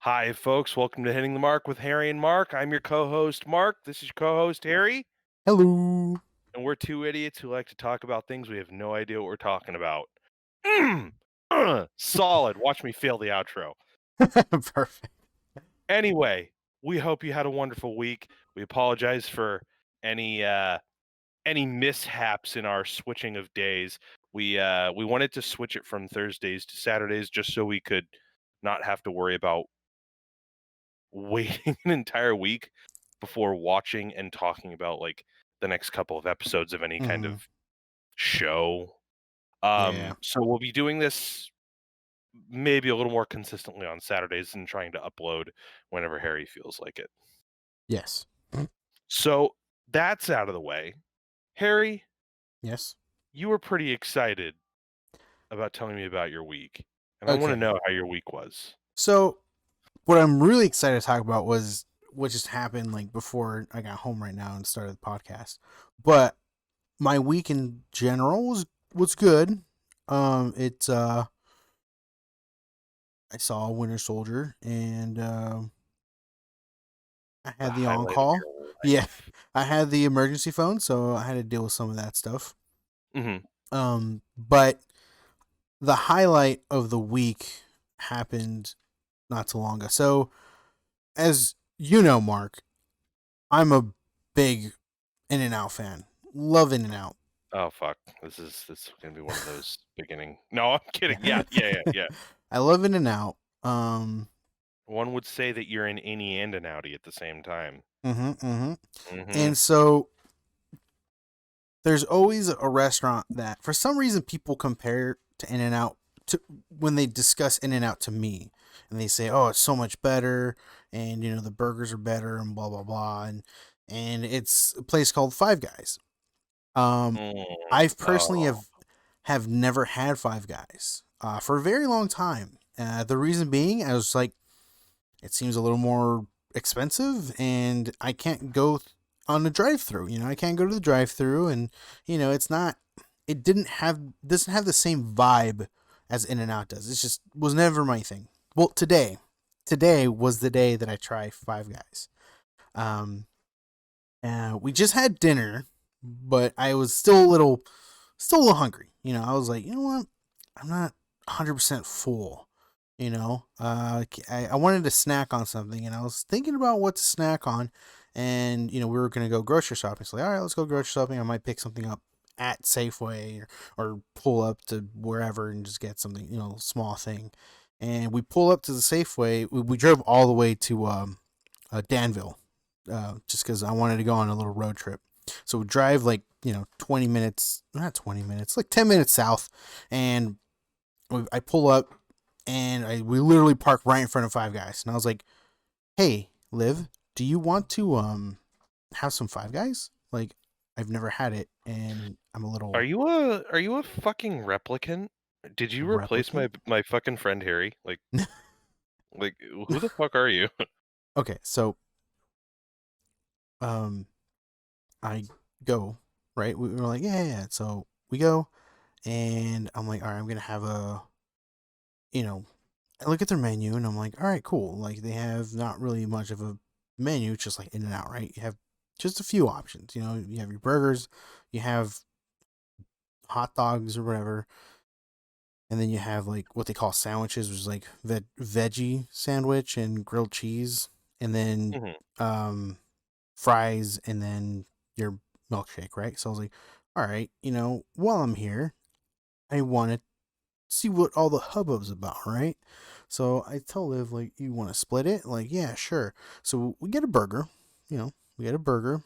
Hi, folks. Welcome to Hitting the Mark with Harry and Mark. I'm your co-host, Mark. This is your co-host, Harry. Hello. And we're two idiots who like to talk about things we have no idea what we're talking about. Solid. Watch me fail the outro. Perfect. Anyway, we hope you had a wonderful week. We apologize for any uh any mishaps in our switching of days. We wanted to switch it from Thursdays to Saturdays just so we could not have to worry about waiting an entire week before watching and talking about like the next couple of episodes of any kind Mhm. of show. Yeah. So we'll be doing this maybe a little more consistently on Saturdays and trying to upload whenever Harry feels like it. Yes. So that's out of the way. Harry, Yes. you were pretty excited about telling me about your week, and I want to Okay. know how your week was. So what I'm really excited to talk about was what just happened like before I got home right now and started the podcast. But my week in general was good. It's I saw Winter Soldier and I The had the on highlight of call. your Yeah. life. I had the emergency phone, so I had to deal with some of that stuff. Hmm. But the highlight of the week happened not too long ago. So, as you know, Mark, I'm a big In and Out fan. Love In and Out. Oh fuck! This is gonna be one of those beginning. No, I'm kidding. Yeah. I love In and Out. Um, One would say that you're an innie and an outie at the same time. mm-hmm. Mhm. And so there's always a restaurant that, for some reason, people compare to In and Out to when they discuss In and Out to me, and they say, "Oh, it's so much better," and the burgers are better, and blah blah blah, and it's a place called Five Guys. Um, I've personally Oh, have never had Five Guys for a very long time. The reason being, I was like, it seems a little more expensive, and I can't go on the drive-through. I can't go to the drive-through, and it's not. It doesn't have the same vibe as In and Out does. It's just was never my thing. Well, today was the day that I try Five Guys. Um, we just had dinner, but I was still a little hungry. I was like, you know what? I'm not 100% full. I wanted to snack on something, and I was thinking about what to snack on, and we were gonna go grocery shopping. So like, all right, let's go grocery shopping. I might pick something up at Safeway or pull up to wherever and just get something, small thing. And we pull up to the Safeway. We drove all the way to Danville, just because I wanted to go on a little road trip. So we drive like 20 minutes, not 20 minutes, like 10 minutes south, and I pull up, and we literally park right in front of Five Guys, and I was like, "Hey, Liv, do you want to have some Five Guys? Like, I've never had it, and I'm a are little you a fucking replicant? Did you replace my replicant." my fucking friend Harry? Like who the fuck are you? Okay, so um, I go right. We were like, yeah. So we go, and I'm like, all right, I'm gonna have you know, I look at their menu and I'm like, all right, cool. Like they have not really much of a menu, just like In and Out, right? You have just a few options. You have your burgers, you have hot dogs or whatever, and then you have like what they call sandwiches, which is like veggie sandwich and grilled cheese, and then Mhm. um, fries, and then your milkshake, right? So I was like, all right, while I'm here, I want to see what all the hubbub's about, right? So I tell Liv, like, you want to split it? Like, yeah, sure. So we get a burger, we get a burger,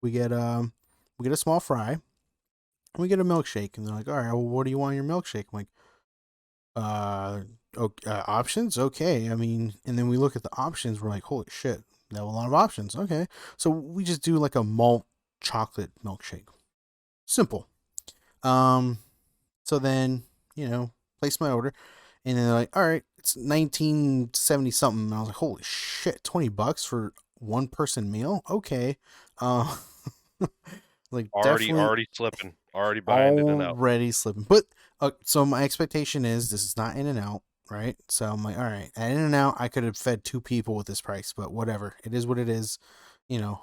we get we get a small fry, and we get a milkshake, and they're like, all right, well, what do you want in your milkshake? I'm like, okay, options, okay. I mean, and then we look at the options, we're like, holy shit, they have a lot of options. Okay, so we just do like a malt chocolate milkshake, simple. Um, so then place my order. And then they're like, all right, it's 1970 something. And I was like, holy shit, $20 for one person meal? Okay. Uh, like Already definitely already slipping. Already buying it and out. already slipping. But so my expectation is this is not In and Out. right? So I'm like, all right, at In-N-Out, I could have fed 2 people with this price, but whatever. It is what it is. You know,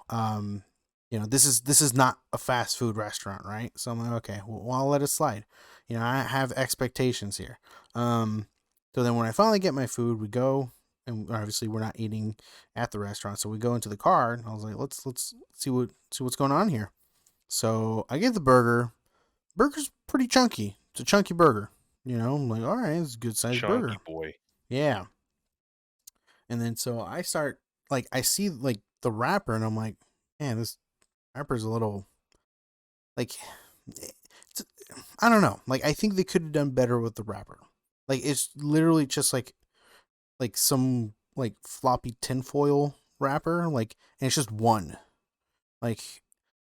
this is not a fast food restaurant, right? So I'm like, okay, well I'll let it slide. I have expectations here. Um, so then when I finally get my food, we go, and obviously we're not eating at the restaurant, so we go into the car, and I was like, let's see what's going on here. So I get the burger. Burger's pretty chunky. It's a chunky burger. I'm like, all right, it's a good sized Chunky burger. boy. Yeah. And then so I start, like, I see like the wrapper, and I'm like, man, this wrapper's a little, like, it's, I don't know. Like, I think they could have done better with the wrapper. Like, it's literally just like some like floppy tinfoil wrapper, like, and it's just one. Like,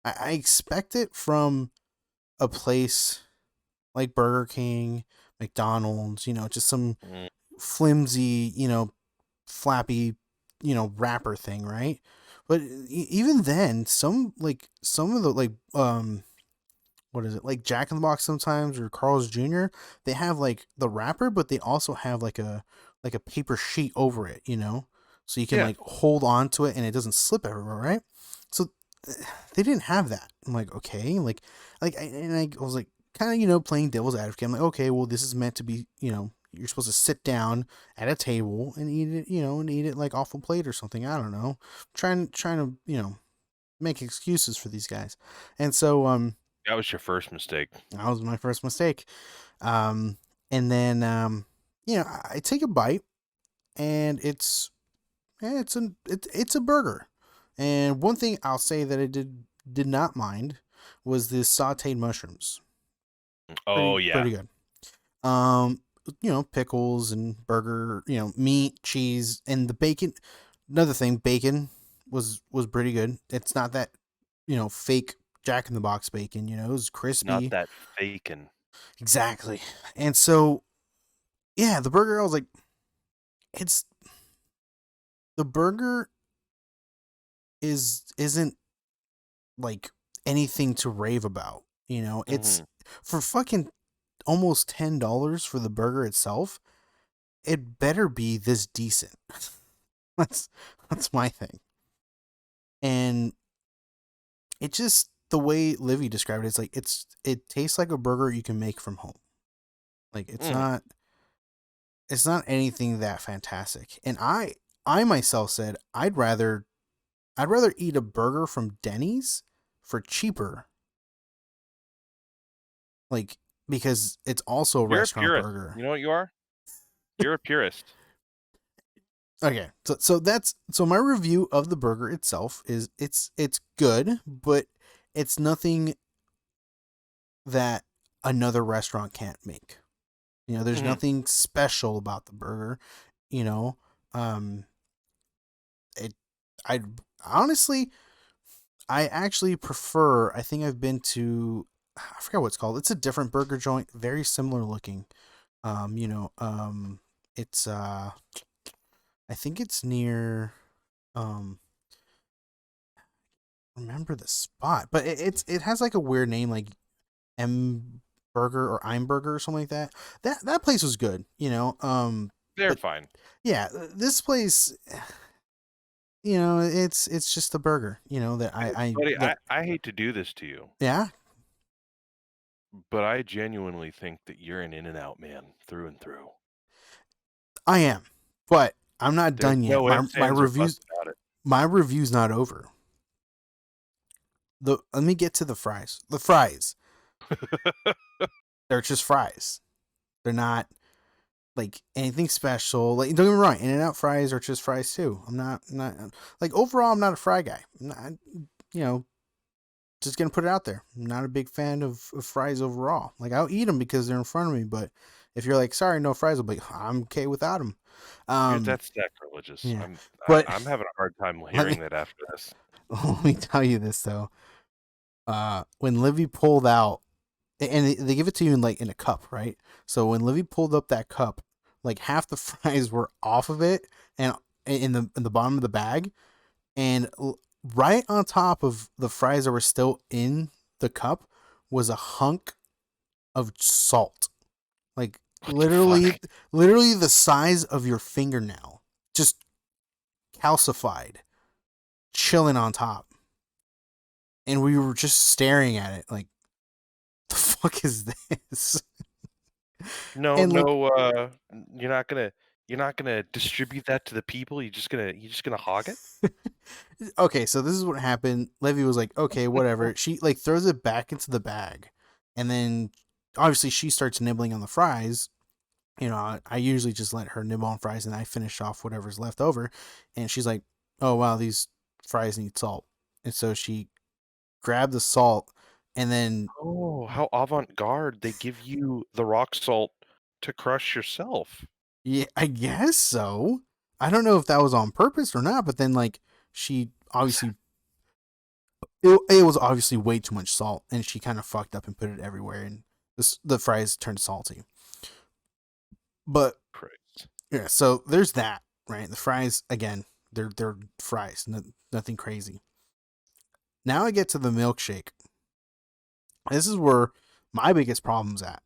I expect it from a place like Burger King, McDonald's, just some Mm. flimsy, flappy, wrapper thing, right? But even then, some of the what is it, like Jack in the Box sometimes, or Carl's Jr., they have like the wrapper, but they also have like a paper sheet over it, so you can Yeah. like hold on to it and it doesn't slip everywhere, right? So they didn't have that. I'm like, okay, and I was like, kind of, playing devil's advocate. I'm like, okay, well, this is meant to be, you're supposed to sit down at a table and eat it, and eat it like off a plate or something. I don't know. Trying to, make excuses for these guys. And so, That was your first mistake. that was my first mistake. Um, and then, I take a bite, and it's a burger. And one thing I'll say that I did not mind was the sautéed mushrooms. Oh yeah. Pretty good. Pickles and burger, meat, cheese, and the bacon. Another thing, bacon was pretty good. It's not that, fake Jack in the Box bacon. It was Not crispy. that faking. Exactly. And so, yeah, the burger. I was like, it's the burger isn't like anything to rave about. It's Mm-hmm. for fucking almost $10 for the burger itself. It better be this decent. that's that's my thing. And it just, the way Livy described it, it's like it tastes like a burger you can make from home. Like, Mm. it's not anything that fantastic. And I myself said I'd rather eat a burger from Denny's for cheaper, like, because it's also a You're a restaurant purist. burger. You know what you are? You're a purist. Okay, so my review of the burger itself is it's good, but it's nothing that another restaurant can't make. There's Mm-hmm. nothing special about the burger. You know, um, it. I honestly, I actually prefer. I think I've been to. I forgot what it's called. It's a different burger joint, very similar looking. It's I think it's near. Um, remember the spot, but it has like a weird name, like M Burger or I'm Burger or something like that. That place was good, They're but fine. yeah, this place, it's just a burger, that I Buddy, that I hate to do this to you, yeah, but I genuinely think that you're an In-N-Out man through and through. I am, but I'm not There's done yet. no My ifs, my ands, or buts reviews about it. my review's not over. Let me get to the fries. The fries, they're just fries. They're not like anything special. Like, don't get me wrong, In-N-Out fries are just fries too. I'm not like, overall, I'm not a fry guy. I'm not, you know, just gonna put it out there. I'm not a big fan of fries overall. Like, I'll eat them because they're in front of me, but if you're like, sorry, no fries, I'll be like, I'm okay without them. Dude, Um, that's sacrilegious. yeah, I'm but I'm having a hard time let me hearing that after this. let me tell you this though. When Livy pulled out, and they give it to you in a cup, right? So when Livy pulled up that cup, like half the fries were off of it and in the bottom of the bag, and right on top of the fries that were still in the cup was a hunk of salt, like What the literally, fuck? literally the size of your fingernail, just calcified, chilling on top, and we were just staring at it like, the fuck is this? No, And like, no, you're not gonna distribute that to the people. You're just gonna hog it. okay, so this is what happened. Levy was like, okay, whatever. She like throws it back into the bag, and then obviously she starts nibbling on the fries. You know, I usually just let her nibble on fries, and I finish off whatever's left over. And she's like, oh wow, these fries need salt, and so she grabbed the salt, and then Oh, how avant-garde. They give you the rock salt to crush yourself. yeah, I guess so. I don't know if that was on purpose or not, but then like she obviously it was obviously way too much salt, and she kind of fucked up and put it everywhere, and the fries turned salty. But Christ. yeah, so there's that, right? The fries again, they're fries, nothing crazy. Now I get to the milkshake. This is where my biggest problem's at.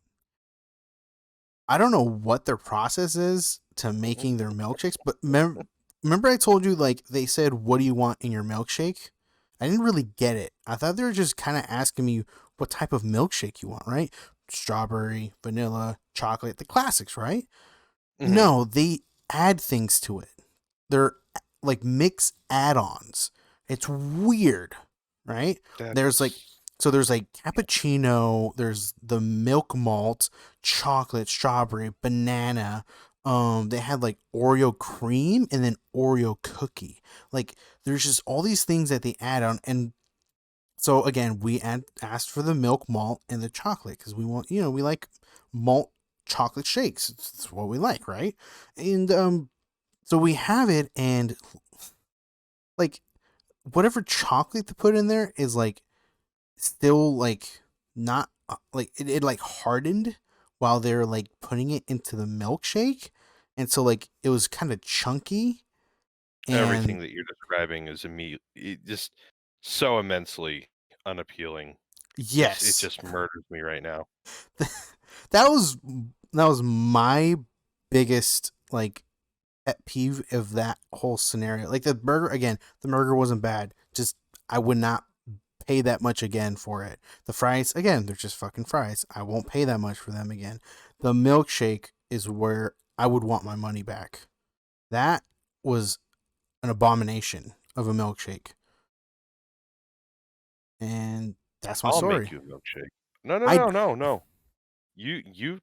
I don't know what their process is to making their milkshakes, but remember I told you like they said, "What do you want in your milkshake?" I didn't really get it. I thought they were just kind of asking me what type of milkshake you want, right? Strawberry, vanilla, chocolate, the classics, right? Mhm. No, they add things to it. They're like mix add-ons. It's weird, right? There's like That's there's like cappuccino, there's the milk malt, chocolate, strawberry, banana. They had like Oreo cream and then Oreo cookie. Like there's just all these things that they add on, and so again, asked for the milk malt and the chocolate because we want, we like malt chocolate shakes. It's what we like, right? And so we have it, and like whatever chocolate to put in there is like still like not like it like hardened while they're like putting it into the milkshake, and so like it was kind of chunky, and everything that you're describing is just so immensely unappealing. It yes, just murders me right now. that was that was my biggest like pet peeve of that whole scenario. Like the burger again, the burger wasn't bad. Just I would not pay that much again for it. The fries again, they're just fucking fries. I won't pay that much for them again. The milkshake is where I would want my money back. That was an abomination of a milkshake. And that's my I'll make story. you a milkshake. No, no, I no, no, no. You you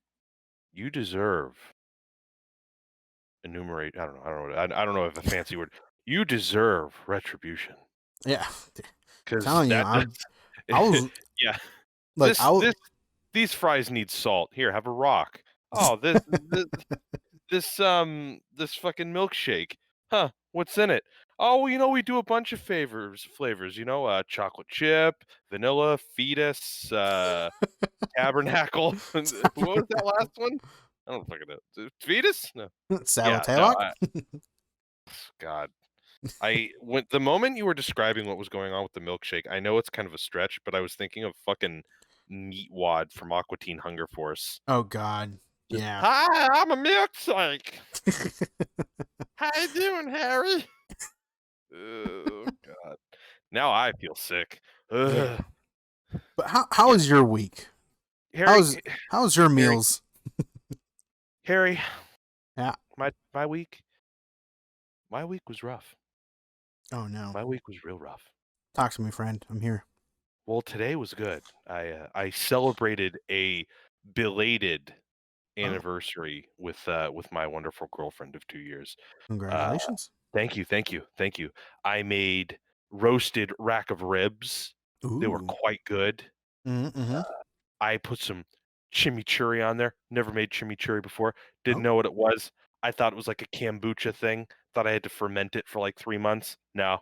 you deserve enumerate I don't know if a fancy word. You deserve retribution yeah, because telling you, that does I was yeah. like I was These fries need salt. Here, have a rock. Oh, this fucking milkshake. Huh, what's in it? Oh, well, we do a bunch of flavors, chocolate chip, vanilla, fetus, tabernacle. What was that last one? I don't fucking know. Fetus? No. Yeah, no, Sabotage. God. When the moment you were describing what was going on with the milkshake, I know it's kind of a stretch, but I was thinking of fucking Meatwad from Aqua Teen Hunger Force. Oh God, Just, yeah. "Hi, I'm a milkshake. How you doing, Harry?" Oh, God. Now I feel sick. Yeah. Ugh. But how Yeah. was your week? Harry How's your Harry meals? Harry, Yeah. my week was rough. Oh no. My week was real rough. Talk to me, friend. I'm here. Well, today was good. I celebrated a belated Oh, anniversary with my wonderful girlfriend of 2 years. Uh, congratulations. thank you, thank you, thank you. I made roasted rack of ribs. They were Ooh. quite good. Mm-hmm. I put some chimichurri on there. Never made chimichurri before. Didn't Oh. know what it was. I thought it was like a kombucha thing. Thought I had to ferment it for like 3 months. No,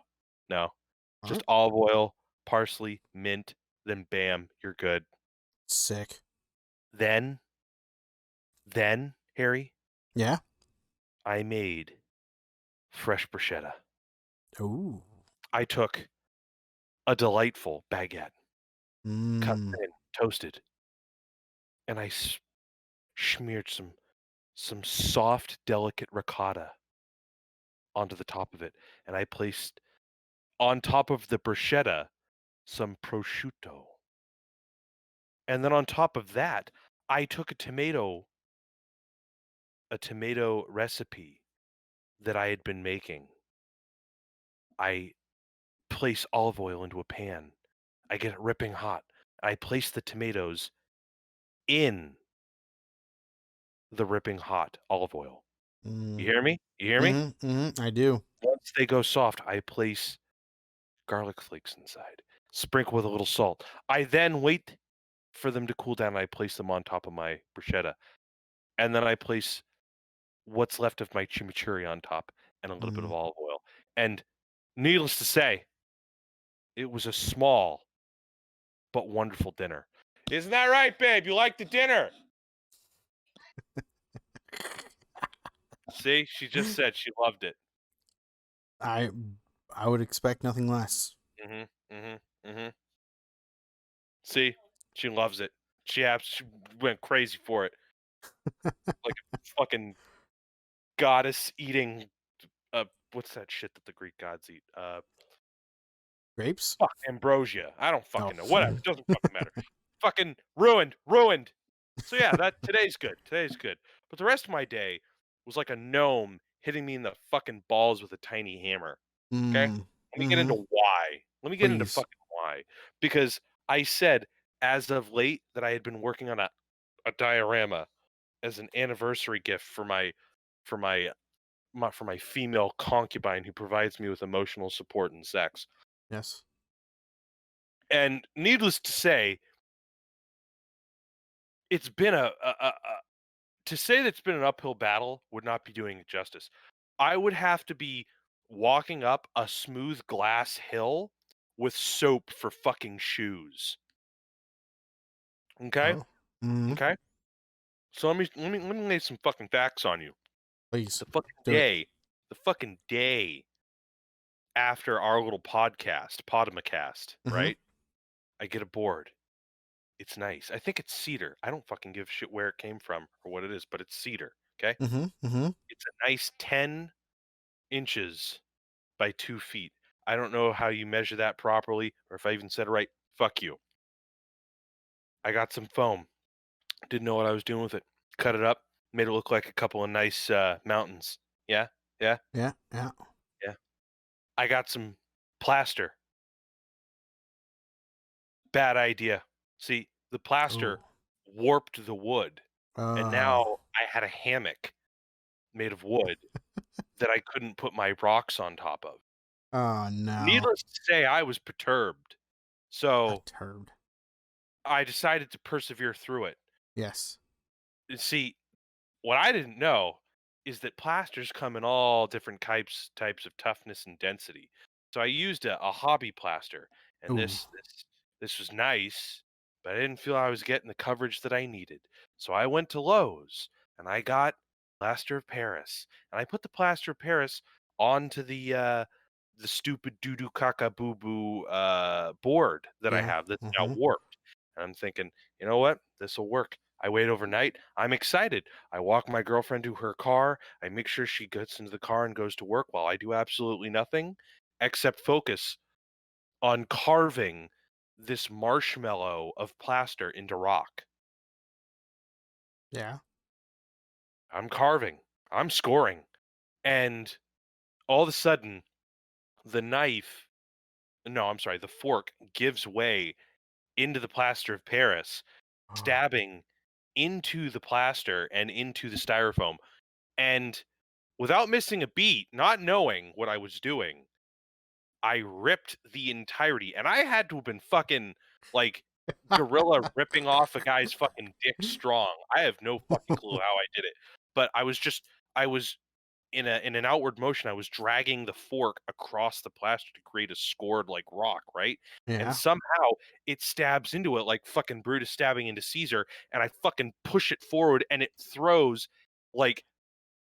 no. Oh. Just olive oil, parsley, mint, then bam, you're good. Sick. Then, Harry, Yeah. I made fresh bruschetta. Ooh. I took a delightful baguette, cut Mmm. thin, toasted, and smeared some soft, delicate ricotta onto the top of it, and I placed on top of the bruschetta some prosciutto. And then on top of that, I took a tomato recipe that I had been making. I place olive oil into a pan. I get it ripping hot. I place the tomatoes in the ripping hot olive oil. You Mm. hear me? You hear me? Mm-hmm, mm-hmm, I do. Once they go soft, I place garlic flakes inside, sprinkle with a little salt. I then wait for them to cool down, and I place them on top of my bruschetta, and then I place what's left of my chimichurri on top and a little bit of Mm. olive oil, and needless to say, it was a small but wonderful dinner. Isn't that right, babe? You like the dinner? See, she just said she loved it. I I would expect nothing less. Mhm, mhm, mhm. See, she loves it. She went crazy for it, like a fucking goddess eating, what's that shit that the Greek gods eat? Grapes? Fuck, ambrosia. I don't Oh. fucking know. Whatever, it doesn't fucking matter. Fucking ruined, ruined. So yeah, that today's good. Today's good. But the rest of my day was like a gnome hitting me in the fucking balls with a tiny hammer. Okay? Mm. Let me get Mm-hmm. into why. Let me get into Please. fucking why. Because I said as of late that I had been working on a diorama as an anniversary gift for my female concubine who provides me with emotional support and sex. Yes. And needless to say, it's been to say that it's been an uphill battle would not be doing it justice. I would have to be walking up a smooth glass hill with soap for fucking shoes. Okay? Oh. Mm-hmm. Okay? So let me lay some fucking facts on you. Please The fucking do it. day, the fucking day after our little podcast, Podimacast, Mm-hmm. right? I get a board. It's nice. I think it's cedar. I don't fucking give a shit where it came from or what it is, but it's cedar. Okay? Mm-hmm. Mm-hmm. It's a nice 10 inches by 2 feet. I don't know how you measure that properly or if I even said it right. Fuck you. I got some foam. Didn't know what I was doing with it. Cut it up, made it look like a couple of nice mountains. Yeah, yeah, Yeah. Yeah. yeah. I got some plaster. Bad idea. See, the plaster Oh. warped the wood, and Uh. now I had a hammock made of wood that I couldn't put my rocks on top of. Oh no. Needless to say, I was perturbed. So Perturbed. I decided to persevere through it. Yes. See, what I didn't know is that plasters come in all different types of toughness and density. So I used a hobby plaster, and Ooh. this was nice, but I didn't feel I was getting the coverage that I needed. So I went to Lowe's and I got plaster of Paris, and I put the plaster of Paris onto the stupid doo doo caca boo boo board that I Yeah. have that's now Mm-hmm. warped. And I'm thinking, you know what? This will work. I wait overnight. I'm excited. I walk my girlfriend to her car. I make sure she gets into the car and goes to work while I do absolutely nothing except focus on carving this marshmallow of plaster into rock. Yeah. I'm carving. I'm scoring. And all of a sudden, the knife, no, I'm sorry, the fork gives way into the plaster of Paris, Oh. stabbing into the plaster and into the styrofoam. And without missing a beat, not knowing what I was doing, I ripped the entirety, and I had to have been fucking like gorilla ripping off a guy's fucking dick strong. I have no fucking clue how I did it, but I was in an outward motion. I was dragging the fork across the plaster to create a scored like rock, right? And Yeah. somehow it stabs into it like fucking Brutus stabbing into Caesar, and I fucking push it forward, and it throws like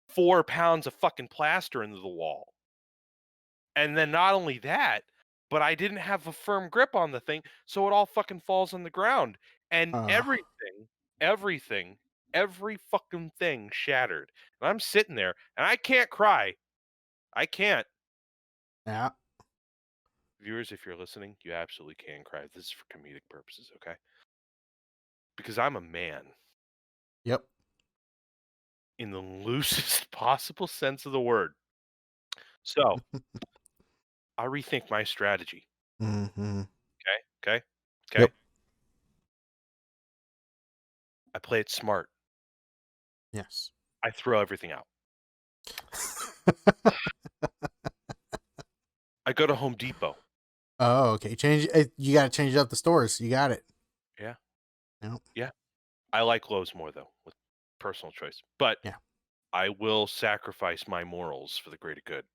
4 pounds of fucking plaster into the wall. And then not only that, but I didn't have a firm grip on the thing, so it all fucking falls on the ground. And Uh. everything every fucking thing shattered. And I'm sitting there and I can't cry. I can't. Yeah. Viewers, if you're listening, you absolutely can cry. This is for comedic purposes, okay? Because I'm a man Yep. in the loosest possible sense of the word. So I rethink my strategy. Mm-hmm. Okay. Okay. Yep. Okay. I play it smart. Yes. I throw everything out. I go to Home Depot. Oh, okay. You got to change up the stores. You got it. Yeah. Yep. Yeah. I like Lowe's more though, with personal choice. But Yeah. I will sacrifice my morals for the greater good.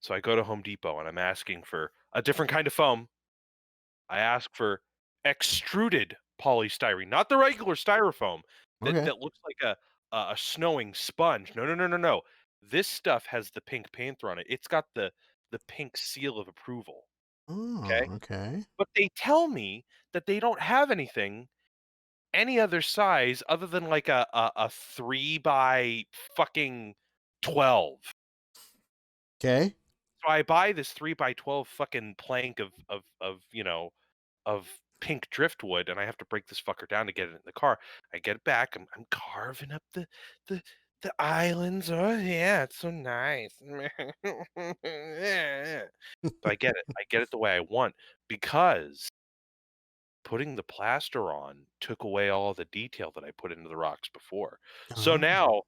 So I go to Home Depot and I'm asking for a different kind of foam. I ask for extruded polystyrene, not the regular styrofoam Okay. that looks like a snowing sponge. No, no, no, no, no. This stuff has the Pink Panther on it. It's got the pink seal of approval. Oh, Okay. okay. But they tell me that they don't have anything any other size other than like a 3 by fucking 12. Okay. So I buy this 3 by 12 fucking plank of pink driftwood, and I have to break this fucker down to get it in the car. I get it back. I'm carving up the the islands. Oh yeah, it's so nice. Yeah. So I get it. I get it the way I want because putting the plaster on took away all the detail that I put into the rocks before. So Oh. now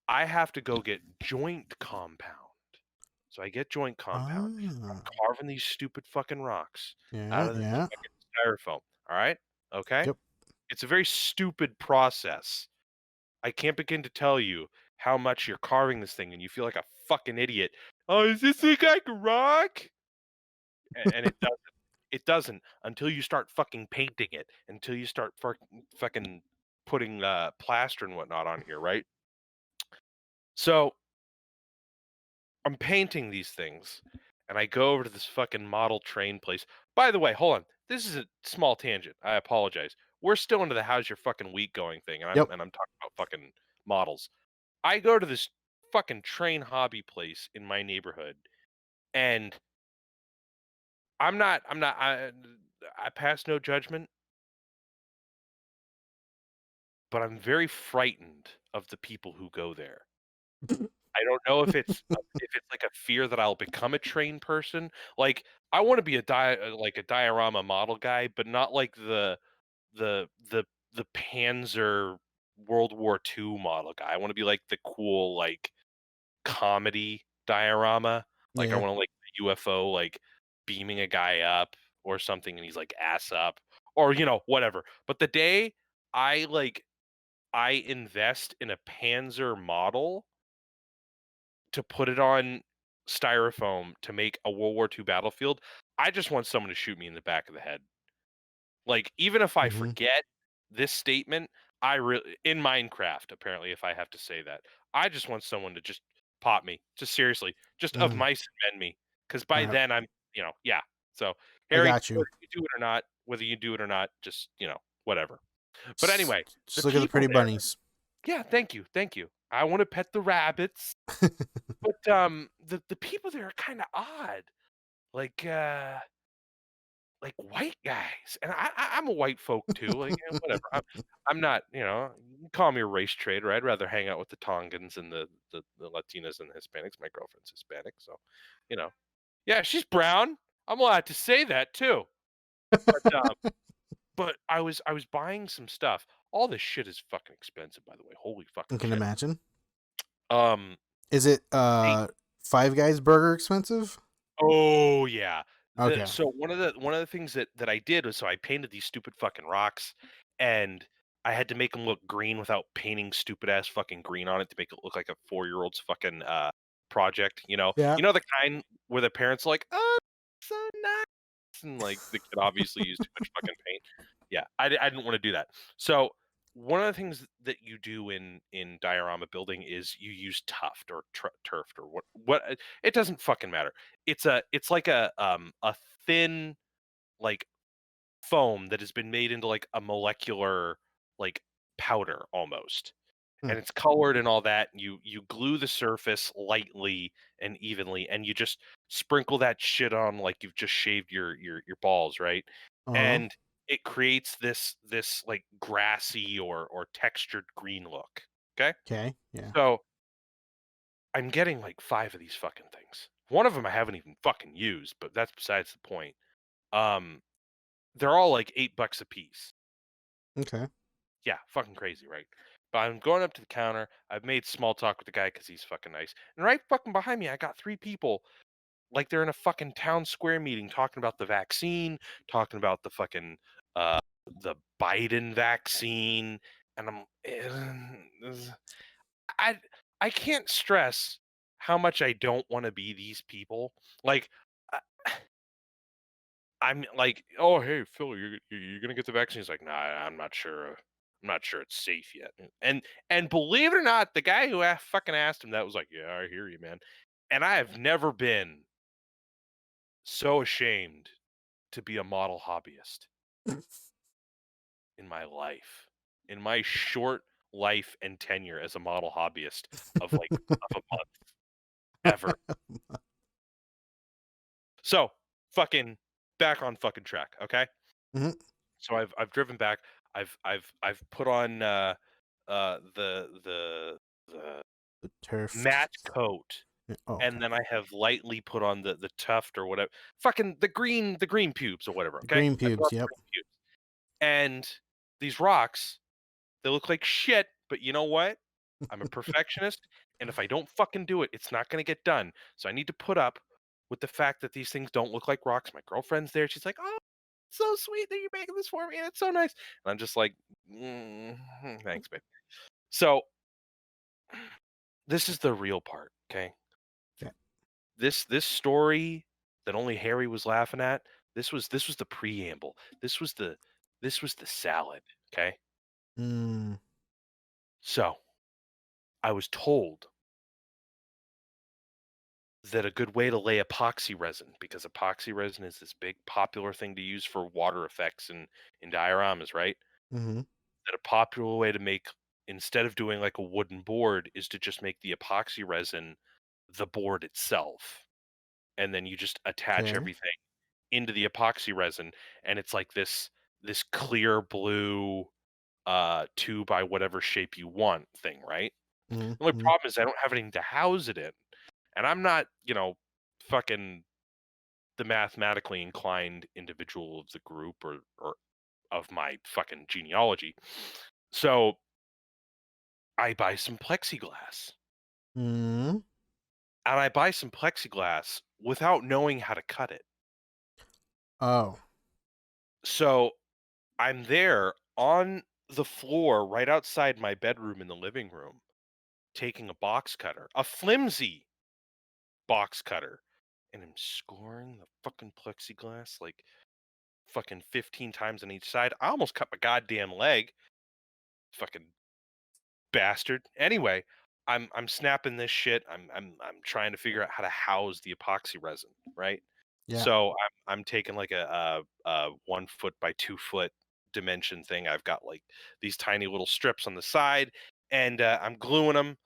I have to go get joint compound. So I get joint compound. I'm Ah. carving these stupid fucking rocks out Yeah. of this Yeah. fucking styrofoam. All right? Okay? Yep. It's a very stupid process. I can't begin to tell you how much you're carving this thing and you feel like a fucking idiot. Oh, is this look like a rock? And it doesn't. It doesn't until you start fucking painting it, until you start fucking putting plaster and whatnot on here, right? So I'm painting these things, and I go over to this fucking model train place. By the way, hold on. This is a small tangent. I apologize. We're still into the how's your fucking week going thing, and Yep. I'm talking about fucking models. I go to this fucking train hobby place in my neighborhood, and I pass no judgment, but I'm very frightened of the people who go there. I don't know if it's like a fear that I'll become a trained person. Like, I wanna be like a diorama model guy, but not like the the the Panzer World War II model guy. I wanna be like the cool, like, comedy diorama. Like, I Yeah. wanna like the UFO, like, beaming a guy up or something, and he's, like, ass up or, whatever. But the day I, like I invest in a Panzer model to put it on styrofoam to make a World War II battlefield, I just want someone to shoot me in the back of the head. Like, even if I Mm-hmm. forget this statement, I really in Minecraft, apparently, if I have to say that, I just want someone to just pop me. Just seriously, just of Mm. mice and men me, because by Right. then I'm, yeah. So I Harry, got you. whether you do it or not, just whatever. But Just, anyway, the just look at the people pretty there, bunnies. yeah, thank you, thank you. I want to pet the rabbits. But, the people there are kinda odd, like, like white guys, and I'm a white folk too, like, whatever. I'm not, you can call me a race trader. I'd rather hang out with the Tongans and the Latinas and the Hispanics. My girlfriend's Hispanic, so, you know. Yeah, she's brown. I'm allowed to say that too. But I was buying some stuff. All this shit is fucking expensive, by the way. Holy I fucking can shit. imagine. Um, Is it they Five Guys burger expensive? Oh, yeah. Okay. So one of the things that I did was so I painted these stupid fucking rocks, and I had to make them look green without painting stupid ass fucking green on it to make it look like a 4-year-old's fucking, project, you know? Yeah. You know the kind where the parents are like, "Oh, so nice," and, like, the kid obviously used too much fucking paint. Yeah, I didn't wanna do that. So, one of the things that you do in diorama building is you use tuft or turfed or what it doesn't fucking matter. It's like a thin, like, foam that has been made into, like, a molecular, like, powder almost, Hmm. and it's colored and all that. And you glue the surface lightly and evenly, and you just sprinkle that shit on like you've just shaved your balls, right? Uh-huh. And it creates this like grassy or textured green look. Okay, Okay. Yeah. so I'm getting like 5 of these fucking things. One of them I haven't even fucking used, but that's besides the point. Um, they're all like $8 a piece. Okay. Yeah, fucking crazy, right? But I'm going up to the counter. I've made small talk with the guy because he's fucking nice. And right fucking behind me, I got 3 people like they're in a fucking town square meeting talking about the vaccine, talking about the fucking uh the Biden vaccine, and I I can't stress how much I don't want to be these people. Like I, I'm like, oh hey Phil, you're gonna get the vaccine. He's like, nah, I'm not sure. I'm not sure it's safe yet. And believe it or not, the guy who fucking asked him that was like, yeah, I hear you, man. And I have never been so ashamed to be a model hobbyist in my life, in my short life and tenure as a model hobbyist of like of a month ever. So fucking back on fucking track, okay? Mhm. So I've driven back. I've put on the The turf. matte coat, Oh, okay. and then I have lightly put on the tuft or whatever. Fucking the green pubes or whatever. The Okay, green I put on pubes. the Yep. green pubes, and these rocks they look like shit. But you know what? I'm a perfectionist, and if I don't fucking do it, it's not gonna get done. So I need to put up with the fact that these things don't look like rocks. My girlfriend's there. She's like, "Oh, so sweet that you're making this for me, and it's so nice." And I'm just like, Thanks, babe." So this is the real part, okay? Okay. This story that only Harry was laughing at. This was the preamble. This was the salad, okay? Mm, So I was told that a good way to lay epoxy resin, because epoxy resin is this big popular thing to use for water effects and in dioramas, right? mm-hmm. That a popular way to make, instead of doing like a wooden board, is to just make the epoxy resin the board itself. And then you just attach Okay. everything into the epoxy resin, and it's like this clear blue 2 by whatever shape you want thing, right? The only Mm-hmm. problem is I don't have anything to house it in. And I'm not, fucking the mathematically inclined individual of the group or of my fucking genealogy. So I buy some plexiglass. Mm-hmm. And I buy some plexiglass without knowing how to cut it. Oh. So I'm there on the floor right outside my bedroom in the living room, taking a box cutter, a flimsy box cutter, and I'm scoring the fucking plexiglass like fucking 15 times on each side. I almost cut my goddamn leg. Fucking bastard. Anyway, I'm snapping this shit. I'm trying to figure out how to house the epoxy resin, right? Yeah. So I'm taking like a 1 foot by 2 foot dimension thing. I've got like these tiny little strips on the side, and I'm gluing them.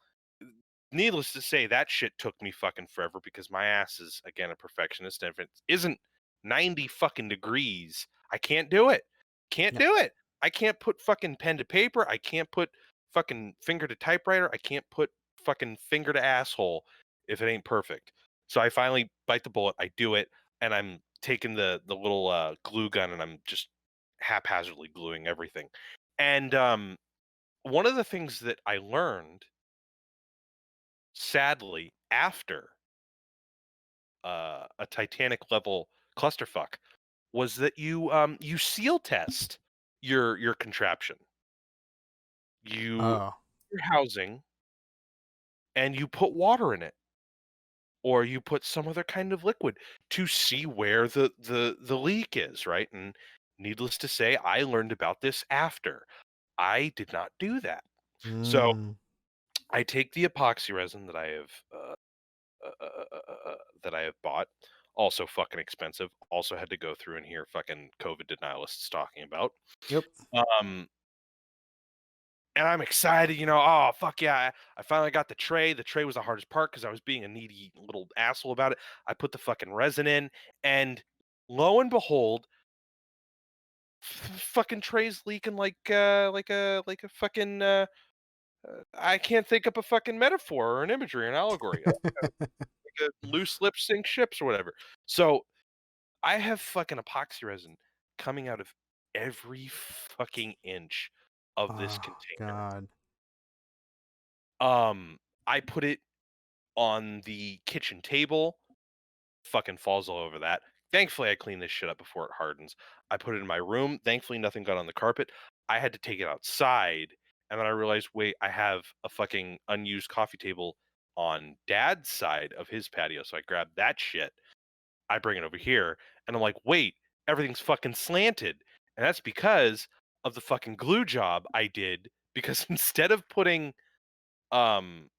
Needless to say, that shit took me fucking forever because my ass is again a perfectionist, and if it isn't 90 fucking degrees, I can't do it. Can't Yeah. do it. I can't put fucking pen to paper. I can't put fucking finger to typewriter. I can't put fucking finger to asshole if it ain't perfect. So I finally bite the bullet. I do it, and I'm taking the little glue gun and I'm just haphazardly gluing everything. And one of the things that I learned, sadly, after a Titanic level clusterfuck, was that you seal test your contraption. You Oh. your housing and you put water in it or you put some other kind of liquid to see where the leak is, right? And needless to say, I learned about this after. I did not do that. So Mm. I take the epoxy resin that I have bought, also fucking expensive. Also had to go through and hear fucking COVID denialists talking about. Yep. Um, And I'm excited, oh, fuck yeah. I finally got the tray. The tray was the hardest part because I was being a needy little asshole about it. I put the fucking resin in, and lo and behold, fucking tray's leaking like a fucking I can't think up a fucking metaphor or an imagery or an allegory. Like a loose lip sink ships or whatever. So I have fucking epoxy resin coming out of every fucking inch of this Oh container. God. I put it on the kitchen table, fucking falls all over that. Thankfully, I cleaned this shit up before it hardens. I put it in my room. Thankfully, nothing got on the carpet. I had to take it outside, and then I realized, wait, I have a fucking unused coffee table on Dad's side of his patio. So I grabbed that shit. I bring it over here, and I'm like, wait, everything's fucking slanted, and that's because of the fucking glue job I did. Because instead of putting um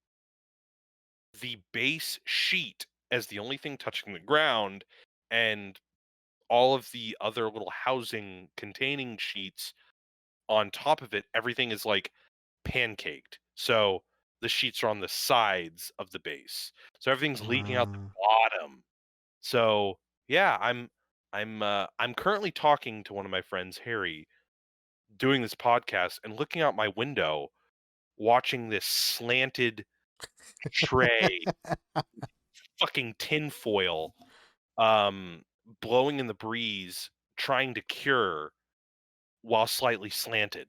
the base sheet as the only thing touching the ground and all of the other little housing containing sheets on top of it, everything is like pancaked. So the sheets are on the sides of the base. So everything's leaking out the Mm. bottom. So yeah, I'm currently talking to one of my friends, Harry, doing this podcast and looking out my window, watching this slanted tray, fucking tinfoil um, blowing in the breeze, trying to cure while slightly slanted.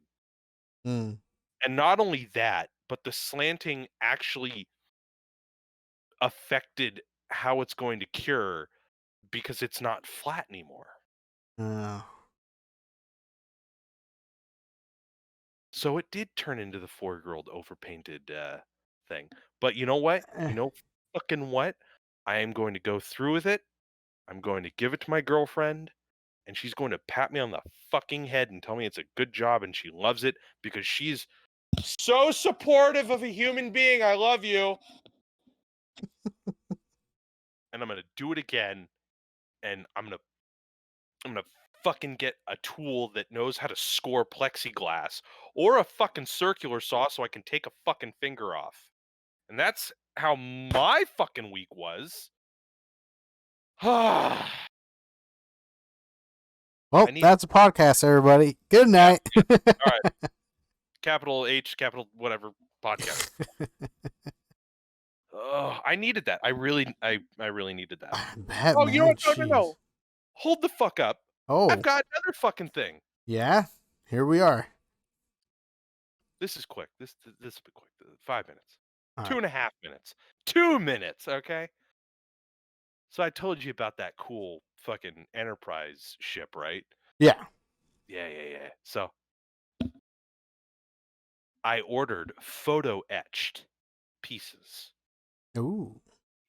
Mm. And not only that, but the slanting actually affected how it's going to cure because it's not flat anymore. Oh. So it did turn into the 4-year-old overpainted thing. But you know what? Eh. You know fucking what? I am going to go through with it. I'm going to give it to my girlfriend, and she's going to pat me on the fucking head and tell me it's a good job and she loves it because she's so supportive of a human being. I love you. And I'm going to do it again, and I'm going to fucking get a tool that knows how to score plexiglass or a fucking circular saw so I can take a fucking finger off. And that's how my fucking week was. I Well, need that's a podcast, everybody. Good yeah, night. yeah. All right. Capital H, capital whatever podcast. Oh, I needed that. I really needed that. I bet, Oh, you know man. what? No, no, Jeez. no. Hold the fuck up. I've Oh, got another fucking thing. yeah. Here we are. This is quick. This will be quick. 5 minutes. All Two right. and a half minutes. 2 minutes, okay? So I told you about that cool fucking Enterprise ship, right? Yeah. Yeah. So I ordered photo etched pieces. Ooh.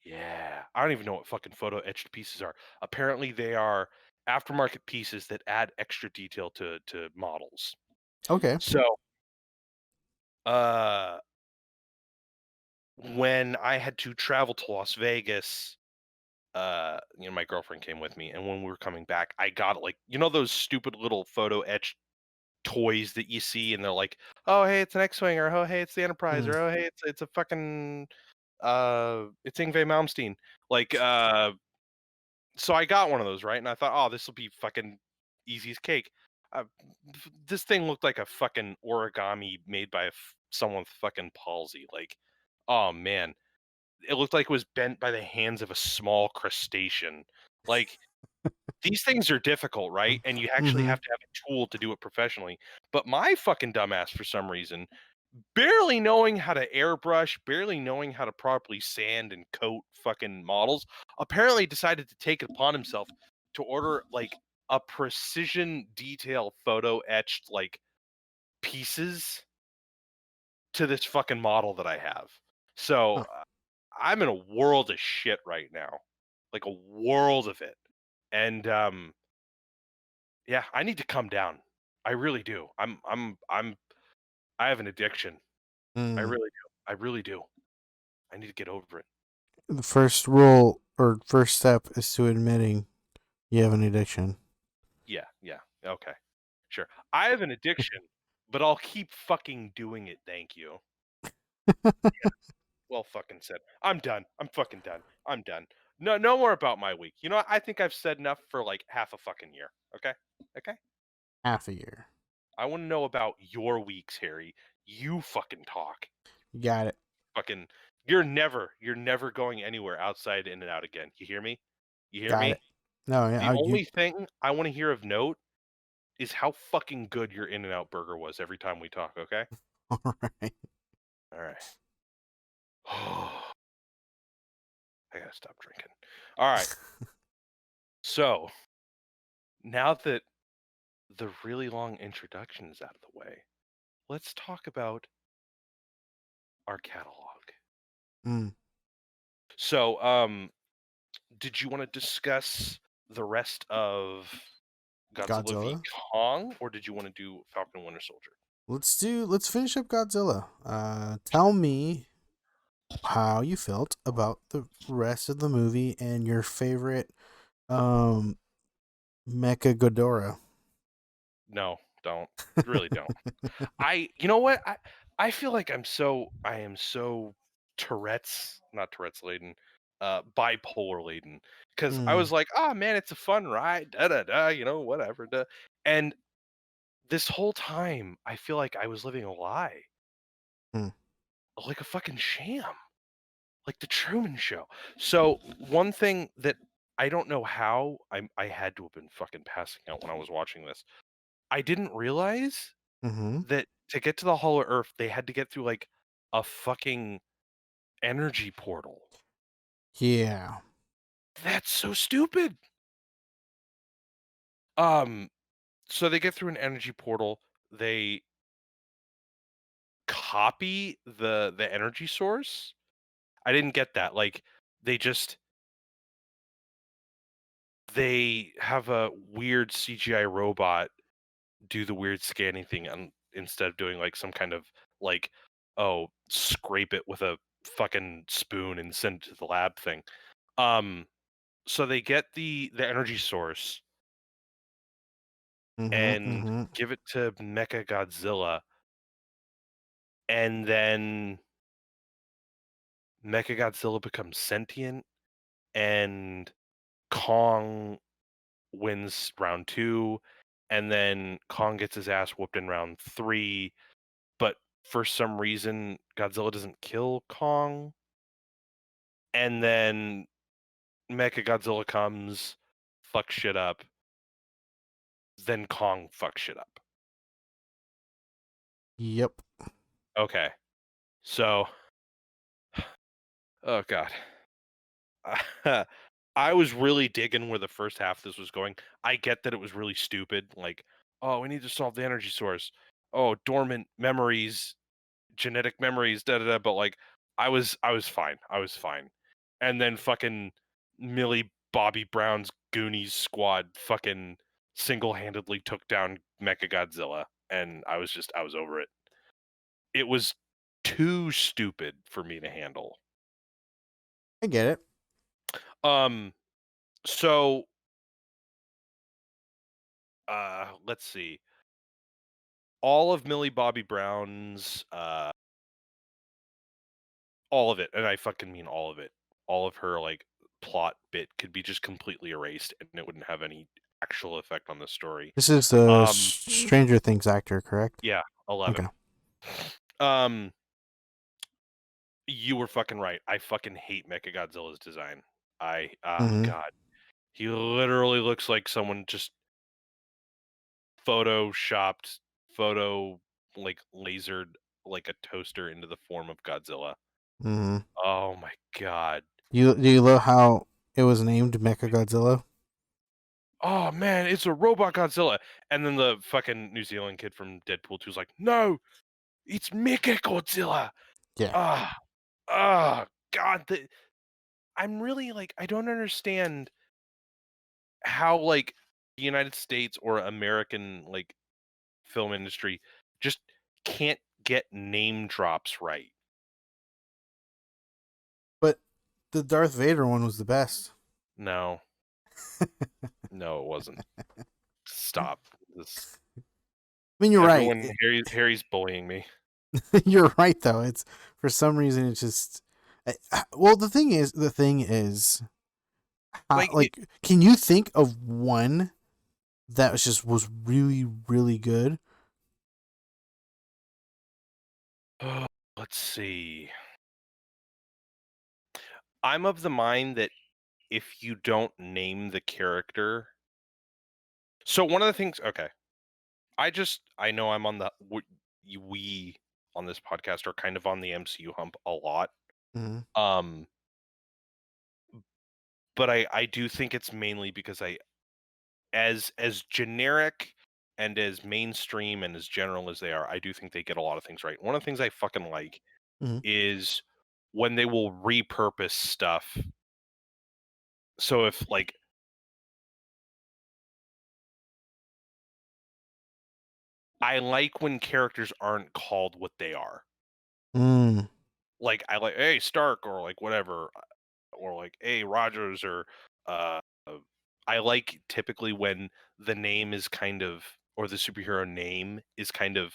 Yeah. I don't even know what fucking photo etched pieces are. Apparently they are aftermarket pieces that add extra detail to models. Okay. So uh when I had to travel to Las Vegas, my girlfriend came with me, and when we were coming back, I got like, those stupid little photo etched toys that you see, and they're like, oh hey, it's an X-wing, or oh hey, it's the Enterprise, Mm. or oh hey, it's a fucking it's Ingve Malmsteen. Like so I got one of those, right? And I thought, oh, this will be fucking easy as cake. Uh, this thing looked like a fucking origami made by someone with fucking palsy. Like, oh man, it looked like it was bent by the hands of a small crustacean. Like, these things are difficult, right? And you actually Mm-hmm. have to have a tool to do it professionally. But my fucking dumbass, for some reason, barely knowing how to airbrush, barely knowing how to properly sand and coat fucking models, apparently decided to take it upon himself to order like a precision detail photo etched like pieces to this fucking model that I have. So Oh. I'm in a world of shit right now, like a world of it. And yeah, I need to come down. I really do. I have an addiction. I Mm. really do. I really do. I need to get over it. The first rule or first step is to admitting you have an addiction. Yeah. Okay. Sure. I have an addiction, but I'll keep fucking doing it, thank you. Well fucking said. I'm done. I'm fucking done. I'm done. No more about my week. You know what? I think I've said enough for like half a fucking year. Okay? Okay? Half a year. I wanna know about your weeks, Harry. You fucking talk. You You got it. fucking you're never going anywhere outside In and Out again. You hear me? You hear Got it. me? No, yeah, The you only thing I wanna hear of note is how fucking good your In and Out burger was every time we talk, okay? all right. Alright. I gotta stop drinking. Alright. So, now that the really long introduction is out of the way, let's talk about our catalog. Mm, So, did you wanna discuss the rest of Godzilla v. Godzilla. Kong, or did you wanna do Falcon and Winter Soldier? Let's finish up Godzilla. Tell me how you felt about the rest of the movie and your favorite um Mecha Ghidorah. No, don't. Really don't. You know what? I feel like I am so not Tourette's laden, bipolar laden. Because I Mm, was like, "Oh, man, it's a fun ride, da, da, da, whatever, da." And this whole time, I feel like I was living a lie, mm, like a fucking sham, like the Truman Show. So, one thing that I don't know how I had to have been fucking passing out when I was watching this. I didn't realize mm-hmm. that to get to the Hollow Earth, they had to get through, like, a fucking energy portal. Yeah. That's so stupid! Um, so they get through an energy portal, they copy the energy source? I didn't get that, like, they just they have a weird CGI robot do the weird scanning thing, instead of doing, like, some kind of, like, "Oh, scrape it with a fucking spoon and send it to the lab" thing. Um So they get the energy source Mm-hmm. and Mm-hmm. give it to Mecha Godzilla, and then Mecha Godzilla becomes sentient, and Kong wins round 2, and then Kong gets his ass whooped in round 3, but for some reason, Godzilla doesn't kill Kong, and then Mecha Godzilla comes, fucks shit up, then Kong fucks shit up. Yep. Okay, so oh god. I was really digging where the first half of this was going. I get that it was really stupid, like, "Oh, we need to solve the energy source. Oh, dormant memories, genetic memories, da da da." But like, I was fine. I was fine. And then fucking Millie Bobby Brown's Goonies squad fucking single-handedly took down Mechagodzilla, and I was over it. It was too stupid for me to handle. I get it. Um, so let's see. All of Millie Bobby Brown's all of it, and I fucking mean all of it. All of her like plot bit could be just completely erased and it wouldn't have any actual effect on the story. This is the Um Stranger Things actor, correct? yeah, Okay. 11. Um you were fucking right. I fucking hate Mechagodzilla's design. Oh Mm-hmm. god. He literally looks like someone just photoshopped photo like lasered like a toaster into the form of Godzilla. Mm-hmm. Oh my god. You love how it was named Mecha Godzilla? "Oh, man, it's a robot Godzilla." And then the fucking New Zealand kid from Deadpool 2 is like, "No, it's Mechagodzilla." Yeah. Ah, ah, God, I'm really, like I don't understand how, like, the United States or American, like, film industry just can't get name drops right. But the Darth Vader one was the best. No. No, it wasn't. Stop. This I mean, you're right. Everyone, Harry's bullying me. You're right though. It's for some reason it's just well, the thing is Like, like can you think of one that was really really good? let's see. I'm of the mind that if you don't name the character, so one of the things, okay, I know I'm on the we on this podcast are kind of on the MCU hump a lot. Mhm. Um, but I do think it's mainly because as generic and as mainstream and as general as they are, I do think they get a lot of things right. One of the things I fucking like Mhm. is when they will repurpose stuff. So if like I like when characters aren't called what they are. Mm. Like I like, hey Stark, or like whatever, or like, hey Rogers, or uh, uh, I like typically when the name is kind of, or the superhero name is kind of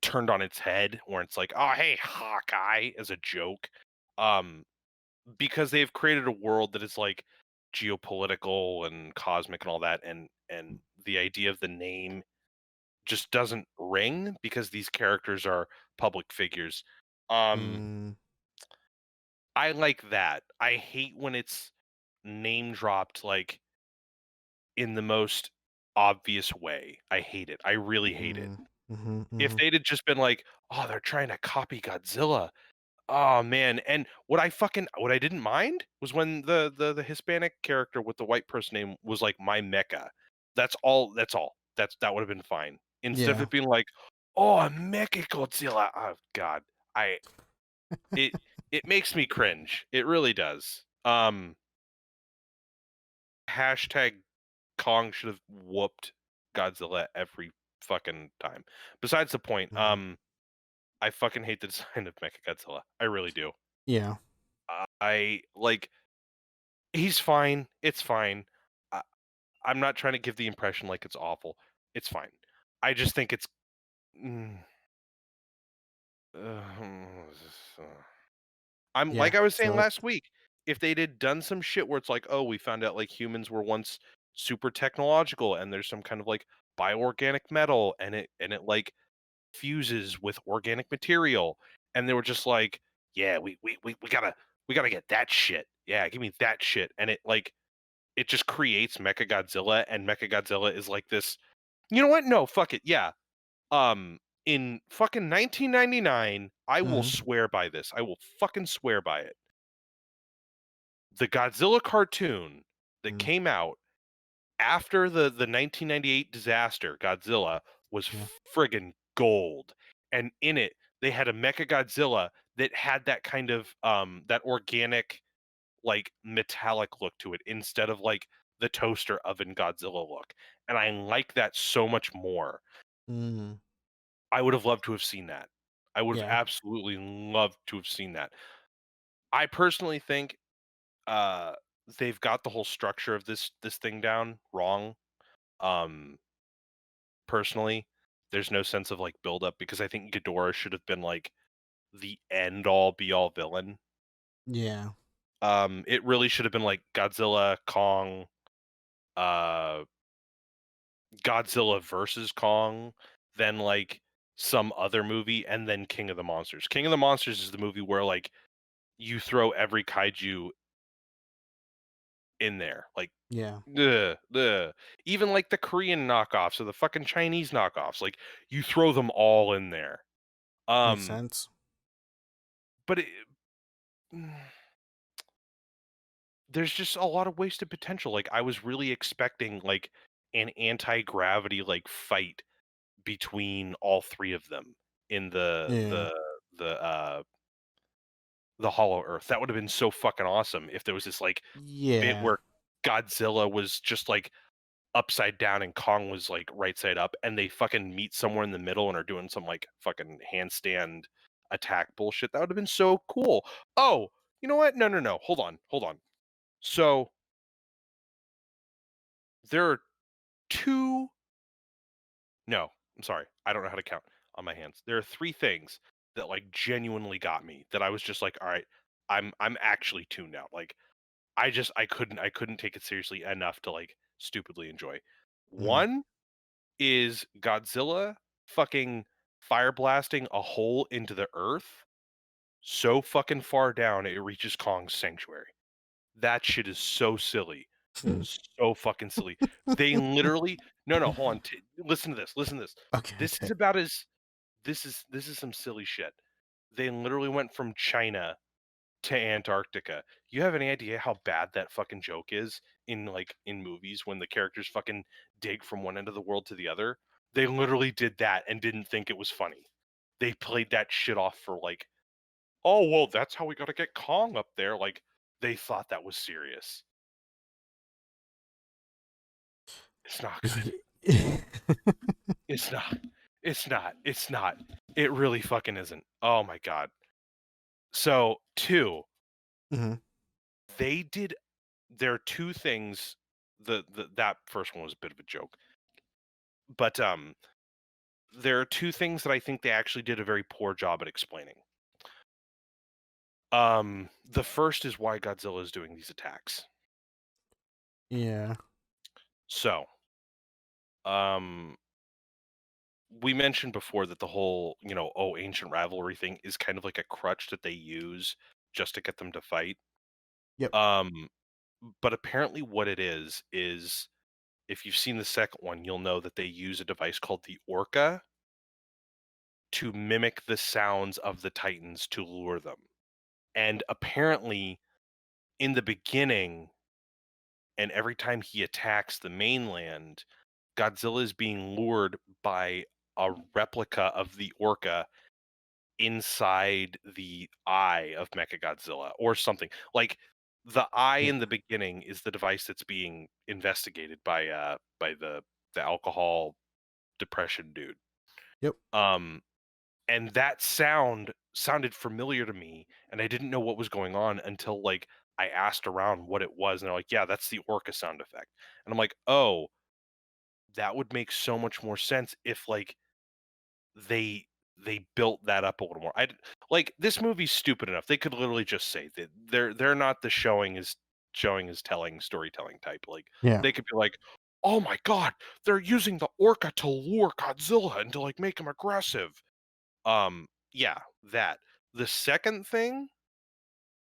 turned on its head, where it's like, oh hey Hawkeye, as a joke, um, because they've created a world that is like geopolitical and cosmic and all that, and the idea of the name just doesn't ring because these characters are public figures. Um, Mm. I like that. I hate when it's name dropped like in the most obvious way. I hate it. I really hate it. Mm. Mhm. If Mhm. they'd have just been like, "Oh, they're trying to copy Godzilla." Oh man, and what I didn't mind was when the Hispanic character with the white person name was like my mecha. That's all. That would have been fine. Instead of Yeah. it being like, "Oh, a mecha Godzilla." Oh god. I it it makes me cringe. It really does. Hashtag Kong should have whooped Godzilla every fucking time. Besides the point, Mhm. I fucking hate the design of Mechagodzilla. I really do. Yeah. I like he's fine. It's fine. I, I'm not trying to give the impression like it's awful. It's fine. I just think it's. mm, uh, I'm Yeah. like I was saying Feel it. last week. If they'd had done some shit where it's like, oh, we found out like humans were once super technological, and there's some kind of like bioorganic metal, and it like fuses with organic material, and they were just like, yeah, we gotta get that shit. Yeah, give me that shit. And it like it just creates Mechagodzilla, and Mechagodzilla is like this. You know what? No, fuck it. Yeah. In fucking 1999, I will Mhm. swear by this. I will fucking swear by it. The Godzilla cartoon that Mhm. came out after the 1998 disaster, Godzilla, was Yeah. friggin' gold. And in it, they had a Mecha Godzilla that had that kind of that organic, like metallic look to it instead of like the toaster oven Godzilla look. And I like that so much more. Mm. I would have loved to have seen that. I would have Yeah. absolutely loved to have seen that. I personally think uh they've got the whole structure of this thing down wrong. Um Personally, there's no sense of like build up because I think Ghidorah should have been like the end all be all villain. Yeah. It really should have been like Godzilla, Kong, uh Godzilla versus Kong, then like some other movie, and then King of the Monsters. King of the Monsters is the movie where like you throw every kaiju in there. Like Yeah. even like the Korean knockoffs or the fucking Chinese knockoffs, like you throw them all in there. Makes Um sense. but there's just a lot of wasted potential. Like I was really expecting like an anti-gravity like fight between all three of them in Yeah. the Hollow Earth. That would have been so fucking awesome if there was this like bit Yeah. where Godzilla was just like upside down and Kong was like right side up, and they fucking meet somewhere in the middle and are doing some like fucking handstand attack bullshit. That would have been so cool. Oh, you know what? No. Hold on. So there are two. No. I'm sorry, I don't know how to count on my hands. There are 3 things that, like, genuinely got me that I was just like, "All right, I'm actually tuned out." Like, I couldn't take it seriously enough to, like, stupidly enjoy. Mhm. One is Godzilla fucking fire blasting a hole into the earth so fucking far down it reaches Kong's sanctuary. That shit is so silly. So fucking silly. They literally no, hold on. Listen to this. Listen to this. Okay, This is okay. about as this is some silly shit. They literally went from China to Antarctica. You have any idea how bad that fucking joke is in like in movies when the characters fucking dig from one end of the world to the other? They literally did that and didn't think it was funny. They played that shit off for like, oh well, that's how we got to get Kong up there. Like they thought that was serious. It's not good. It's not. It's not. It's not. It really fucking isn't. Oh my god. So, 2, Mhm. they did there are 2 things that first one was a bit of a joke. But there are 2 things that I think they actually did a very poor job at explaining. The first is why Godzilla is doing these attacks. Yeah. So, um we mentioned before that the whole, oh, ancient rivalry thing is kind of like a crutch that they use just to get them to fight. Yep. Um But apparently what it is if you've seen the second one, you'll know that they use a device called the Orca to mimic the sounds of the Titans to lure them. And apparently in the beginning and every time he attacks the mainland, Godzilla is being lured by a replica of the Orca inside the eye of Mechagodzilla or something. Like the eye Yeah. in the beginning is the device that's being investigated by the alcohol depression dude. Yep. Um and that sounded familiar to me and I didn't know what was going on until like I asked around what it was and they're like, "Yeah, that's the orca sound effect." And I'm like, "Oh, that would make so much more sense if like they they built that up a little more. Like this movie's stupid enough. They could literally just say that they're not the showing is telling storytelling type. Like Yeah. they could be like, "Oh my god, they're using the orca to lure Godzilla and to like make him aggressive." Yeah, that. The second thing,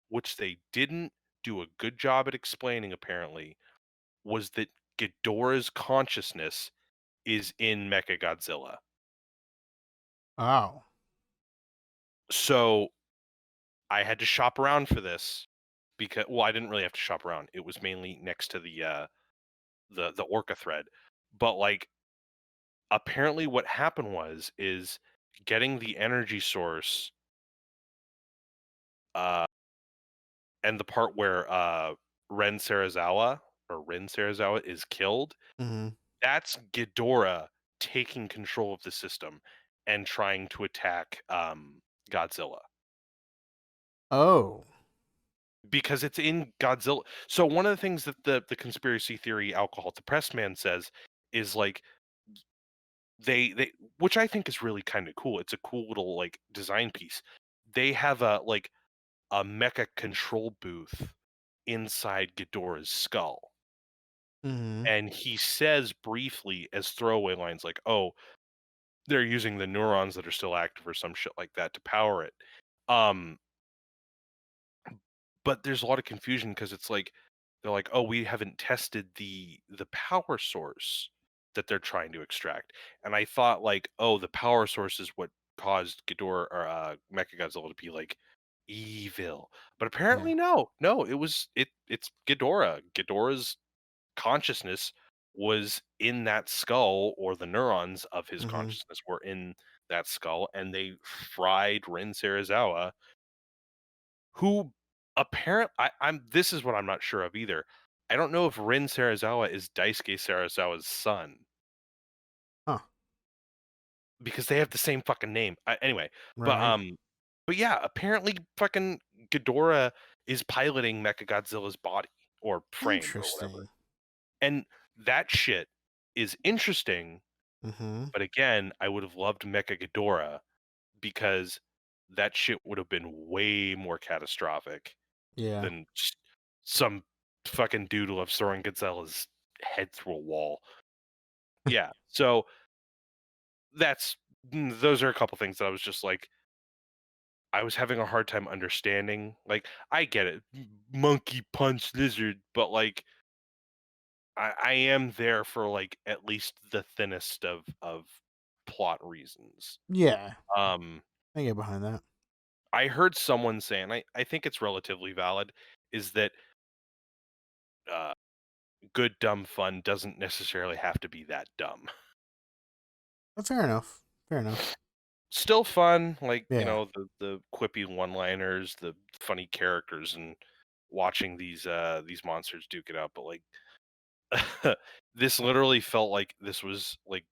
which they didn't do a good job at explaining apparently, was that Ghidorah's consciousness is in Mechagodzilla. Oh. So I had to shop around for this because well, I didn't really have to shop around. It was mainly next to the Orca thread. But like apparently what happened is getting the energy source uh and the part where Ren Sarazawa is killed, Mhm. that's Ghidorah taking control of the system and trying to attack Godzilla. Oh. Because it's in Godzilla. So one of the things that the conspiracy theory alcohol depressed man says is like they which I think is really kind of cool. It's a cool little like design piece. They have a mecha control booth inside Ghidorah's skull. Mhm. And he says briefly as throwaway lines like, "Oh, they're using the neurons that are still active or some shit like that to power it." Um But there's a lot of confusion because it's like they're like, "Oh, we haven't tested the power source that they're trying to extract." And I thought like, "Oh, the power source is what caused Ghidorah or Mechagodzilla to be like evil." But Yeah. apparently no. No, it's Ghidorah. Ghidorah's consciousness was in that skull or the neurons of his Mhm. consciousness were in that skull and they fried Rin Serizawa who I'm this is what I'm not sure of either. I don't know if Rin Sarazawa is Daisuke Sarazawa's son Huh. because they have the same fucking name. Anyway, but Right. but yeah, apparently fucking Ghidorah is piloting Mechagodzilla's body or frame or whatever. Interesting. And that shit is interesting Mm-hmm. But again, I would have loved Mecha Ghidorah because that shit would have been way more catastrophic Yeah. than just some fucking dude who loves throwing Godzilla's head through a wall. Yeah, so those are a couple things that I was just like, I was having a hard time understanding. Like, I get it, monkey punch lizard, but like, I am there for like at least the thinnest of plot reasons. Yeah. Um, I get behind that. I heard someone say, and I think it's relatively valid, is that uh, good dumb fun doesn't necessarily have to be that dumb. But fair enough. Fair enough. Still fun, like, Yeah. the quippy one-liners, the funny characters, and watching these monsters duke it out, but, like, this literally felt like this was, like,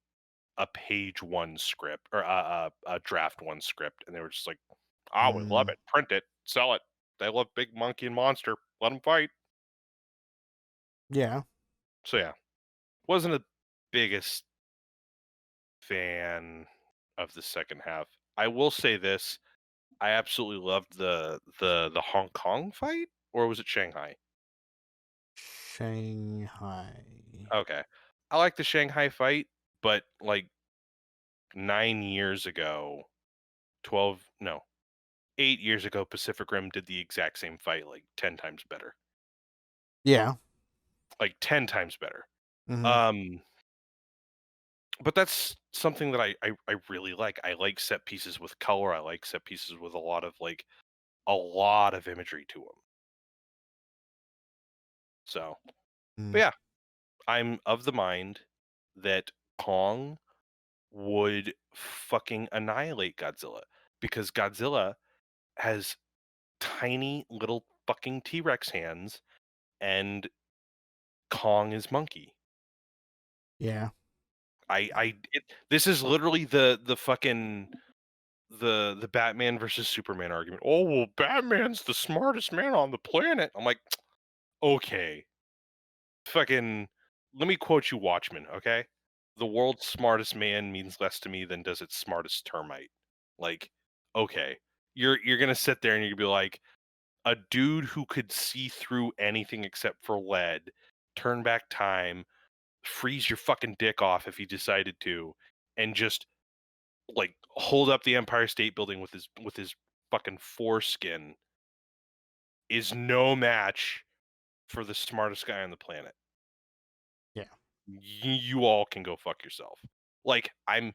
a page 1 script or a draft 1 script, and they were just like, "Ah, we love Mm, it. Print it. Sell it. They love big monkey and monster. Let them fight." yeah. So, yeah, wasn't the biggest fan of the second half. I will say this, I absolutely loved the Hong Kong fight, or was it Shanghai? Shanghai. Okay. I like the Shanghai fight, but, like, 9 years ago, 12 no, 8 years ago, Pacific Rim did the exact same fight, like, 10 times better. Yeah. Like, 10 times better. Mm-hmm. Um, but that's something that I really like. I like set pieces with color, I like set pieces with a lot of imagery to them. So, but Mm, yeah, I'm of the mind that Kong would fucking annihilate Godzilla because Godzilla has tiny little fucking T-Rex hands and Kong is monkey. yeah. This is literally the fucking the Batman versus Superman argument. Oh, well, Batman's the smartest man on the planet. I'm like, okay, fucking. Let me quote you, Watchmen. Okay, the world's smartest man means less to me than does its smartest termite. Like, okay, you're gonna sit there and you're gonna be like, a dude who could see through anything except for lead, turn back time, freeze your fucking dick off if he decided to, and just like hold up the Empire State Building with his fucking foreskin is no match for the smartest guy on the planet. Yeah. You all can go fuck yourself. Like I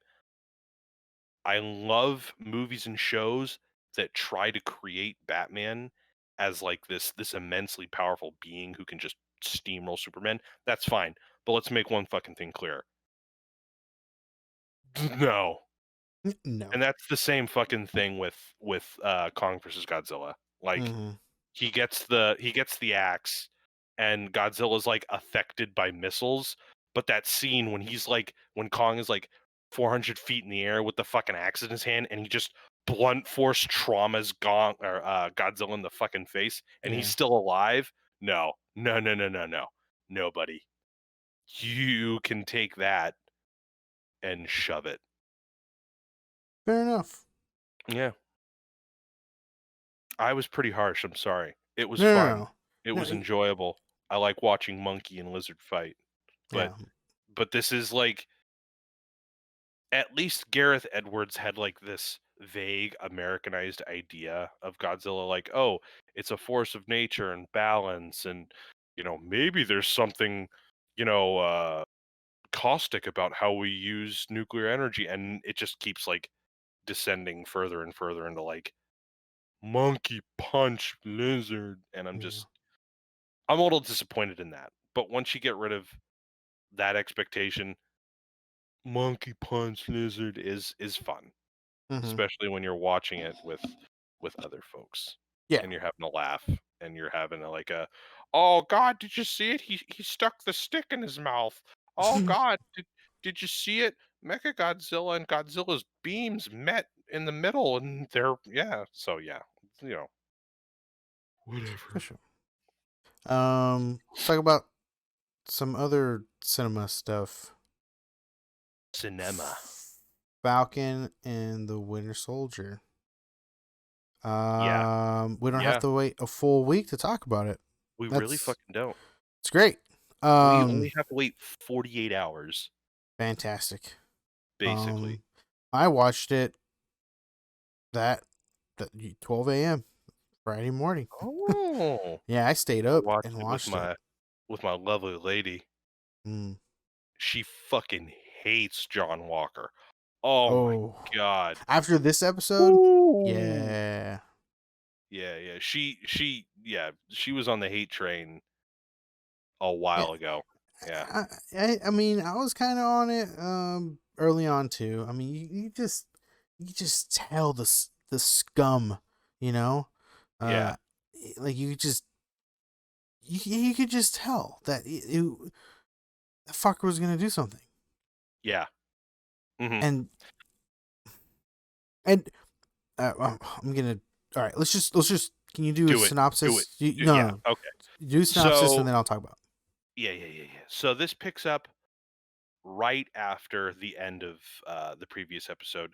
love movies and shows that try to create Batman as like this immensely powerful being who can just steamroll Superman. That's fine. But let's make one fucking thing clear. No. No. And that's the same fucking thing with Kong versus Godzilla. Like Mm-hmm. he gets the axe and Godzilla's like affected by missiles, but that scene when Kong is like 400 feet in the air with the fucking axe in his hand and he just blunt force traumas Godzilla in the fucking face and he's Yeah. still alive. No, no, no, no, no, no, nobody. You can take that and shove it. Fair enough. Yeah, I was pretty harsh. I'm sorry. It was No, no, fun. no. It No, was enjoyable. I like watching monkey and lizard fight, but yeah. this is like at least Gareth Edwards had like this vague Americanized idea of Godzilla, like, oh, it's a force of nature and balance, and maybe there's something, you know, uh, caustic about how we use nuclear energy, and it just keeps like descending further and further into like monkey punch lizard, and Yeah. I'm a little disappointed in that. But once you get rid of that expectation, monkey punch lizard is fun, Mm-hmm. especially when you're watching it with other folks Yeah. and you're having a laugh and you're having oh God, did you see it? He stuck the stick in his mouth. Oh God, did you see it? Mecha Godzilla and Godzilla's beams met in the middle, and so yeah, you know, For whatever. sure. Let's talk about some other cinema stuff. Cinema. Falcon and the Winter Soldier. Yeah. We don't have Yeah. to wait a full week to talk about it. We really That's fucking don't. it's great. We only have to wait 48 hours, Fantastic. basically. I watched it that 12 a.m. Friday morning. Oh. Yeah, I stayed I up watched and it with watched it. my lovely lady. Mm. She fucking hates John Walker. Oh my Oh, god. after this episode, Ooh. yeah. Yeah, yeah. She was on the hate train a Yeah, while ago. Yeah. I mean, I was kind of on it early on too. I mean, you just tell the scum, you know, Yeah. uh, like you could just tell that the fucker was gonna do something, Yeah. Mhm. and and I'm gonna. All right, let's just. Can you do a Do it. Do it. synopsis? No, Yeah. no, Okay. do a synopsis and So, then I'll talk about yeah, yeah, yeah, yeah. So this picks up right after the end of the previous episode.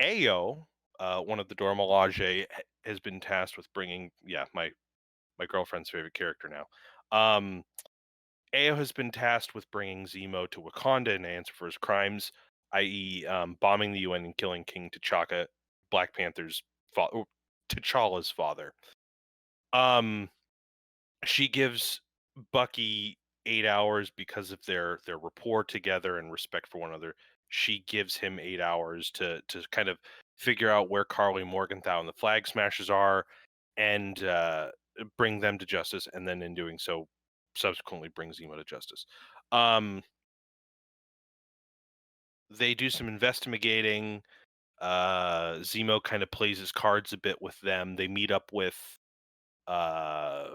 Ao, one of the Dormelage, has been tasked with bringing, yeah, my girlfriend's favorite character now. Ao has been tasked with bringing Zemo to Wakanda in answer for his crimes, i.e., bombing the UN and killing King T'Chaka, Black Panther's father, T'Challa's father. Um, she gives Bucky 8 hours because of their rapport together and respect for one another. She gives him 8 hours to kind of figure out where Carly Morgenthau and the Flag Smashers are, and bring them to justice. And then in doing so, subsequently bring Zemo to justice. Um, they do some investigating. Zemo kind of plays his cards a bit with them. They meet up with uh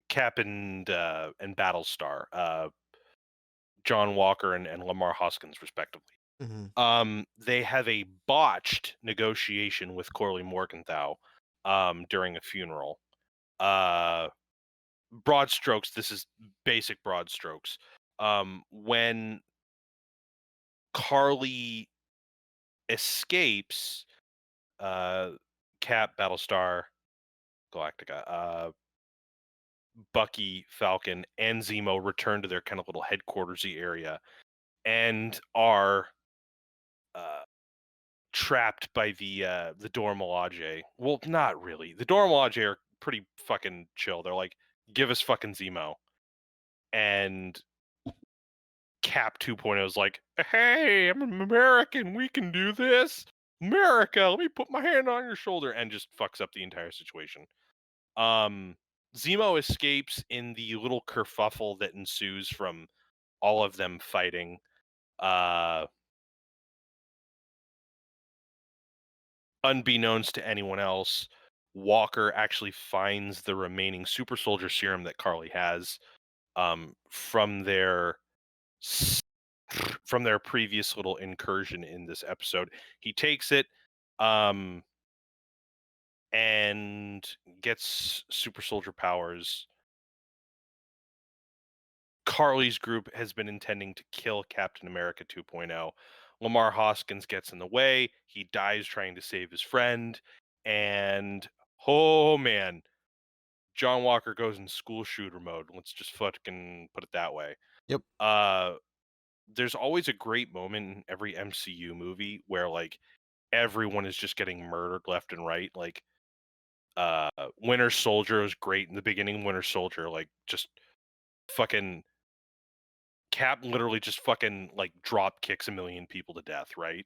Cap and Battlestar, John Walker and Lamar Hoskins, respectively. it. Hmm. They have a botched negotiation with Corley Morgenthau during a funeral. Uh, Broad strokes. This is basic broad strokes. When Carly escapes, uh, Cap, Battlestar, Galactica, Bucky, Falcon, and Zemo return to their kind of little headquartersy area and are uh, trapped by the Dora Milaje. Well, not really. The Dora Milaje are pretty fucking chill. They're like, give us fucking Zemo. And Cap 2.0 is like, hey, I'm an American. We can do this. America, let me put my hand on your shoulder, and just fucks up the entire situation. Um, Zemo escapes in the little kerfuffle that ensues from all of them fighting. Uh, Unbeknownst to anyone else, Walker actually finds the remaining super soldier serum that Carly has from from their previous little incursion in this episode. He takes it um, and gets super soldier powers. Carly's group has been intending to kill Captain America 2.0. Lamar Hoskins gets in the way. He dies trying to save his friend. And oh man, John Walker goes in school shooter mode. Let's just fucking put it that way. Yep. Uh, there's always a great moment in every MCU movie where like everyone is just getting murdered left and right. Like Winter Soldier was great in the beginning. Winter Soldier, like just fucking Cap literally just fucking like drop kicks a million people to death, right?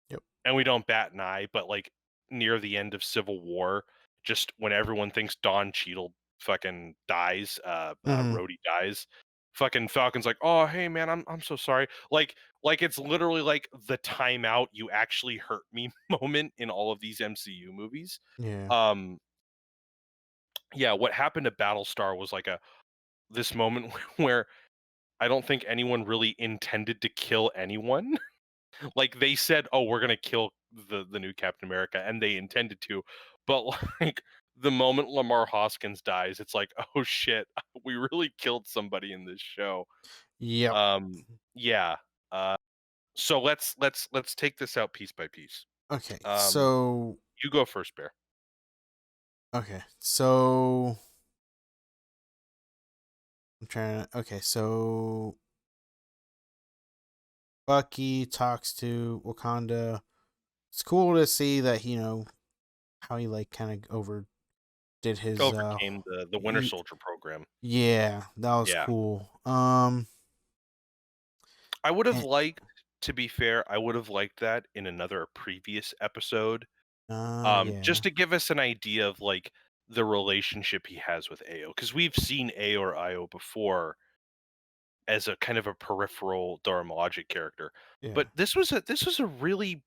Yep. And we don't bat an eye, but like near the end of Civil War, just when everyone thinks Don Cheadle fucking dies, Hmm. Rhodey dies, fucking Falcon's like, oh hey man, I'm so sorry. Like it's literally like the timeout, you actually hurt me moment in all of these MCU movies. Yeah. Um yeah, what happened to Battlestar was like a this moment where I don't think anyone really intended to kill anyone. Like they said, "Oh, we're gonna kill the new Captain America," and they intended to, but like the moment Lamar Hoskins dies, it's like, "Oh shit, we really killed somebody in this show." Yep. Yeah. Uh, so let's take this out piece by piece. Okay, Um, so you go first, Bear. okay, so I'm trying to. Okay, so Bucky talks to Wakanda. It's cool to see that how he like kind of overdid his Overcame the Winter y- Soldier program. yeah, that was Yeah, cool. I would have And, liked. To be fair, I would have liked that in another previous episode. Just yeah, to give us an idea of like the relationship he has with Ao, because we've seen Ao or Io before as a kind of a peripheral Dharma Logic character. yeah, But this was a really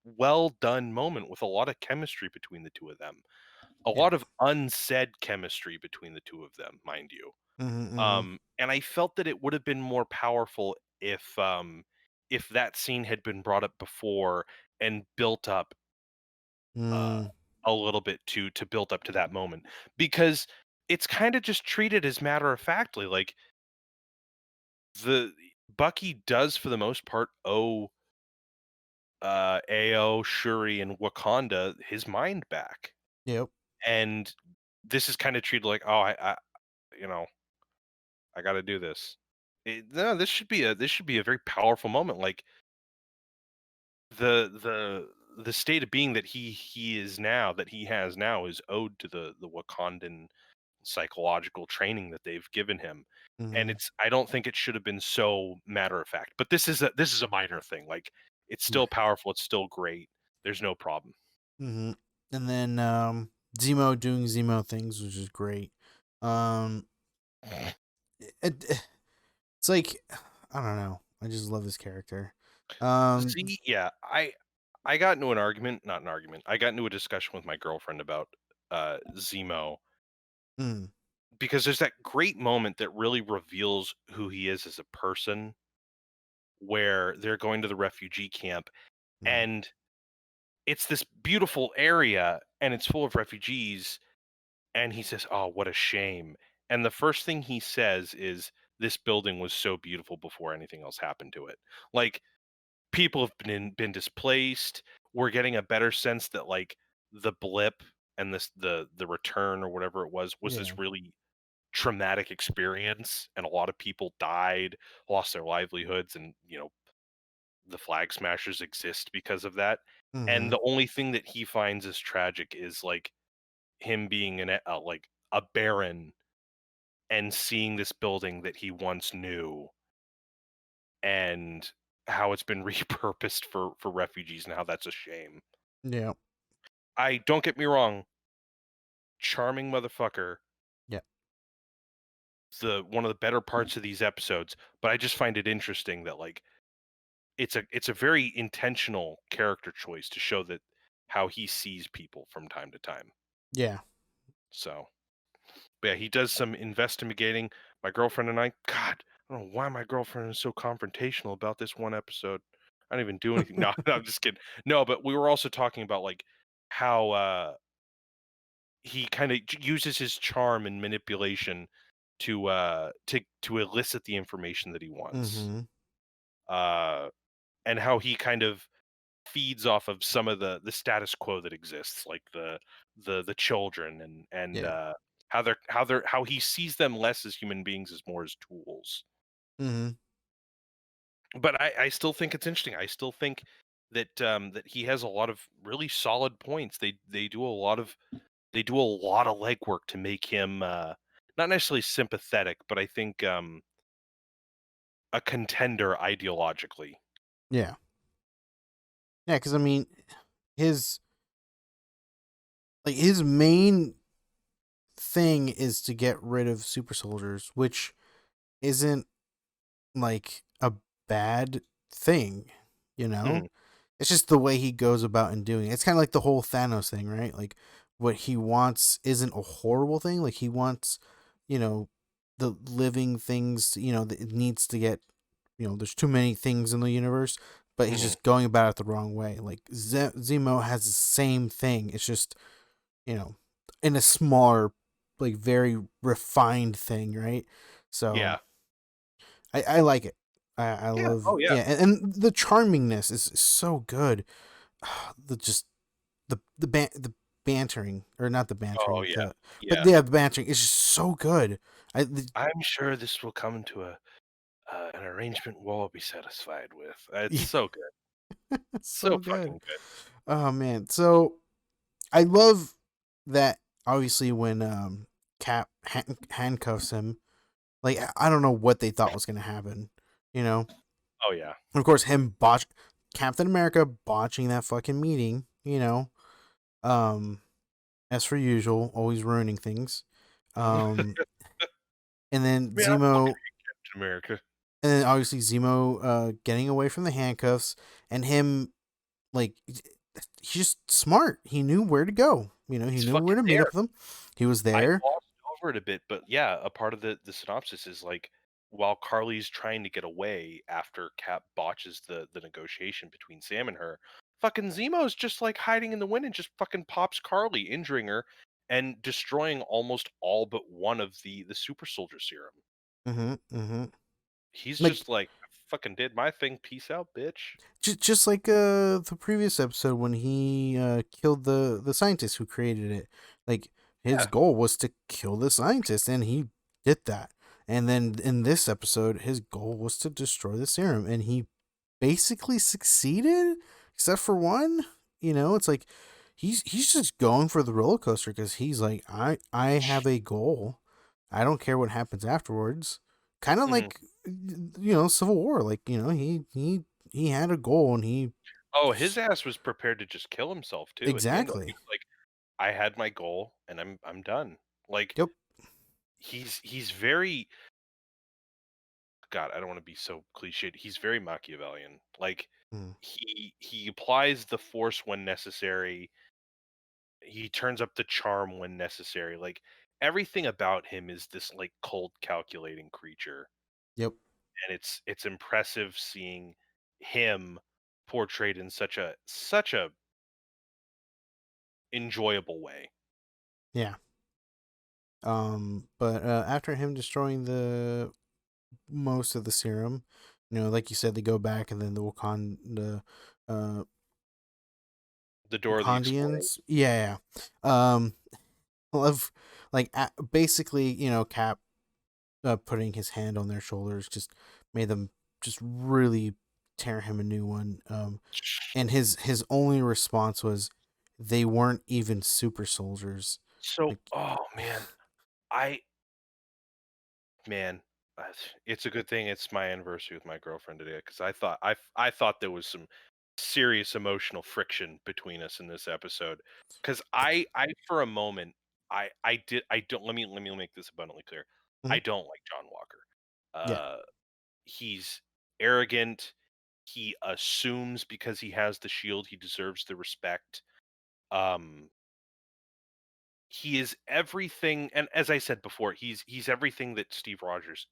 well done moment with a lot of chemistry between the two of them. A yeah. lot of unsaid chemistry between the two of them, mind you. Mm-hmm, mm-hmm. And I felt that it would have been more powerful if that scene had been brought up before and built up uh, Mm, a little bit to build up to that moment, because it's kind of just treated as matter of factly. Like the Bucky does for the most part owe Ao, Shuri, and Wakanda his mind back, yep, and this is kind of treated like, oh, you know, I got to do this. No, this should be a very powerful moment. Like the state of being that he is now, that he has now, is owed to the Wakandan psychological training that they've given him. And mm-hmm, I don't think it should have been so matter of fact. But this is a minor thing. Like it's still powerful, it's still great. There's no problem. mm-hmm. And then Zemo doing Zemo things, which is great. Um, it, it's like I don't know. I just love his character. Um, See, yeah, I got into an argument, not an argument. I got into a discussion with my girlfriend about Zemo, mm, because there's that great moment that really reveals who he is as a person, where they're going to the refugee camp, mm, and it's this beautiful area and it's full of refugees, and he says, "Oh, what a shame." And the first thing he says is, "This building was so beautiful before anything else happened to it." Like people have been displaced. We're getting a better sense that like the blip and the return or whatever it was yeah. this really traumatic experience, and a lot of people died, lost their livelihoods, and the flag smashers exist because of that. And Mm-hmm. the only thing that he finds as tragic is like him being like a baron and seeing this building that he once knew, and how it's been repurposed for refugees, and how that's a shame. Yeah. I don't get me wrong, charming motherfucker, Yeah. the one of the better parts of these episodes, but I just find it interesting that like it's a very intentional character choice to show that how he sees people from time to time. Yeah. So, but yeah, he does some investigating. My girlfriend and I, God, I don't know why my girlfriend is so confrontational about this one episode. I don't even do anything. No, no, I'm just kidding. No, but we were also talking about like how he kind of uses his charm and manipulation to elicit the information that he wants. Mm-hmm. Uh, and how he kind of feeds off of some of the status quo that exists, like the children, and Yeah. how he sees them less as human beings, as more as tools. Mm-hmm. But I still think it's interesting. I still think that he has a lot of really solid points. They do a lot of legwork to make him not necessarily sympathetic, but I think a contender ideologically. Yeah. Yeah. Because I mean, his his main thing is to get rid of super soldiers, which isn't like a bad thing, you know? Mhm, It's just the way he goes about and doing it. It's kind of like the whole Thanos thing, right? Like what he wants isn't a horrible thing. Like he wants, you know, the living things, that it needs to get, there's too many things in the universe, but he's mhm. just going about it the wrong way. Like Zemo has the same thing. It's just, you know, in a smaller, like very refined thing, right? So Yeah. I like it. I Yeah. love, Oh yeah. yeah, and the charmingness is so good. The just the bantering, or not the Oh bantering, yeah. the but Yeah. yeah, the bantering is just so good. The, I'm sure this will come to a an arrangement we'll all be satisfied with. It's so good. it's So so good. fucking good. Oh man, so I love that. Obviously, when Cap handcuffs him, like I don't know what they thought was gonna happen, you know. Oh yeah. And of course, him botch Captain America botching that fucking meeting, you know. Um, as for usual, always ruining things. Um, and then Man, I'm looking Zemo, at Captain America. and then obviously Zemo getting away from the handcuffs, and him, like, he's just smart. He knew where to go. You know, he He's knew where fucking to meet up there. with them. He was I there. glossed over it a bit, but yeah, a part of the synopsis is like while Carly's trying to get away after Cap botches the negotiation between Sam and her, fucking Zemo's just like hiding in the wind and just fucking pops Carly, injuring her and destroying almost all but one of the super soldier serum. Mm-hmm, mm-hmm. He's Like just like, "I fucking did my thing. Peace out, bitch." just like the previous episode when he killed the scientist who created it. Like his Yeah. goal was to kill the scientist, and he did that. And then in this episode, his goal was to destroy the serum, and he basically succeeded, except for one. You know, it's like he's just going for the roller coaster because he's like, I have a goal. I don't care what happens afterwards. Kind of Mhm. like, Civil War. Like, he had a goal, and he Oh, his just, ass was prepared to just kill himself too at the end of it. He exactly. was like, "I had my goal and I'm done." Like Yep. he's very God, I don't want to be so cliched. He's very Machiavellian. Like Mm. he applies the force when necessary. He turns up the charm when necessary. Like everything about him is this like cold calculating creature. Yep. And it's impressive seeing him portrayed in such a enjoyable way. Yeah. But after him destroying the most of the serum, like you said, they go back, and then the uh The Door of the Explorers. Wakandians. Yeah. Love, like, basically, Cap putting his hand on their shoulders just made them just really tear him a new one. And his only response was, they weren't even super soldiers. So, Like, oh I man, it's a good thing it's my anniversary with my girlfriend today because I thought there was some serious emotional friction between us in this episode. Because I for a moment I don't let me make this abundantly clear. I mhm, don't like John Walker. yeah, He's arrogant. He assumes because he has the shield he deserves the respect. Um, he is everything, and as I said before, he's everything that Steve Rogers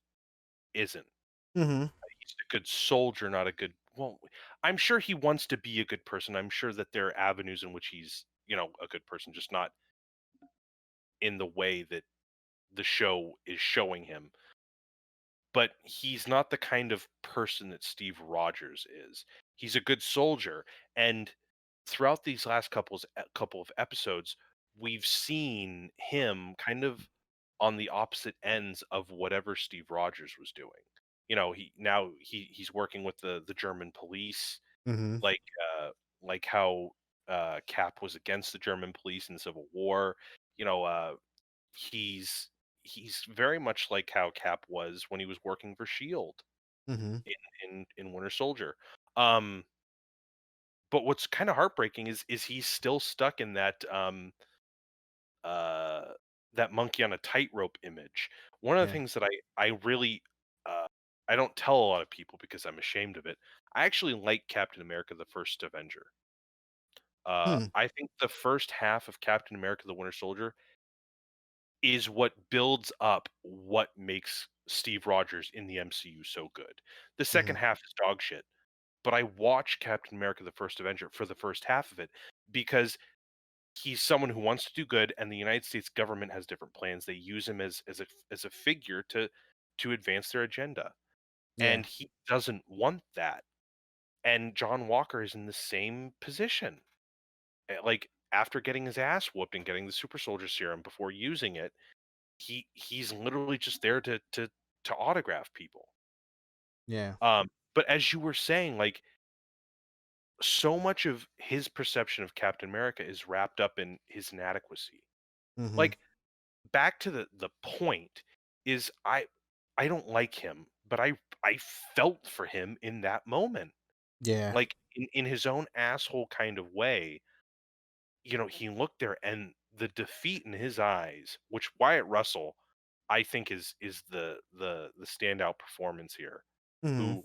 isn't. hmm, He's a good soldier, not a good. Well, I'm sure he wants to be a good person. I'm sure that there are avenues in which he's, a good person, just not in the way that the show is showing him. But he's not the kind of person that Steve Rogers is. He's a good soldier, and throughout these last couple of episodes, we've seen him kind of on the opposite ends of whatever Steve Rogers was doing. He's working with the German police, hmm, like like how Cap was against the German police in the Civil War. You know, he's he's very much like how Cap was when he was working for Shield hmm, in in Winter Soldier. Um, but what's kind of heartbreaking is he's still stuck in uh, that monkey on a tightrope image. One of the yeah, things that I really uh, I don't tell a lot of people because I'm ashamed of it. I actually like Captain America: The First Avenger. hmm, I think the first half of Captain America: The Winter Soldier is what builds up what makes Steve Rogers in the MCU so good. The hmm, second half is dog shit, but I watch Captain America: The First Avenger for the first half of it because he's someone who wants to do good, and the United States government has different plans. They use him as a figure to advance their agenda. Yeah. and he doesn't want that. And John Walker is in the same position. Like, after getting his ass whooped and getting the super soldier serum before using it, he's literally just there to autograph people. Yeah. But as you were saying, like, so much of his perception of Captain America is wrapped up in his inadequacy. Mhm. Like, back to the point is I don't like him, but I felt for him in that moment. Yeah. Like, in his own asshole kind of way, he looked there and the defeat in his eyes, which Wyatt Russell, I think is the standout performance here. Mhm. Who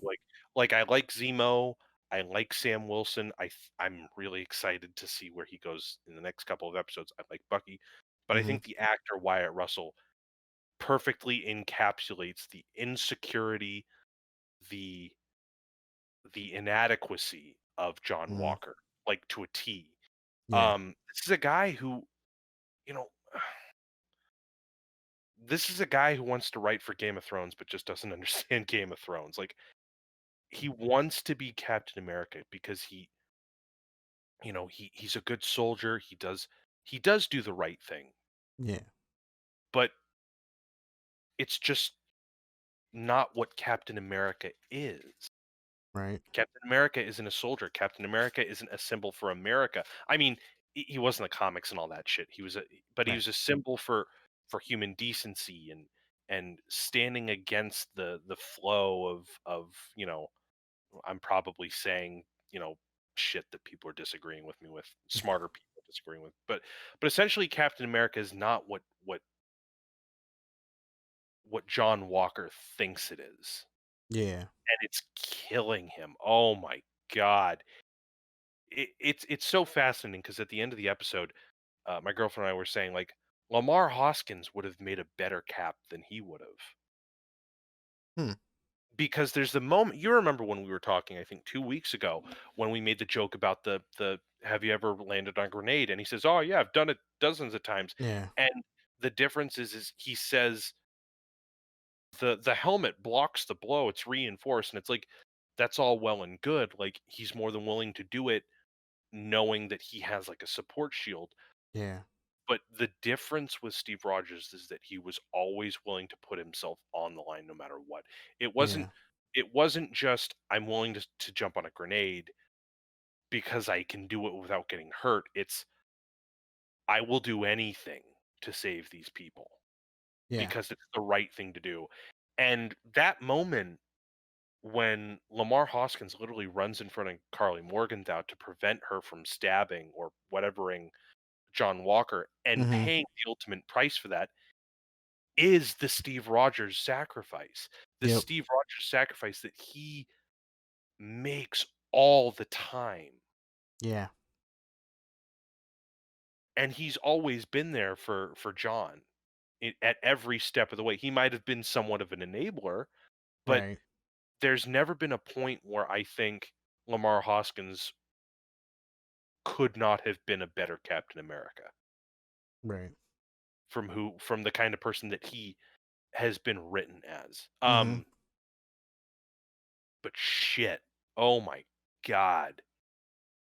like I like Zemo, I like Sam Wilson. I'm really excited to see where he goes in the next couple of episodes. I like Bucky, but I Mhm. think the actor Wyatt Russell perfectly encapsulates the insecurity, the the inadequacy of John Mhm. Walker, like, to a T. Yeah. This is a guy who, you know, this is a guy who wants to write for Game of Thrones, but just doesn't understand Game of Thrones. Like, he wants to be Captain America because he's a good soldier. He does do the right thing, Yeah. but it's just not what Captain America is. Right. Captain America isn't a soldier. Captain America isn't a symbol for America. I mean, he was in the comics and all that shit. But he Right. was a symbol for human decency and standing against the flow of I'm probably saying shit that people are disagreeing with me with, smarter people disagreeing with. But essentially, Captain America is not what John Walker thinks it is, Yeah. and it's killing him. Oh my god. It's so fascinating because at the end of the episode, my girlfriend and I were saying, like, Lamar Hoskins would have made a better Cap than he would have. Hmm. Because there's the moment you remember when we were talking, I think 2 weeks ago, when we made the joke about the "Have you ever landed on a grenade?" And he says, "Oh, yeah, I've done it dozens of times." Yeah. And the difference is he says the helmet blocks the blow, it's reinforced, and it's like, that's all well and good, like, he's more than willing to do it knowing that he has, like, a support shield. Yeah. But the difference with Steve Rogers is that he was always willing to put himself on the line no matter what. It wasn't Yeah. it wasn't just, "I'm willing to jump on a grenade because I can do it without getting hurt." It's, "I will do anything to save these people Yeah. because it's the right thing to do." And that moment when Lamar Hoskins literally runs in front of Carly Morgenthau to prevent her from stabbing or whatevering John Walker and Mhm. paying the ultimate price for that is the Steve Rogers sacrifice. The Yep. Steve Rogers sacrifice that he makes all the time. Yeah. And he's always been there for John at every step of the way. He might have been somewhat of an enabler, but Right. there's never been a point where I think Lamar Hoskins could not have been a better Captain America Right. from the kind of person that he has been written as. Mhm. But shit. Oh my god.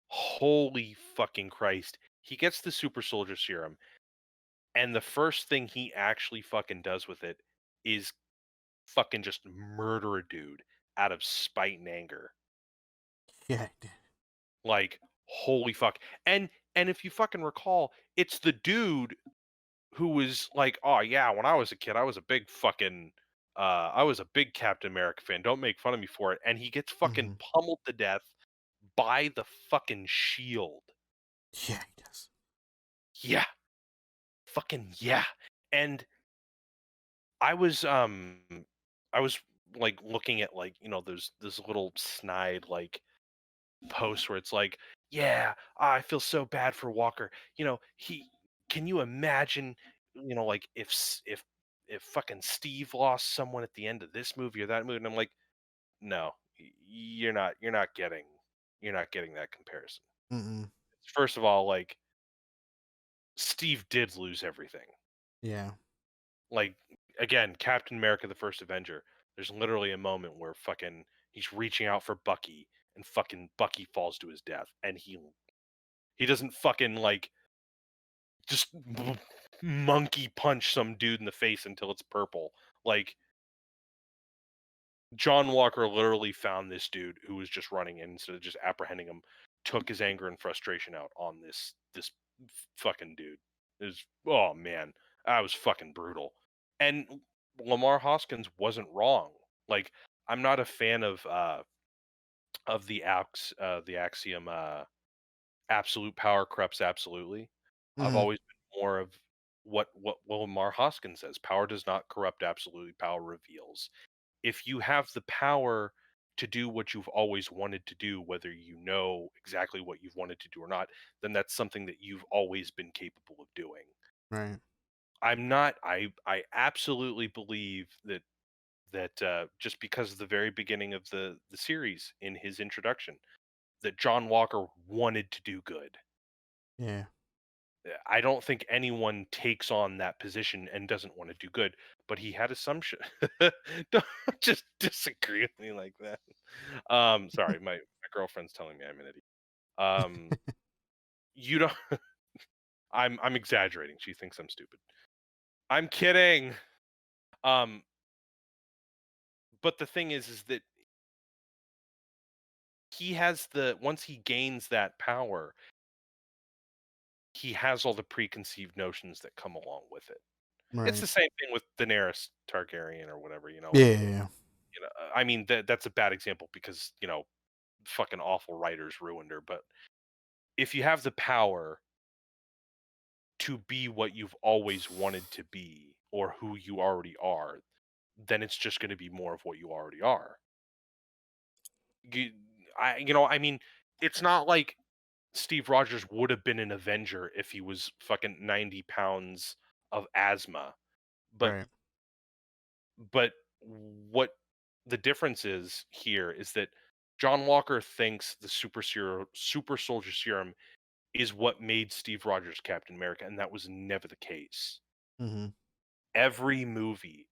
Holy fucking Christ. He gets the super soldier serum, and the first thing he actually fucking does with it is fucking just murder a dude out of spite and anger. Yeah. I did. Like, holy fuck. And if you fucking recall, it's the dude who was like, "Oh yeah, when I was a kid, I was a big fucking I was a big Captain America fan. Don't make fun of me for it." And he gets fucking Mhm. pummeled to death by the fucking shield. Yeah. He does. Yeah. Fucking yeah. And I was I was like looking at, like, there's this little snide like post where it's like, yeah, I feel so bad for Walker. He can you imagine, like, if fucking Steve lost someone at the end of this movie or that movie, and I'm like, no, you're not getting that comparison. Mm. First of all, like, Steve did lose everything. Yeah. Like, again, Captain America: The First Avenger. There's literally a moment where fucking he's reaching out for Bucky and fucking Bucky falls to his death and he doesn't fucking like just monkey punch some dude in the face until it's purple. Like John Walker literally found this dude who was just running in instead of just apprehending him, took his anger and frustration out on this fucking dude. It was, oh man, that was fucking brutal. And Lamar Hoskins wasn't wrong. Like I'm not a fan of the axiom absolute power corrupts absolutely. I've Hmm. always been more of what Lamar Hoskins says. Power does not corrupt absolutely. Power reveals. If you have the power to do what you've always wanted to do, whether you know exactly what you've wanted to do or not, then that's something that you've always been capable of doing. Right. I'm not. I absolutely believe that just because of the very beginning of the series in his introduction, that John Walker wanted to do good. Yeah. I don't think anyone takes on that position and doesn't want to do good, but he had assumption. Don't just disagree with me like that. Sorry, my girlfriend's telling me I'm an idiot. Um, you don't. I'm exaggerating. She thinks I'm stupid. I'm kidding. Um, but the thing is that he has the once he gains that power, he has all the preconceived notions that come along with it. It's Right. the same thing with Daenerys Targaryen or whatever, you know. Yeah. Yeah. Yeah. I mean that's a bad example because fucking awful writers ruined her. But if you have the power to be what you've always wanted to be or who you already are, then it's just going to be more of what you already are. You, I mean, it's not like Steve Rogers would have been an Avenger if he was fucking 90 pounds of asthma. But Right. but what the difference is here is that John Walker thinks the super soldier serum is what made Steve Rogers Captain America, and that was never the case. Hmm. Every movie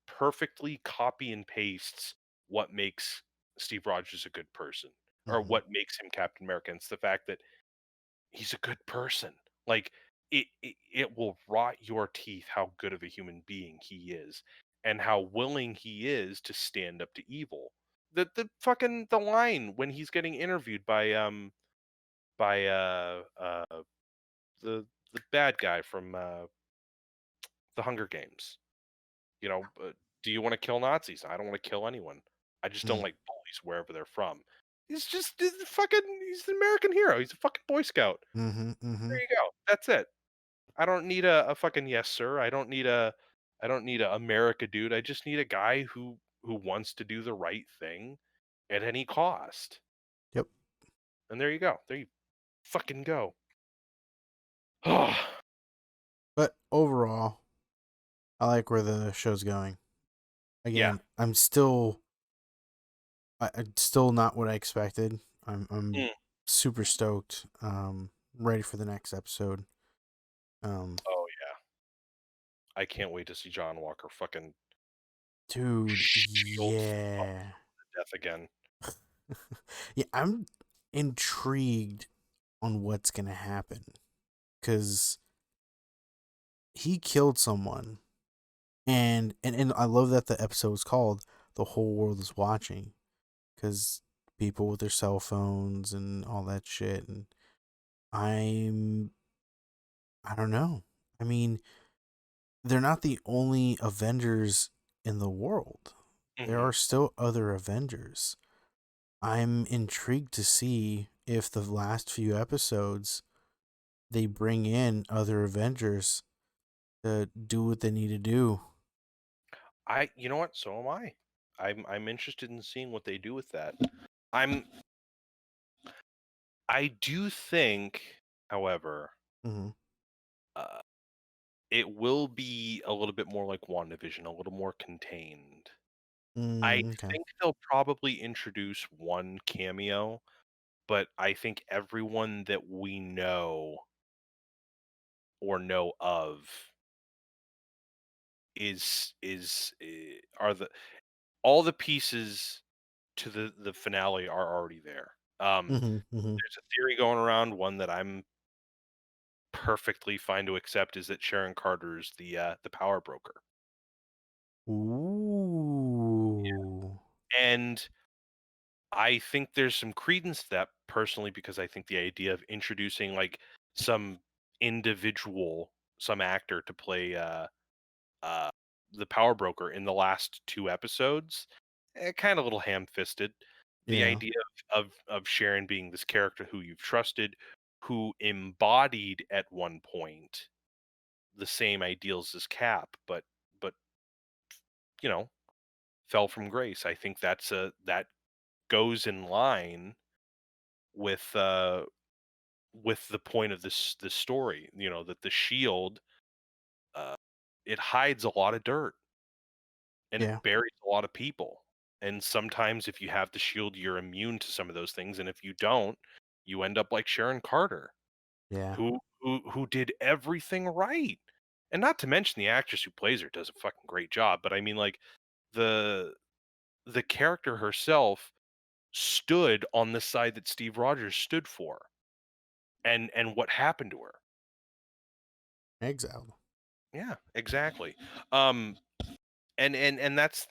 perfectly copy and pastes what makes Steve Rogers a good person or Hmm. what makes him Captain America. And it's the fact that he's a good person. Like it will rot your teeth how good of a human being he is and how willing he is to stand up to evil. The fucking the line when he's getting interviewed by the bad guy from the Hunger Games. Do you want to kill Nazis? I don't want to kill anyone. I just don't like bullies wherever they're from. He's an American hero. He's a fucking Boy Scout. Hmm. Hmm. There you go. That's it. I don't need a fucking yes sir. I don't need a America dude. I just need a guy who wants to do the right thing at any cost. Yep. And there you go. There you fucking go. But overall, I like where the show's going. Yeah. Again, I'm still not what I expected. I'm Mm. super stoked. Ready for the next episode. Um, Oh yeah. I can't wait to see John Walker fucking Dude, shield yeah. death again. Yeah, I'm intrigued on what's gonna happen because he killed someone, and I love that the episode was called "The Whole World Is Watching" because people with their cell phones and all that shit, and I'm I don't know. I mean, they're not the only Avengers in the world. There Mhm. are still other Avengers. I'm intrigued to see if the last few episodes they bring in other Avengers to do what they need to do. You know what? So am I. I'm interested in seeing what they do with that. I'm I do think, however, Hmm. uh, it will be a little bit more like WandaVision, a little more contained. I Okay. think they'll probably introduce one cameo, but I think everyone that we know or know of are the all the pieces to the finale are already there. Mm-hmm. Mm-hmm. There's a theory going around, one that I'm perfectly fine to accept, is that Sharon Carter's the power broker. Ooh. And I think there's some credence to that personally, because I think the idea of introducing like some individual, some actor to play uh the power broker in the last two episodes, kind of a little ham-fisted. The Yeah. idea of Sharon being this character who you've trusted, who embodied at one point the same ideals as Cap, but you know, fell from grace. I think that goes in line with the point of this story. You know, that the shield, uh, it hides a lot of dirt and it Yeah. buries a lot of people. And sometimes if you have the shield, you're immune to some of those things, and if you don't, you end up like Sharon Carter, Yeah. who did everything right. And not to mention the actress who plays her does a fucking great job. But I mean, like the the character herself stood on the side that Steve Rogers stood for, and what happened to her. Exiled. Yeah, exactly. Um, and that's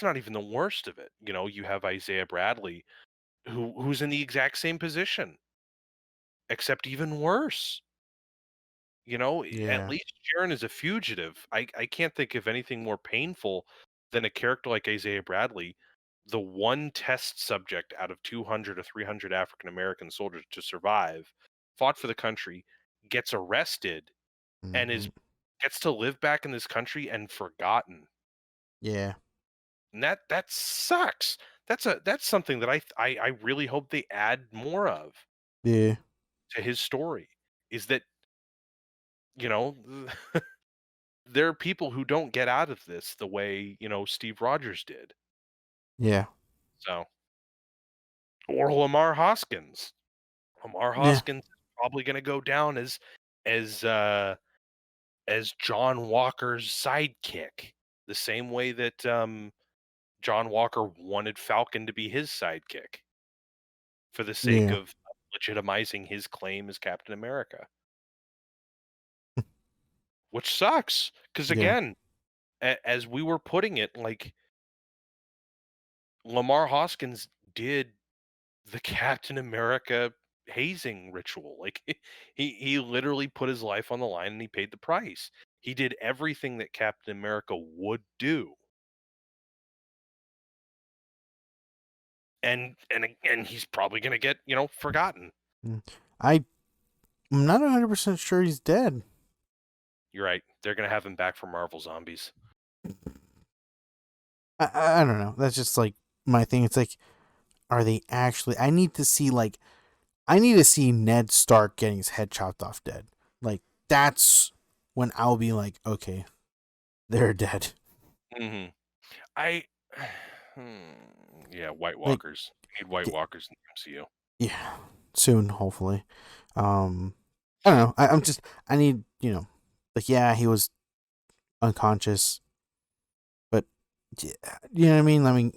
not even the worst of it. You know, you have Isaiah Bradley, who's in the exact same position, except even worse. You know, at Yeah. least Sharon is a fugitive. I can't think of anything more painful than a character like Isaiah Bradley, the one test subject out of 200 or 300 African American soldiers to survive, fought for the country, gets arrested, and Mm-hmm. is gets to live back in this country and forgotten. Yeah. And that sucks. That's something that I really hope they add more of Yeah. to his story. Is that, you know, there are people who don't get out of this the way, Steve Rogers did. Yeah. So, or Lamar Hoskins. Lamar Yeah. Hoskins is probably going to go down as uh as John Walker's sidekick, the same way that John Walker wanted Falcon to be his sidekick for the sake Yeah. of legitimizing his claim as Captain America, which sucks because Yeah. again, as we were putting it, like Lamar Hoskins did the Captain America hazing ritual. Like he literally put his life on the line and he paid the price. He did everything that Captain America would do. And he's probably going to get, forgotten. Mm. I'm not 100% sure he's dead. You're right. They're going to have him back for Marvel Zombies. I don't know. That's just like my thing. It's like, are they actually? I need to see Ned Stark getting his head chopped off dead. Like that's when I'll be like, okay, they're dead. Mhm. I hmm, yeah, White Like, Walkers. We need White d- Walkers in the MCU. yeah, soon, hopefully. Um, I don't know. I'm just, I need, like, yeah, he was unconscious, but you know what I mean? I mean,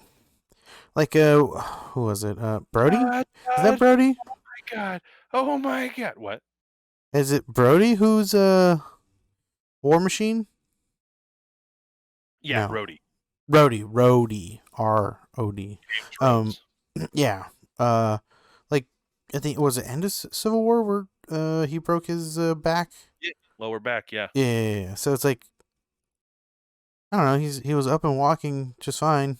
like, who was it? Brody? God, Is that God, Brody? my God. Oh my God. What? Is it Brody who's War Machine? Yeah, No, Rhodey. Rhodey, ROD. James Um, Rhodes. yeah. Uh, like I think was it end of Civil War where he broke his back. Yeah. Lower back, yeah. Yeah. So it's like I don't know. He was up and walking just fine.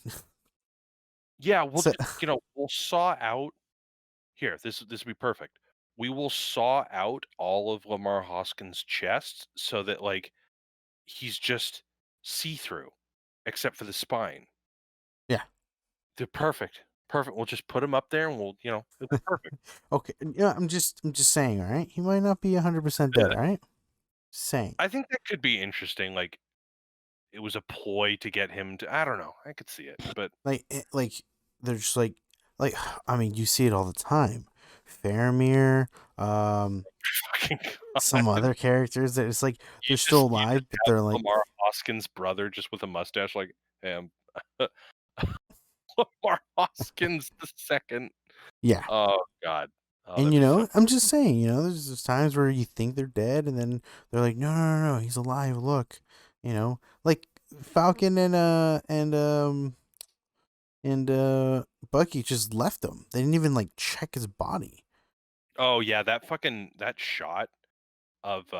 Yeah, we'll So we'll saw out here. This would be perfect. We will saw out all of Lamar Hoskins' chest so that like he's just see-through except for the spine. yeah. They're perfect. Perfect. We'll just put him up there and it'll be perfect. Okay. Yeah. I'm just saying. All right. He might not be 100% dead. All right. Just saying. I think that could be interesting. Like it was a ploy to get him to. I don't know. I could see it, but Like they're just like I mean you see it all the time. Faramir, Fucking some God. other characters that it's like they're still You alive, just but have they're like, Lamar Hoskins' brother just with a mustache like, "Hey, I'm Lamar Hoskins the second." yeah. Oh god. Oh, And that'd be so I'm just saying, there's just times where you think they're dead, and then they're like, no, no, no, no, he's alive. Look, like Falcon and Bucky just left him. They didn't even like check his body. Oh, yeah, that shot of,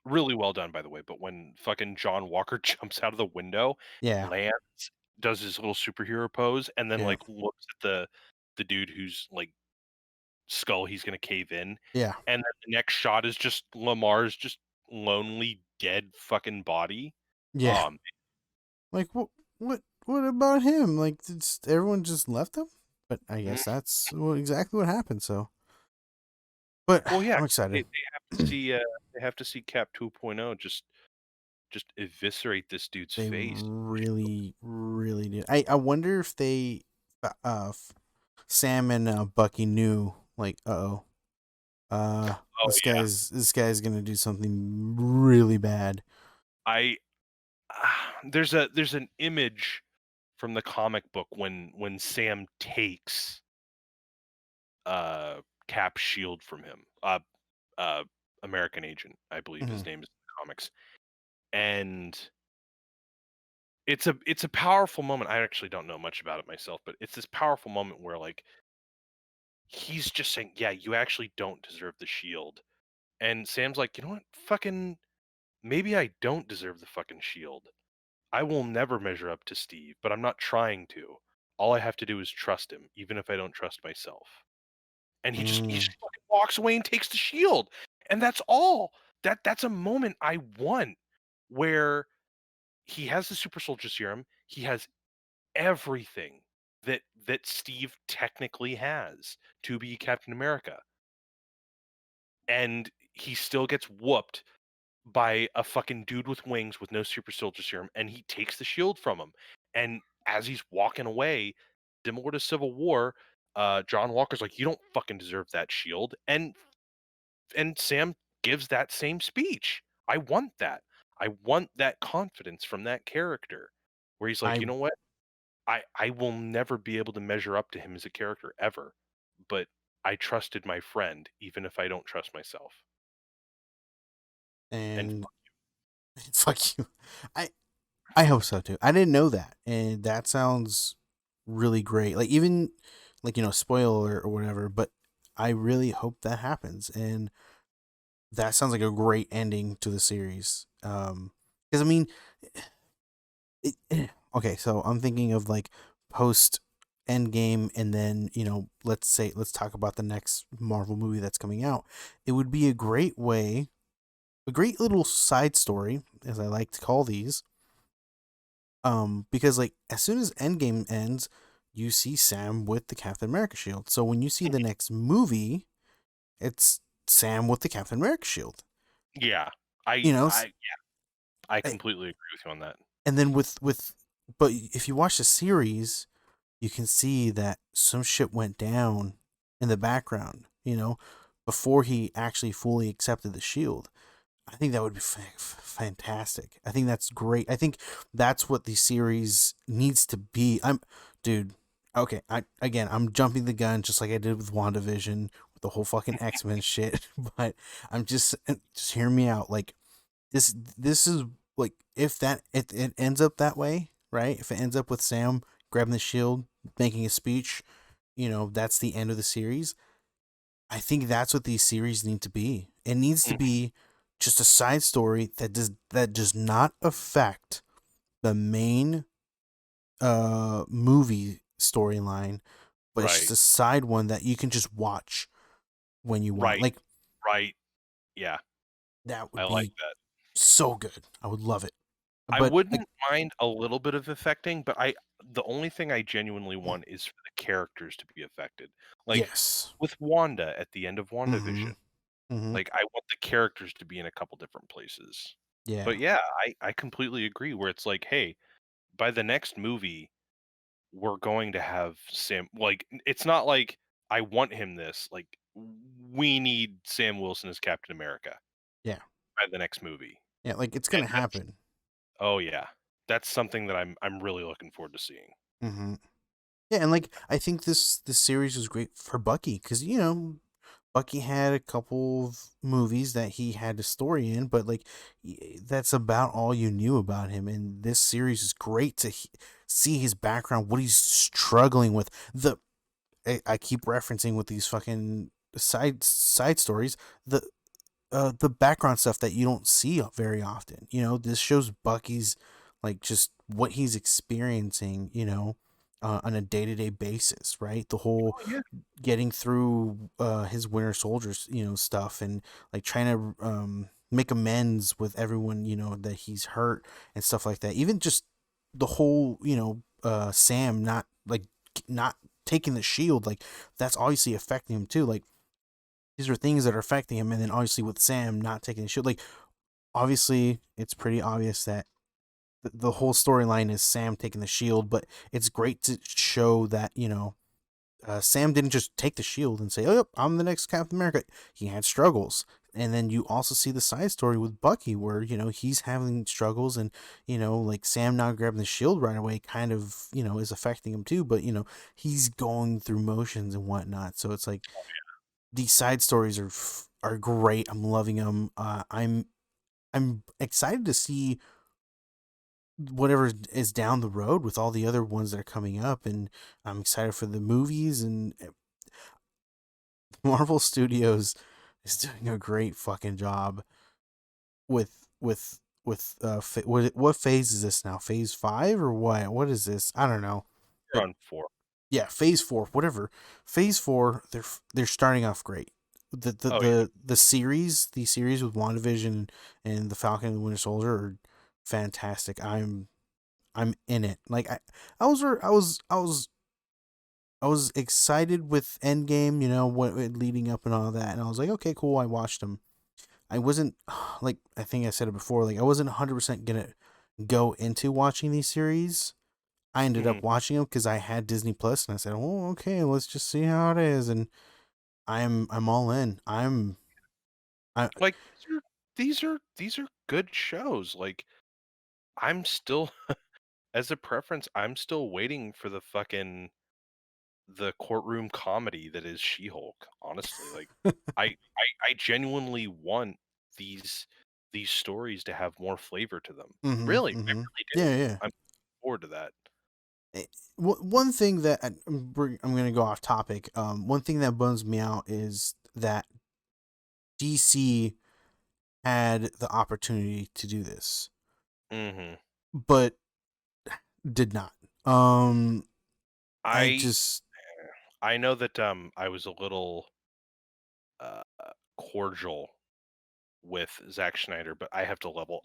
really well done, by the way, but when fucking John Walker jumps out of the window, Yeah, lands, does his little superhero pose, and then, yeah, like, looks at the dude who's, like, skull he's gonna cave in, yeah, and then the next shot is just Lamar's just lonely, dead fucking body. yeah. Um, Like what about him? Like, everyone just left him? But I mm, guess that's exactly what happened. So, but well, yeah, I'm 'cause excited. they have to see Cap 2.0 just eviscerate this dude's They face. really, really did. I wonder if Sam and Bucky knew, like, Oh, yeah. this guy's gonna do something really bad. I there's an image from the comic book when Sam takes, uh, Cap's shield from him, uh, American Agent, I believe Hmm. his name is in the comics, and it's a powerful moment. I actually don't know much about it myself, but it's this powerful moment where, like, he's just saying, "Yeah, you actually don't deserve the shield," and Sam's like, "You know what? Fucking maybe I don't deserve the fucking shield. I will never measure up to Steve, but I'm not trying to. All I have to do is trust him, even if I don't trust myself." And he Mm. just fucking walks away and takes the shield, and that's all. That's a moment I want, where he has the super soldier serum, he has everything that Steve technically has to be Captain America, and he still gets whooped by a fucking dude with wings with no super soldier serum, and he takes the shield from him. And as he's walking away, similar to Civil War, John Walker's like, "You don't fucking deserve that shield," and Sam gives that same speech. I want that. I want that confidence from that character, where he's like, I "You know what? I will never be able to measure up to him as a character ever, but I trusted my friend even if I don't trust myself." And and fuck you. I I hope so too. I didn't know that, and that sounds really great. Like, even like, spoiler or whatever, but I really hope that happens, and that sounds like a great ending to the series. Because I mean, okay, so I'm thinking of like post Endgame, and then let's talk about the next Marvel movie that's coming out. It would be a great way, a great little side story, as I like to call these. Because like as soon as Endgame ends, you see Sam with the Captain America shield. So when you see the next movie, it's Sam with the Captain America shield. yeah, You know, I completely agree with you on that. and then but if you watch the series, you can see that some shit went down in the background, before he actually fully accepted the shield. I think that would be fantastic. I think that's great. I think that's what the series needs to be. Dude. Okay, I'm jumping the gun just like I did with WandaVision with the whole fucking X-Men shit. But I'm just hear me out. Like, this is like, if it ends up that way, right? If it ends up with Sam grabbing the shield, making a speech, that's the end of the series. I think that's what these series need to be. It needs to Mhm. be just a side story that does not affect the main movie storyline, but it's just Right, a side one that you can just watch when you want. right, Like, right. Yeah, that I would like be that. so good. I would love it. I But like, wouldn't mind a little bit of affecting, but I the only thing I genuinely want is for the characters to be affected. Like, yes. with Wanda at the end of WandaVision, Mhm. Mhm. like, I want the characters to be in a couple different places. But Yeah. yeah, I completely agree where it's like, "Hey, by the next movie, we're going to have Sam," like, it's not like I want him this. Like, we need Sam Wilson as Captain America Yeah. by the next movie. Yeah, like it's And gonna that's happen. oh yeah. That's something that I'm really looking forward to seeing. Hmm. Yeah, and like I think this series was great for Bucky because Bucky had a couple of movies that he had a story in, but like that's about all you knew about him. And this series is great to see his background, what he's struggling with. I keep referencing with these fucking side stories. The background stuff that you don't see very often. This shows Bucky's like just what he's experiencing, on a day-to-day basis, right? The whole Oh yeah. getting through his Winter Soldiers, stuff and like trying to make amends with everyone, that he's hurt and stuff like that. Even just the whole, Sam not taking the shield, like that's obviously affecting him too. Like these are things that are affecting him, and then obviously with Sam not taking the shield, like obviously it's pretty obvious that the whole storyline is Sam taking the shield, but it's great to show that Sam didn't just take the shield and say, "Oh, yep, I'm the next Captain America." He had struggles, and then you also see the side story with Bucky, where he's having struggles, and like Sam not grabbing the shield right away, kind of is affecting him too. But he's going through motions and whatnot, so it's like these side stories are great. I'm loving them. I'm excited to see whatever is down the road with all the other ones that are coming up, and I'm excited for the movies. And Marvel Studios is doing a great fucking job what phase is this now? Phase 5 or what? What is this? I don't know. We're But on 4. yeah, phase 4, whatever. Phase 4, they're starting off great. Oh yeah. The series with WandaVision and the Falcon and the Winter Soldier are fantastic. I'm in it. Like I was I was I was I was excited with Endgame, what leading up and all that, and I was like, okay, cool. I watched them. I wasn't like I think I said it before. Like I wasn't 100% gonna go into watching these series. I ended Mhm. up watching them because I had Disney Plus, and I said, "Oh, okay, let's just see how it is." And I'm all in. I Like, these are good shows. Like, I'm still as a preference, I'm still waiting for the courtroom comedy that is She-Hulk, honestly. Like, I genuinely want these these stories to have more flavor to them. Mm-hmm, Really, I mm-hmm. really do. Yeah, yeah. I'm looking forward to that. One thing that I'm gonna go off topic. One thing that bums me out is that DC had the opportunity to do this, Mhm. but did not. I I just. I know that, I was a little, uh, cordial with Zack Schneider, but I have to level.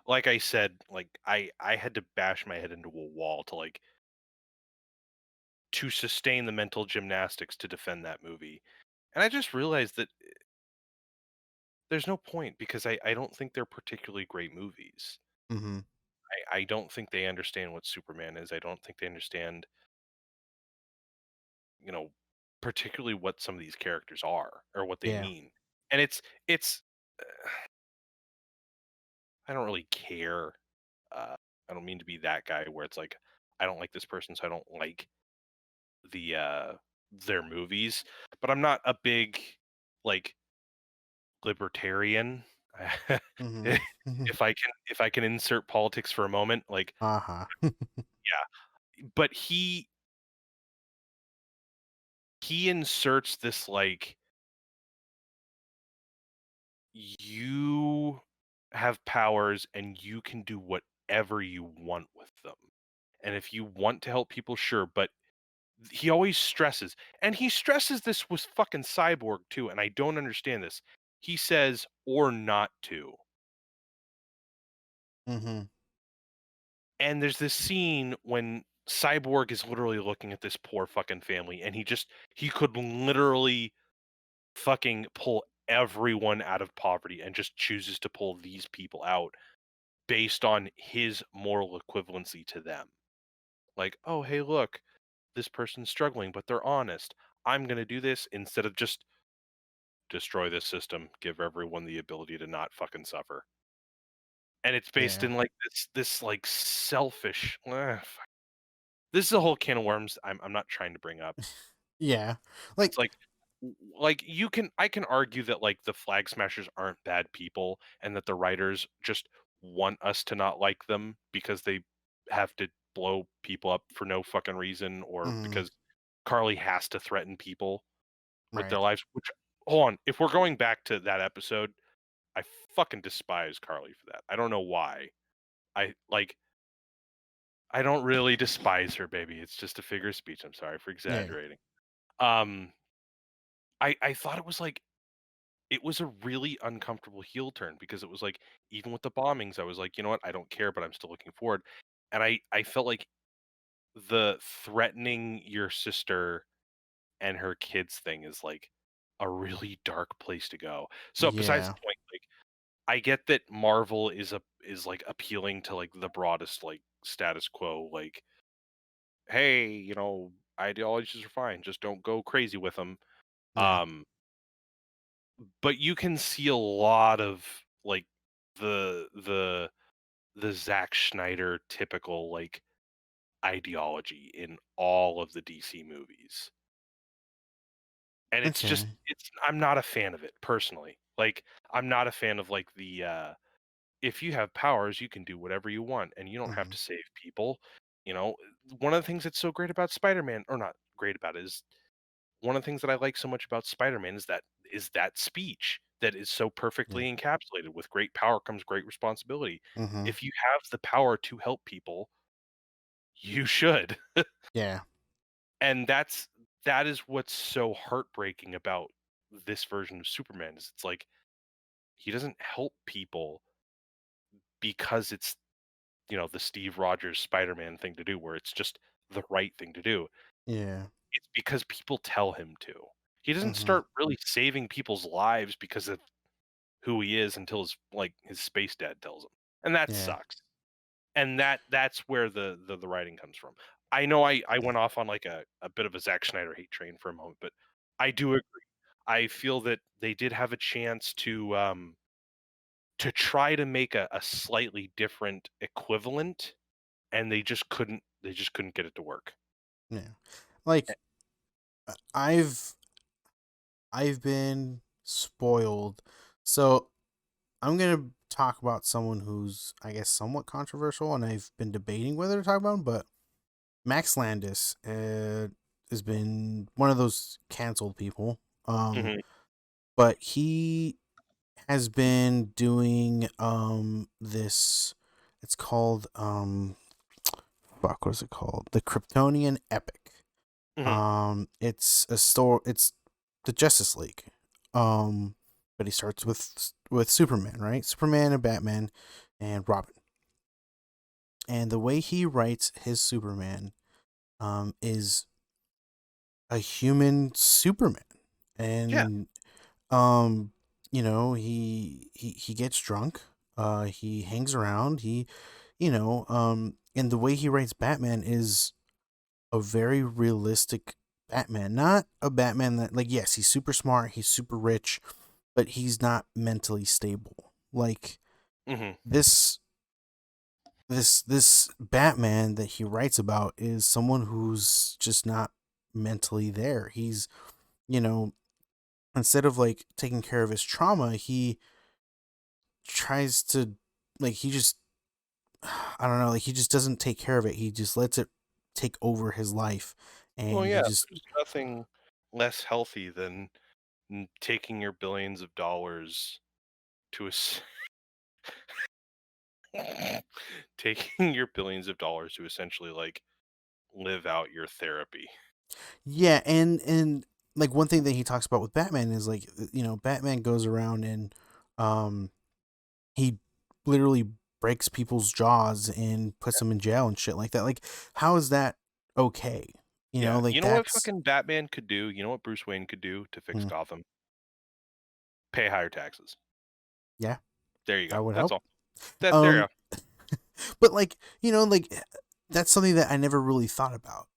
Like I said, like I had to bash my head into a wall to sustain the mental gymnastics to defend that movie. And I just realized that there's no point because I don't think they're particularly great movies. Mm-hmm. I don't think they understand what Superman is. I don't think they understand, you know, particularly what some of these characters are or what they Yeah. mean. And it's I don't really care. Uh, I don't mean to be that guy where it's like I don't like this person, so I don't like their movies. But I'm not a big like libertarian. Mm-hmm. If I can insert politics for a moment, like Uh-huh. yeah, but he inserts this like you have powers and you can do whatever you want with them. And if you want to help people, sure, but he always stresses, and he stresses this with fucking Cyborg too, and I don't understand this. He says, "Or not to." Mm-hmm. And there's this scene when Cyborg is literally looking at this poor fucking family, and he could literally fucking pull everyone out of poverty and just chooses to pull these people out based on his moral equivalency to them. Like, "Oh, hey, look, this person's struggling, but they're honest. I'm gonna do this instead of just destroy this system, give everyone the ability to not fucking suffer. And it's based Yeah. in like this like selfish this is a whole can of worms I'm not trying to bring up. Yeah. It's Like, like like I can argue that like the flag smashers aren't bad people and that the writers just want us to not like them because they have to blow people up for no fucking reason or mm, because Carly has to threaten people with their right. lives, which hold on, if we're going back to that episode, I fucking despise Carly for that. I don't know why. I like I don't really despise her, baby. It's just a figure of speech. I'm sorry for Yeah. exaggerating. Um I thought it was like it was a really uncomfortable heel turn because it was like even with the bombings, I was like, you know what, I don't care, but I'm still looking forward. And I felt like the threatening your sister and her kids thing is like a really dark place to go. So besides the Yeah. point, like I get that Marvel is like appealing to like the broadest like status quo, like, hey, you know, ideologies are fine, just don't go crazy with them. Yeah. Um, but you can see a lot of like the the Zack Schneider typical like ideology in all of the DC movies. And it's just Okay. it's I'm not a fan of it personally. Like I'm not a fan of like the if you have powers, you can do whatever you want and you don't have Mm, to save people. You know, one of the things that's so great about Spider-Man, or not great about it, is one of the things that I like so much about Spider-Man is that speech that is so yeah. perfectly encapsulated. With great power comes great responsibility. Mm-hmm. If you have the power to help people, you should. Yeah. And that is what's so heartbreaking about this version of Superman is it's like he doesn't help people because it's, you know, the Steve Rogers Spider-Man thing to do where it's just the right thing to do. Yeah. It's because people tell him to. He doesn't Mm-hmm. start really saving people's lives because of who he is until his space dad tells him. And that Yeah. sucks. And that's where the writing comes from. I know I went off on like a bit of a Zack Snyder hate train for a moment, but I do agree. I feel that they did have a chance to try to make a slightly different equivalent, and they just couldn't get it to work. Yeah. Eh, Like, I've I've been spoiled. So I'm gonna talk about someone who's, I guess, somewhat controversial, and I've been debating whether to talk about him. But Max Landis has been one of those canceled people. mhm. But he has been doing this. It's called fuck. What is it called? The Kryptonian Epic. Mhm. It's a store. It's the Justice League. Um, but he starts with Superman, right? Superman and Batman and Robin. And the way he writes his Superman, is a human Superman, Yeah. and he gets drunk. He hangs around. And the way he writes Batman is a very realistic Batman. Not a Batman that, like, yes, he's super smart, he's super rich, but he's not mentally stable. Like, Mhm. this this Batman that he writes about is someone who's just not mentally there. He's, you know, instead of like taking care of his trauma, he tries to, like, he just I don't know, like, he just doesn't take care of it. He just lets it take over his life, Well, and he yeah, just there's nothing less healthy than taking your billions of dollars to a taking your billions of dollars to essentially like live out your therapy. yeah, and like, one thing that he talks about with Batman is, like, Batman goes around and um he literally breaks people's jaws and puts them in jail and shit like that. Like, how is that okay? Yeah, Like, you know what that's fucking Batman could do? You know what Bruce Wayne could do to fix hmm, Gotham? Pay higher taxes. yeah, There you that go. would That's help. all. That there you Um go. but, like, that's something that I never really thought about.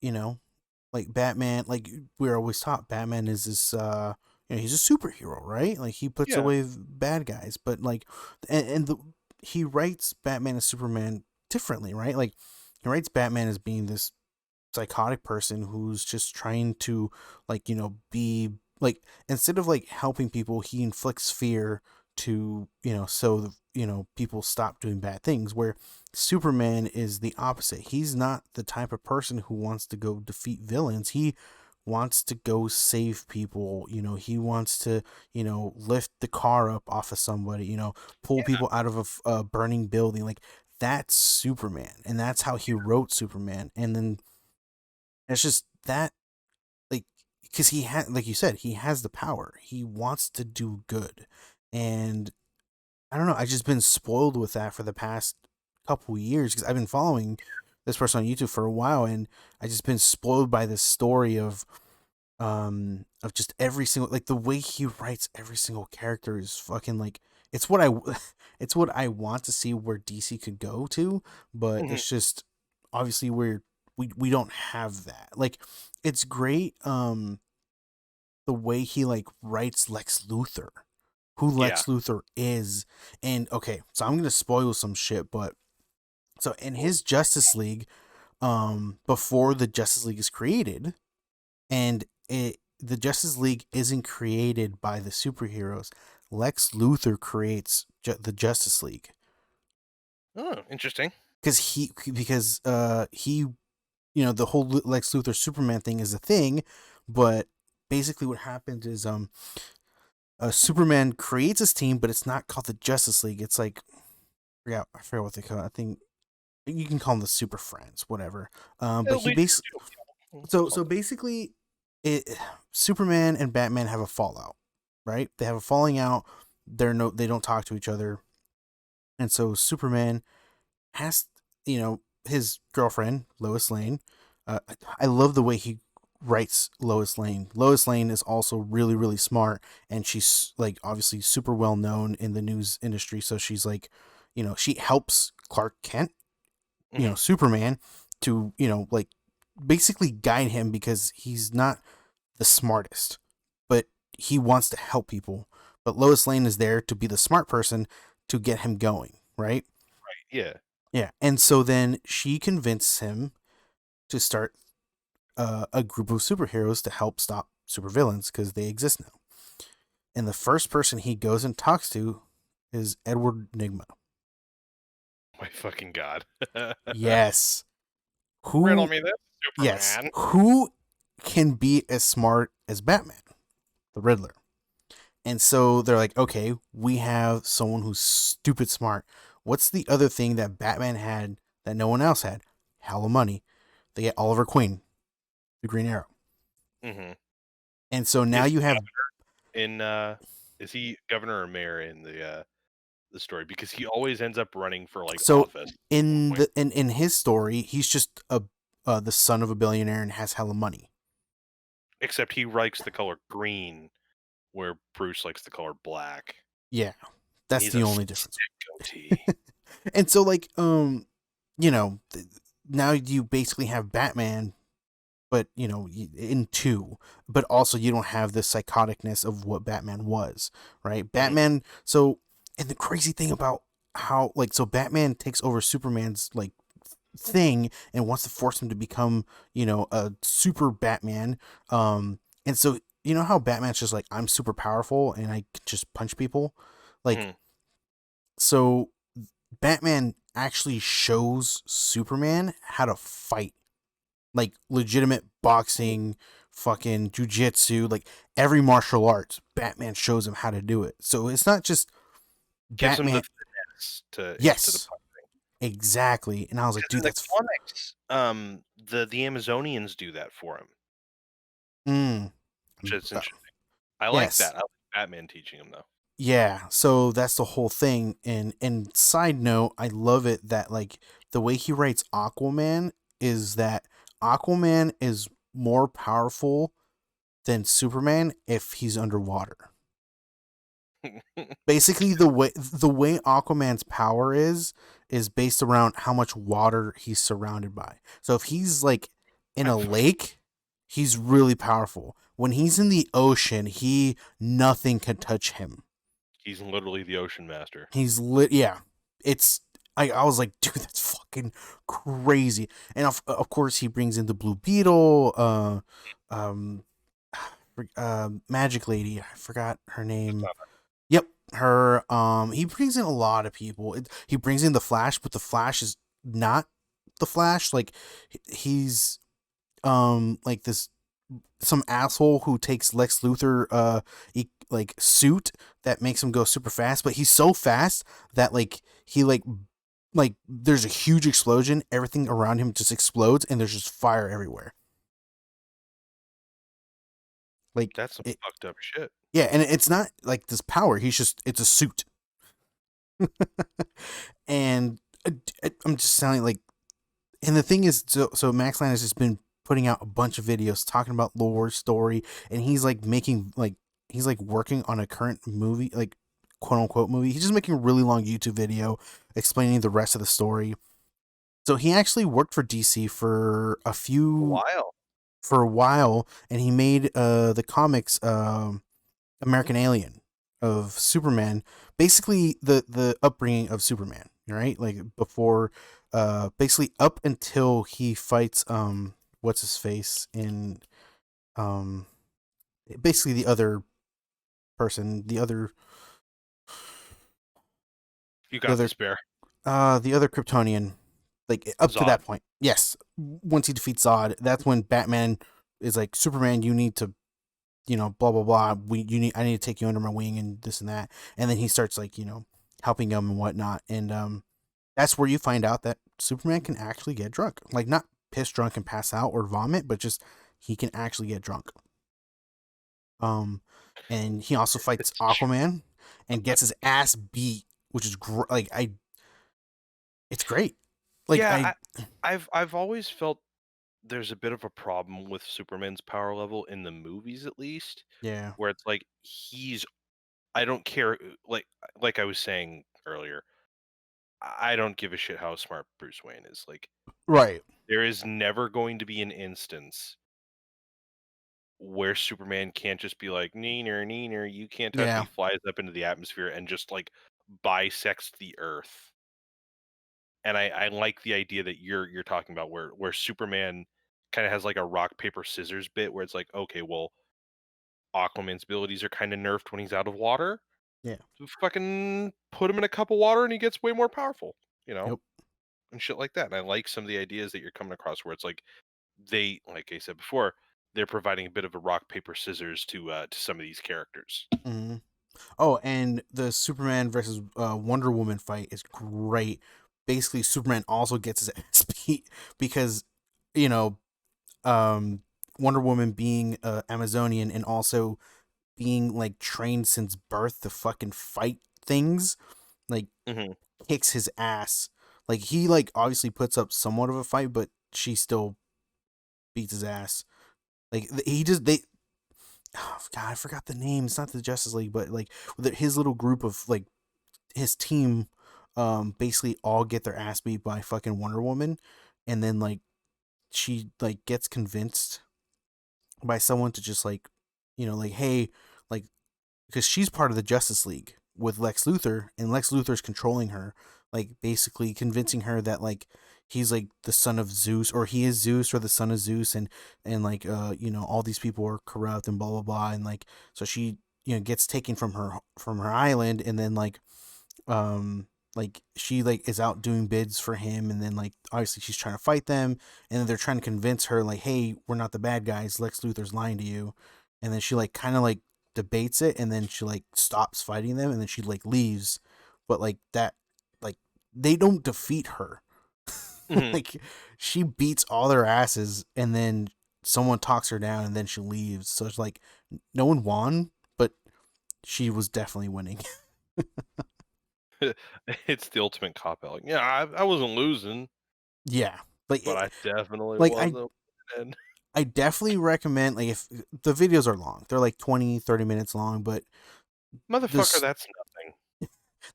like Batman, like we're always taught Batman is this he's a superhero, right? Like he puts Yeah. away bad guys, but like and he writes Batman and Superman differently, right? Like he writes Batman as being this psychotic person who's just trying to like be like, instead of like helping people, he inflicts fear to so people stop doing bad things, where Superman is the opposite. He's not the type of person who wants to go defeat villains. He wants to go save people. He wants to lift the car up off of somebody, pull Yeah. people out of a burning building. Like that's Superman, and that's how he wrote Superman. And then it's just that, like, because he had, like you said, he has the power. He wants to do good, and I don't know. I've just been spoiled with that for the past couple years because I've been following this person on YouTube for a while, and I just been spoiled by this story of just every single, like, the way he writes every single character is fucking like, it's what I it's what I want to see where DC could go to, but Mhm. it's just obviously we don't have that. Like it's great the way he like writes Lex Luthor, who Yeah. Lex Luthor is. And okay, so I'm going to spoil some shit, but so in Well, his Justice League, before the Justice League is created, and the Justice League isn't created by the superheroes. Lex Luthor creates the Justice League oh, interesting. because he the whole Lex Luthor Superman thing is a thing, but basically what happens is Superman creates his team, but it's not called the Justice League. It's like, yeah, I forget what they call it. I think you can call them the Super Friends, whatever. But he Legion basically, too. Yeah. so basically, it Superman and Batman have a fallout, right? They have a falling out. They don't talk to each other, and so Superman has his girlfriend Lois Lane. I love the way he writes Lois Lane. Lois Lane is also really really smart, and she's like obviously super well known in the news industry. So she's like, she helps Clark Kent, Mhm. Superman, to like basically guide him because he's not the smartest, but he wants to help people. But Lois Lane is there to be the smart person to get him going, right? Yeah. Yeah. And so then she convinces him to start a group of superheroes to help stop supervillains because they exist now. And the first person he goes and talks to is Edward Nigma. My fucking god. Yes. Riddle Who, me this, yes, Superman. who can be as smart as Batman, the Riddler? And so they're like, okay, we have someone who's stupid smart. What's the other thing that Batman had that no one else had? Hella money. They get Oliver Queen, the Green Arrow. Hmm. And so now Is you he have, in? Is he governor or mayor in the story? Because he always ends up running for like so office at some in point. in his story, he's just the son of a billionaire and has hella money. Except he likes the color green, where Bruce likes the color black, Yeah, and that's he's the a only difference. sick goatee. And so like you know, now you basically have Batman, but in two, but also you don't have the psychoticness of what Batman was, right? Mhm. Batman. So, and the crazy thing about how, like, so Batman takes over Superman's like thing and wants to force him to become a super Batman. And so how Batman's just like, I'm super powerful and I can just punch people, like, Mhm. so Batman actually shows Superman how to fight, like legitimate boxing, fucking jujitsu, like every martial arts. Batman shows him how to do it. So it's not just Gives him the Batman. finesse to the Yes, exactly. And I was like, because in dude, the that's comics, the Amazonians do that for him, mm, which is uh, interesting. I like yes, that. I like Batman teaching him though. yeah. So that's the whole thing. And side note, I love it that like the way he writes Aquaman is that Aquaman is more powerful than Superman if he's underwater. Basically, the way Aquaman's power is based around how much water he's surrounded by. So if he's like in I a lake, He's really powerful. When he's in the ocean, nothing can touch him. He's literally the ocean master. He's lit. Yeah, it's. I was like, dude, that's fucking crazy. And of course, he brings in the Blue Beetle, um, Magic Lady. I forgot her name. Yep, her. He brings in a lot of people. He brings in the Flash, but the Flash is not the Flash. Like, he's like this some asshole who takes Lex Luthor like suit that makes him go super fast, but he's so fast that like he like there's a huge explosion, everything around him just explodes and there's just fire everywhere. Like That's some it, fucked up shit. yeah, and it's not like this power, it's a suit. And I'm just sounding like, and the thing is, so Max Land has just been putting out a bunch of videos talking about lore, story, and he's like making like he's like working on a current movie, like quote unquote movie. He's just making a really long YouTube video explaining the rest of the story. So he actually worked for DC A while. for a while, and he made the comics American Alien of Superman, basically the upbringing of Superman, right? Like before, basically up until he fights what's his face in um basically the other person, You the got the other spare. the other Kryptonian, like up to Zod. that point. Yes, once he defeats Zod, that's when Batman is like, Superman, you need to, blah blah blah. I need to take you under my wing and this and that. And then he starts like, helping him and whatnot. And that's where you find out that Superman can actually get drunk, like not piss drunk and pass out or vomit, but just he can actually get drunk. Um, and he also fights It's Aquaman and gets his ass beat, which is like it's great. Like yeah, I've always felt there's a bit of a problem with Superman's power level in the movies, at least, yeah, where it's like I don't care, like I was saying earlier, I don't give a shit how smart Bruce Wayne is. Like, right, there is never going to be an instance where Superman can't just be like, "Neener, neener, you can't touch me," yeah, flies up into the atmosphere and just like bisects the earth. And I like the idea that you're talking about, where Superman kind of has like a rock paper scissors bit where it's like, okay, well, Aquaman's abilities are kind of nerfed when he's out of water. yeah, So fucking put him in a cup of water and he gets way more powerful, you know, yep, and shit like that. And I like some of the ideas that you're coming across where it's like like I said before, they're providing a bit of a rock paper scissors to some of these characters. mm-hmm. Oh, and the Superman versus Wonder Woman fight is great. Basically, Superman also gets his ass beat because, you know, um, Wonder Woman being Amazonian and also being like trained since birth to fucking fight things, like Hmm. kicks his ass. Like he like obviously puts up somewhat of a fight, but she still beats his ass. Like he just they oh, God, I forgot the name. It's not the Justice League, but like his little group of like his team, basically all get their ass beat by fucking Wonder Woman, and then like she like gets convinced by someone to just like, like, hey, like, because she's part of the Justice League with Lex Luthor, and Lex Luthor's controlling her, like basically convincing her that like he's like the son of Zeus, or he is Zeus or the son of Zeus, and like all these people are corrupt and blah blah blah, and like so she gets taken from her island, and then um like she like is out doing bids for him, and then like obviously she's trying to fight them, and then they're trying to convince her like, hey, we're not the bad guys, Lex Luthor's lying to you. And then she like kind of like debates it, and then she like stops fighting them, and then she like leaves. But like that, like they don't defeat her. Hmm. Like she beats all their asses, and then someone talks her down, and then she leaves. So it's like no one won, but she was definitely winning. It's the ultimate cop out. Like, yeah, I wasn't losing, Yeah, like but I definitely like I wasn't winning. I definitely recommend, like, if the videos are long, they're like 20-30 minutes long, but Motherfucker, this that's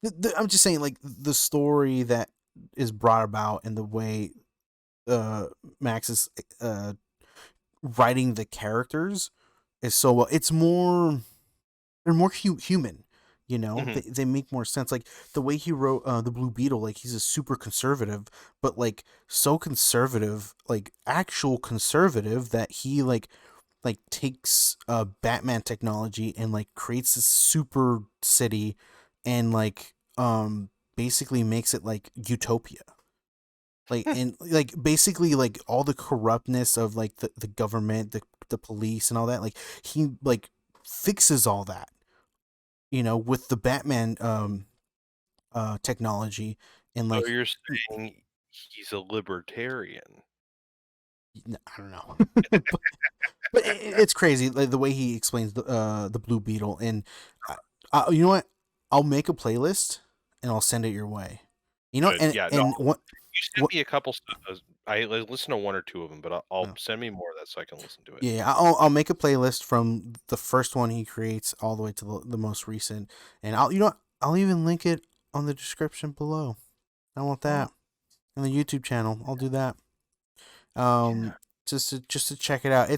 nothing. I'm just saying, like, the story that is brought about and the way uh Max is writing the characters is so well. It's more they're more human. You know, Hmm. they make more sense. Like the way he wrote the Blue Beetle, like he's a super conservative, but like so conservative, like actual conservative that he like takes Batman technology and like creates this super city and like basically makes it like utopia. Like and like basically like all the corruptness of like the government, the police and all that, like he like fixes all that, you know, with the Batman technology and So like you're saying he's a libertarian? I don't know. But it's crazy like the way he explains the Blue Beetle and you know what? I'll make a playlist and I'll send it your way. You know, Good. Yeah. No, and you sent what me a couple stuff. I listened to one or two of them, but I'll no. send me more of that so I can listen to it. Yeah, I'll make a playlist from the first one he creates all the way to the most recent, and I'll you know what? I'll even link it on the description below. I want Oh, that on the YouTube channel. I'll do that. yeah. Just to check it out.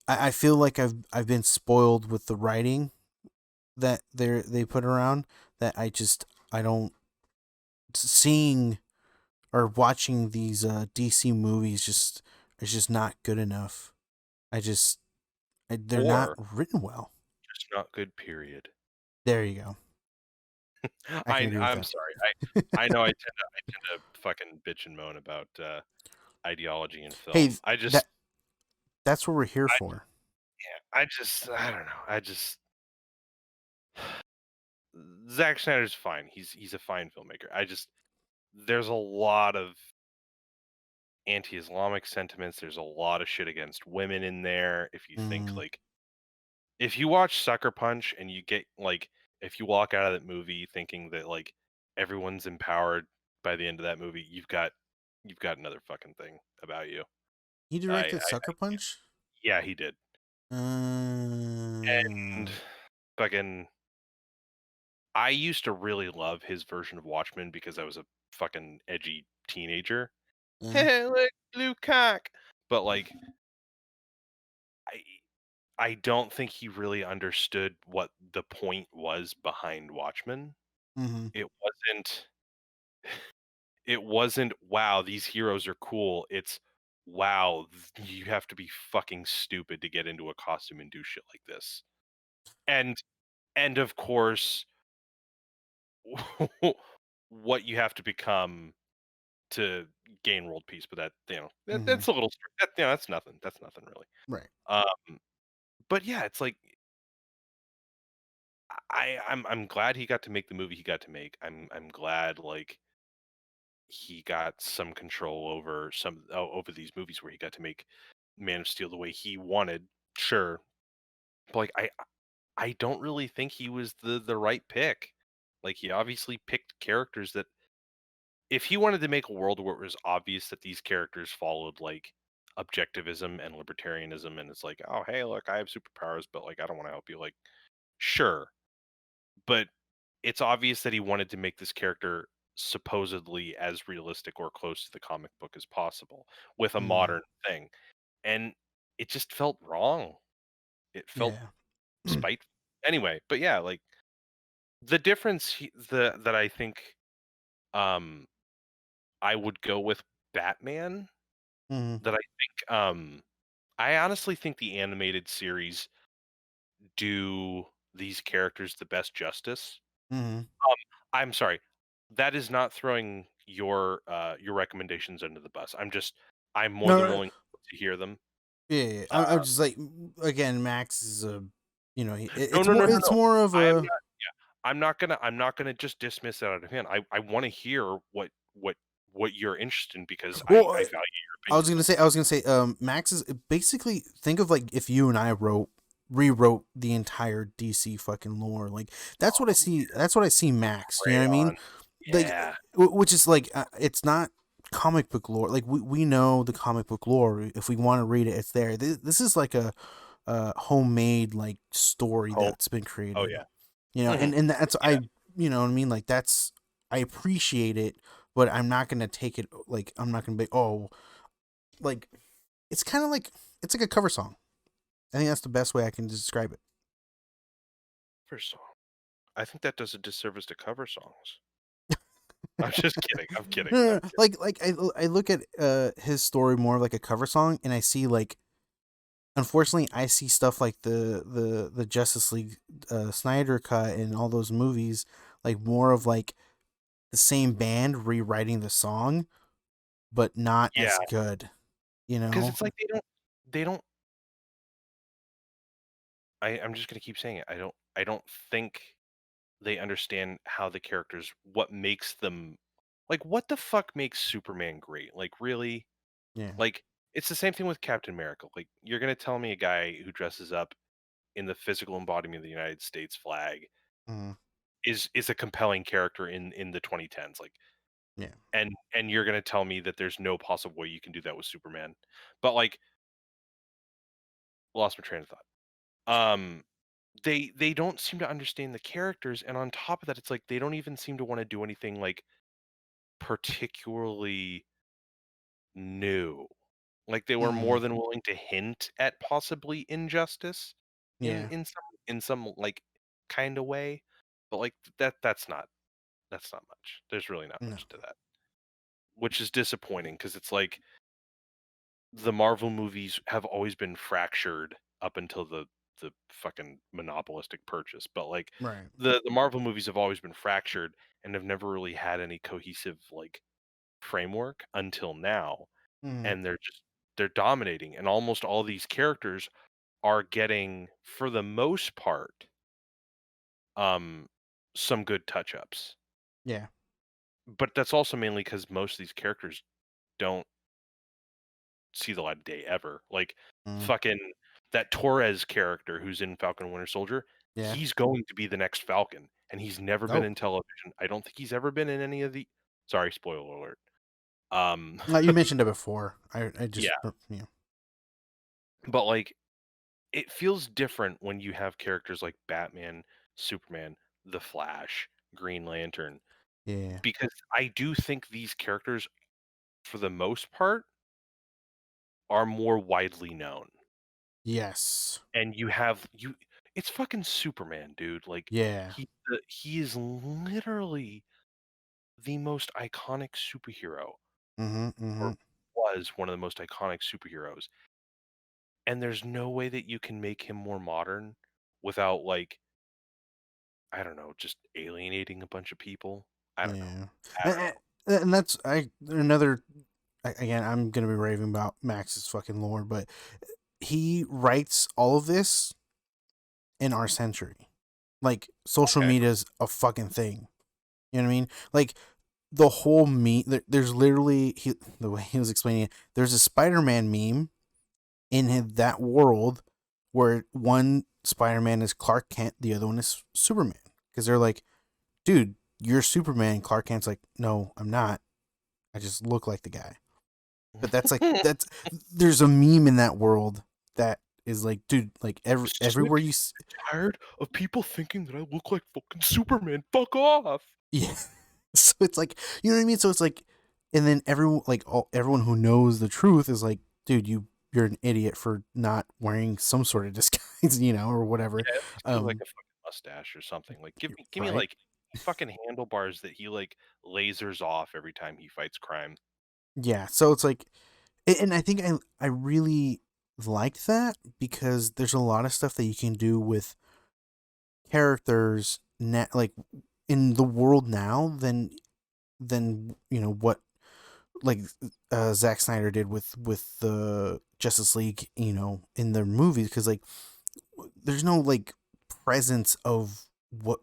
I feel like I've been spoiled with the writing that they put around that I don't seeing or watching these DC movies just is just not good enough. I just they're not Or written well. just not good. Period. There you go. I can agree with I'm that. sorry. I know I tend to fucking bitch and moan about ideology in Hey, film. I that just that's what we're here I for. I don't know. I just Zack Snyder's fine. He's a fine filmmaker. I just there's a lot of anti-Islamic sentiments. There's a lot of shit against women in there. If you think Mm, like if you watch Sucker Punch and you get like if you walk out of that movie thinking that like everyone's empowered by the end of that movie, you've got another fucking thing about you. he directed Sucker Punch. Yeah, he did. And Uh, fucking I used to really love his version of Watchmen because I was a fucking edgy teenager. uh, Hey, look, blue cock. But like I I don't think he really understood what the point was behind Watchmen. mm-hmm. It wasn't it wasn't wow, these heroes are cool. It's wow, you have to be fucking stupid to get into a costume and do shit like this. And and of course what you have to become to gain world peace, but that Mm-hmm. that's a little that's nothing. That's nothing really. Right. But yeah, it's like I'm glad he got to make the movie he got to make. I'm glad like he got some control over over these movies where he got to make Man of Steel the way he wanted. Sure, but like I don't really think he was the right pick. Like he obviously picked characters that if he wanted to make a world where it was obvious that these characters followed like objectivism and libertarianism and it's like, "Oh, hey, look, I have superpowers, but like I don't want to help you." Like, sure, but it's obvious that he wanted to make this character supposedly as realistic or close to the comic book as possible with a Mm, modern thing. And it just felt wrong. It felt yeah. spiteful. Anyway, but yeah, like the difference that I think um I would go with Batman Mm-hmm. that I think I honestly think the animated series do these characters the best justice. Mm-hmm. I'm sorry. That is not throwing your recommendations under the bus. I'm more No, than no, willing to hear them. yeah. I'm Uh, just like again, Max is a you know no, no, no, no, it's no. more of I am a not. Yeah, I'm not gonna just dismiss that out of hand. I want to hear what you're interested in because well. I value your I was opinion. gonna say, Max is basically think of like if you and I rewrote the entire DC fucking lore. Like that's what I Oh, see. That's what I see Max. You know what I mean? crayon. Like, Yeah. which is like it's not comic book lore. Like we know the comic book lore. If we want to read it, it's there. This is like a homemade like story Home. that's been Oh created. yeah. You know, Hmm. and that's Yeah. you know what I mean. Like that's I appreciate it, but I'm not gonna take it like I'm not gonna be like it's kind of like it's like a cover song. I think that's the best way I can describe it. Cover song. I think that does a disservice to cover songs. I'm just kidding. I'm kidding. No, no, I'm no. kidding. Like I look at his story more of like a cover song, and I see like, unfortunately, I see stuff like the Justice League Snyder cut and all those movies like more of like the same band rewriting the song, but not Yeah, as good. You because know? it's like they don't. I'm just gonna keep saying it. I don't think they understand how the characters, what makes them, like, what the fuck makes Superman great? Like, really? Yeah. Like, it's the same thing with Captain America. Like, you're gonna tell me a guy who dresses up in the physical embodiment of the United States flag Mhm. is a compelling character in the 2010s, like, Yeah. and you're gonna tell me that there's no possible way you can do that with Superman. But, like, lost my train of thought. They don't seem to understand the characters, and on top of that, it's like they don't even seem to wanna do anything, like, particularly new. Like, they were more Mhm. than willing to hint at possibly injustice Yeah. in some, like, kinda way, but, like, that's not much. There's really not No. much to that, which is disappointing because it's like the Marvel movies have always been fractured up until the fucking monopolistic purchase, but, like, Right. the Marvel movies have always been fractured and have never really had any cohesive, like, framework until now, Mhm. and they're dominating, and almost all these characters are getting, for the most part, um, some good touch-ups. Yeah. But that's also mainly because most of these characters don't see the light of day ever. Like, Mhm. fucking that Torres character who's in Falcon and Winter Soldier, Yeah. he's going to be the next Falcon, and he's never been Oh. in television. I don't think he's ever been in any of the, sorry, spoiler alert. Um, You mentioned it before. I just yeah, yeah. but, like, it feels different when you have characters like Batman, Superman, The Flash, Green Lantern, Yeah. because I do think these characters, for the most part, are more widely known. Yes. And you have you it's fucking Superman, dude. Like, Yeah. he is literally the most iconic superhero, Mhm. or Mhm. was one of the most iconic superheroes. And there's no way that you can make him more modern without, like, I don't know, just alienating a bunch of people. I don't know. Yeah. I don't And, know. and that's I another again, I'm gonna be raving about Max's fucking lore, but he writes all of this in our century. Like social Okay. media is a fucking thing. You know what I mean? Like the whole there's literally the way he was explaining it. There's a Spider-Man meme in that world where one Spider-Man is Clark Kent, the other one is Superman. Because they're like, dude, you're Superman. Clark Kent's like, no, I'm not. I just look like the guy. But that's there's a meme in that world that is like, dude, like everywhere Sick you and tired of people thinking that I look like fucking Superman. Fuck off. yeah. So it's like, you know what I mean? So it's like, and then everyone who knows the truth is like, dude, you're an idiot for not wearing some sort of disguise, or whatever. Yeah, at least do, like, Um, a fucking mustache or something. Like, give me, right? like, fucking handlebars that he, like, lasers off every time he fights crime. Yeah. So it's like, and I think I really liked that because there's a lot of stuff that you can do with characters like in the world now than what like Zack Snyder did with the Justice League, in their movies, because like there's no like presence of what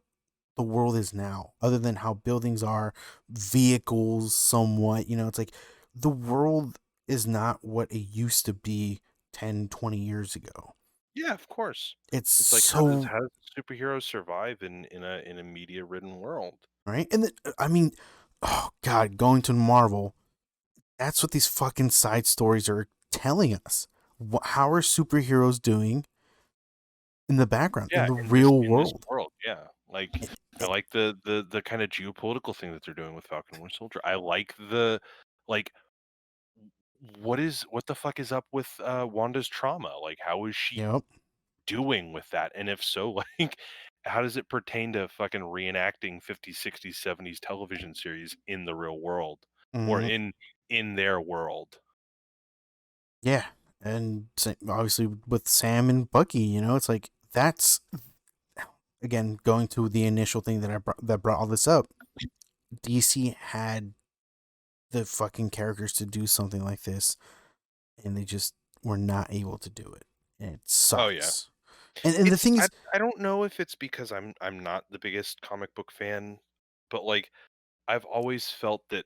the world is now, other than how buildings are, vehicles, somewhat. It's like the world is not what it used to be 10, 20 years ago. Yeah, of course. It's It's like, so how does superheroes survive in a media-ridden world? right, and I mean, oh god, going to Marvel, that's what these fucking side stories are telling us. How are superheroes doing in the background, in Yeah, the real in this world? world, yeah. Like, Eh, I eh, like the kinda geopolitical thing that they're doing with Falcon and Winter Soldier. I like the, like, what the fuck is up with Wanda's trauma? Like, how is she Yep. doing with that? And if so, like, how does it pertain to fucking reenacting 50s, 60s, 70s television series in the real world or Hmm. in their world? Yeah, and obviously with Sam and Bucky, it's like that's again going to the initial thing that brought all this up. DC had the fucking characters to do something like this, and they just were not able to do it. And it Oh yeah. sucks. And the It's thing I is, I don't know if it's because I'm not the biggest comic book fan, but like I've always felt that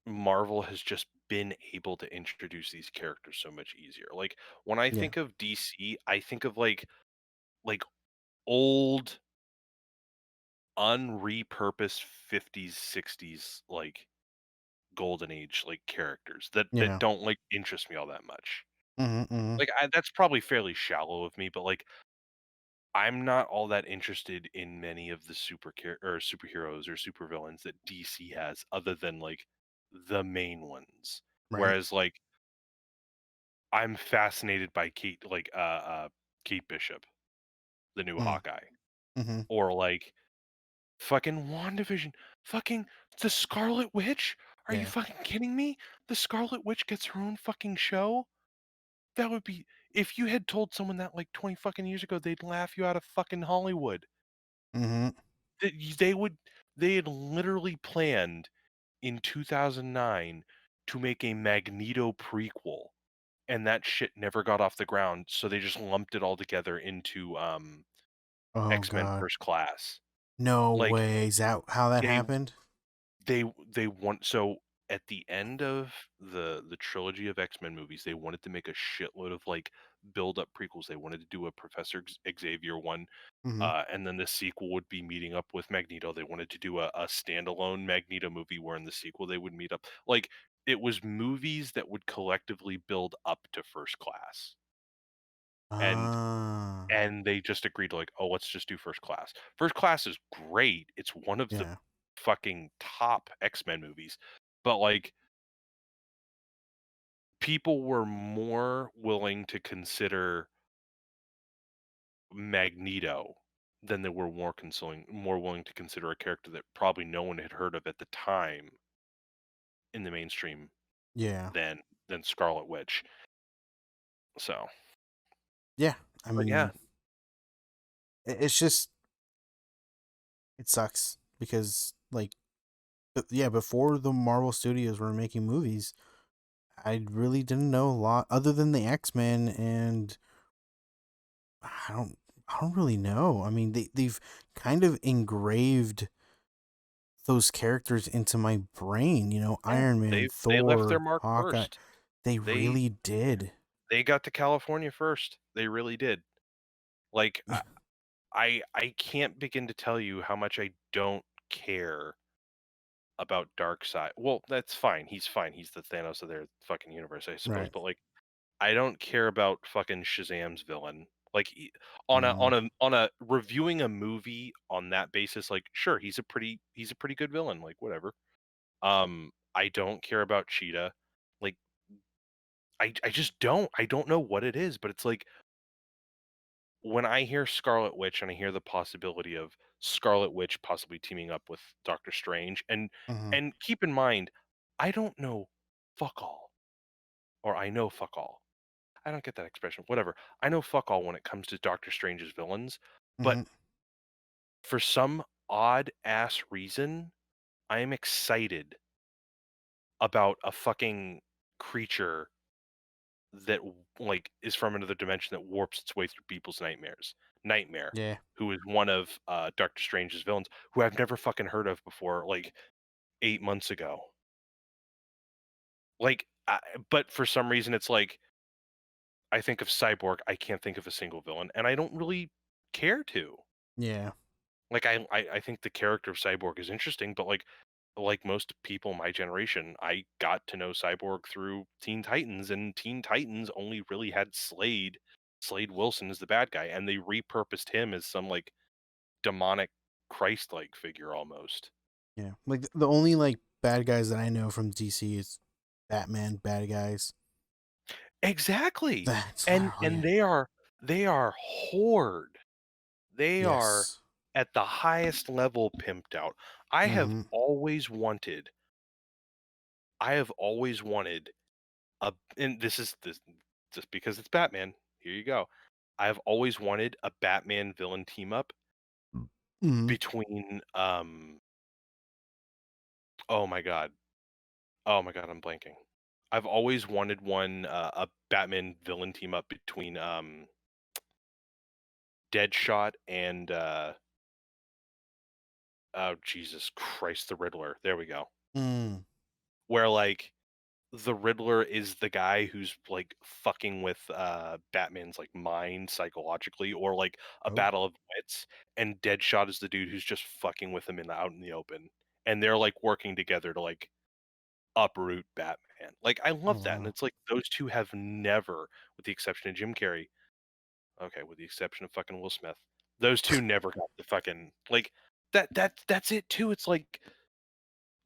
Marvel has just been able to introduce these characters so much easier. Like when I yeah, think of DC, I think of like old unrepurposed 50s, 60s like golden age like characters that yeah, don't like interest me all that much. hmm, hmm, Like that's probably fairly shallow of me, but like I'm not all that interested in many of the or superheroes or supervillains that DC has other than like the main ones. right, Whereas like I'm fascinated by Kate Bishop, the new mm, Hawkeye, hmm, or like fucking WandaVision, fucking the Scarlet Witch. Are you yeah, fucking kidding me? The Scarlet Witch gets her own fucking show. That would be if you had told someone that like 20 fucking years ago, they'd laugh you out of fucking Hollywood. hmm, They would they had literally planned in 2009 to make a Magneto prequel, and that shit never got off the ground, so they just lumped it all together into, oh X-Men god, First Class. no Like, way, is that how that they happened? they want so at the end of the trilogy of X-Men movies, they wanted to make a shitload of, like, build up prequels. They wanted to do a Professor Xavier one. Hmm. And then the sequel would be meeting up with Magneto. They wanted to do a standalone Magneto movie where in the sequel they would meet up. Like it was movies that would collectively build up to First Class, and Ah, and they just agreed to like, oh, let's just do First Class. First Class is great. It's one of the yeah, fucking top X-Men movies, but like people were more willing to consider Magneto than they were more willing to consider a character that probably no one had heard of at the time in the mainstream yeah, than Scarlet Witch. So, yeah. I but mean, yeah, it's just it sucks because like yeah, before the Marvel Studios were making movies, I really didn't know a lot other than the X-Men, and I don't I don't really know. I mean, they've kind of engraved those characters into my brain, yeah, Iron Man, they left their Thor, mark Hawkeye. first. They They really did. they got to California first. They really did. Like I can't begin to tell you how much I don't care about Darkseid. Well, that's fine. He's fine. He's the Thanos of their fucking universe, I suppose. Right. But like I don't care about fucking Shazam's villain. Like Mm, on a reviewing a movie on that basis, like sure, he's a pretty good villain, like whatever. I don't care about Cheetah. Like I just don't. I don't know what it is, but it's like when I hear Scarlet Witch and I hear the possibility of Scarlet Witch possibly teaming up with Doctor Strange, mhm. and keep in mind, I don't know fuck all, or I know fuck all. I don't get that expression. Whatever. I know fuck all when it comes to Doctor Strange's villains, but Mhm. for some odd ass reason, I am excited about a fucking creature that like is from another dimension that warps its way through people's nightmares. Nightmare, Yeah. who is one of Doctor Strange's villains, who I've never fucking heard of before, like 8 months ago. Like, but for some reason, it's like I think of Cyborg, I can't think of a single villain, and I don't really care to. Yeah. Like I think the character of Cyborg is interesting, but like most people my generation, I got to know Cyborg through Teen Titans, and Teen Titans only really had Slade. Slade Wilson is the bad guy, and they repurposed him as some like demonic Christ-like figure almost. Yeah. Like the only like bad guys that I know from DC is Batman bad guys. Exactly. That's And literally it. they are horde. They are Yes. at the highest level pimped out. I have Hmm. always wanted I have always wanted a and this is this just because it's Batman, here you go. I've always wanted a Batman villain team up Hmm. between, oh my god. Oh my god, I'm blanking. I've always wanted a Batman villain team up between, Deadshot and, oh, Jesus Christ, the Riddler. There we go. Mm. Where, like, the Riddler is the guy who's, like, fucking with, Batman's, like, mind psychologically or, like, a Oh. battle of wits, and Deadshot is the dude who's just fucking with him out in the open, and they're, like, working together to, like, uproot Batman. Like, I Oh love that, and wow. it's like those 2 have never, with the exception of Jim Carrey, okay, with the exception of fucking Will Smith, those 2 never got the fucking like, that's it too, it's like,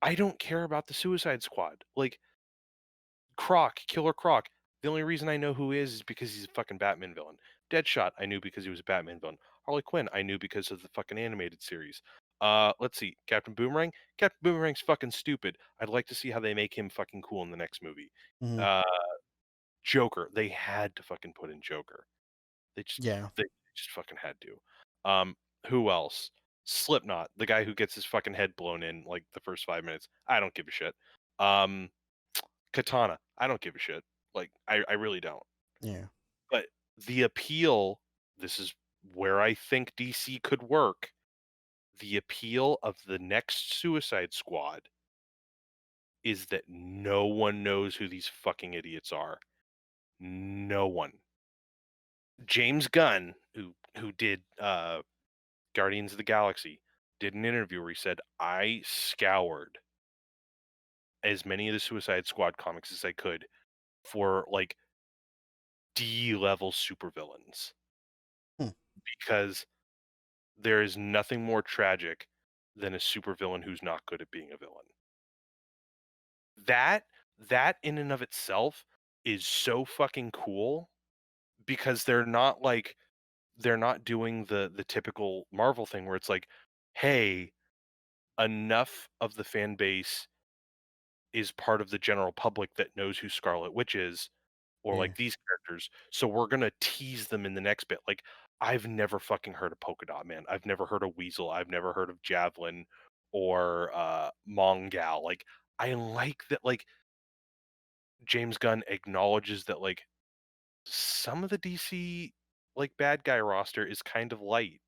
I don't care about the Suicide Squad. Like, Killer Croc, the only reason I know who he is because he's a fucking Batman villain. Deadshot, I knew because he was a Batman villain. Harley Quinn, I knew because of the fucking animated series. Let's see, Captain Boomerang? Captain Boomerang's fucking stupid. I'd like to see how they make him fucking cool in the next movie. Hmm. Uh, Joker, they had to fucking put in Joker. They just Yeah. they just fucking had to. Um, who else? Slipknot, the guy who gets his fucking head blown in, like, the first 5 minutes. I don't give a shit. Um, Katana, I don't give a shit. Like, I really don't. Yeah. But the appeal, this is where I think DC could work. The appeal of the next Suicide Squad is that no one knows who these fucking idiots are. No one. James Gunn, who did Guardians of the Galaxy, did an interview where he said, "I scoured as many of the Suicide Squad comics as I could for, like, D-level supervillains Hmm. because there is nothing more tragic than a supervillain who's not good at being a villain." That that in and of itself is so fucking cool because they're not doing the typical Marvel thing where it's like, "Hey, enough of the fan base is part of the general public that knows who Scarlet Witch is, or Yeah. like these characters, so we're gonna tease them in the next bit." Like, I've never fucking heard of Polka Dot Man. I've never heard of Weasel. I've never heard of Javelin or Mongal. Like, I like that. Like, James Gunn acknowledges that, like, some of the DC, like, bad guy roster is kind of light,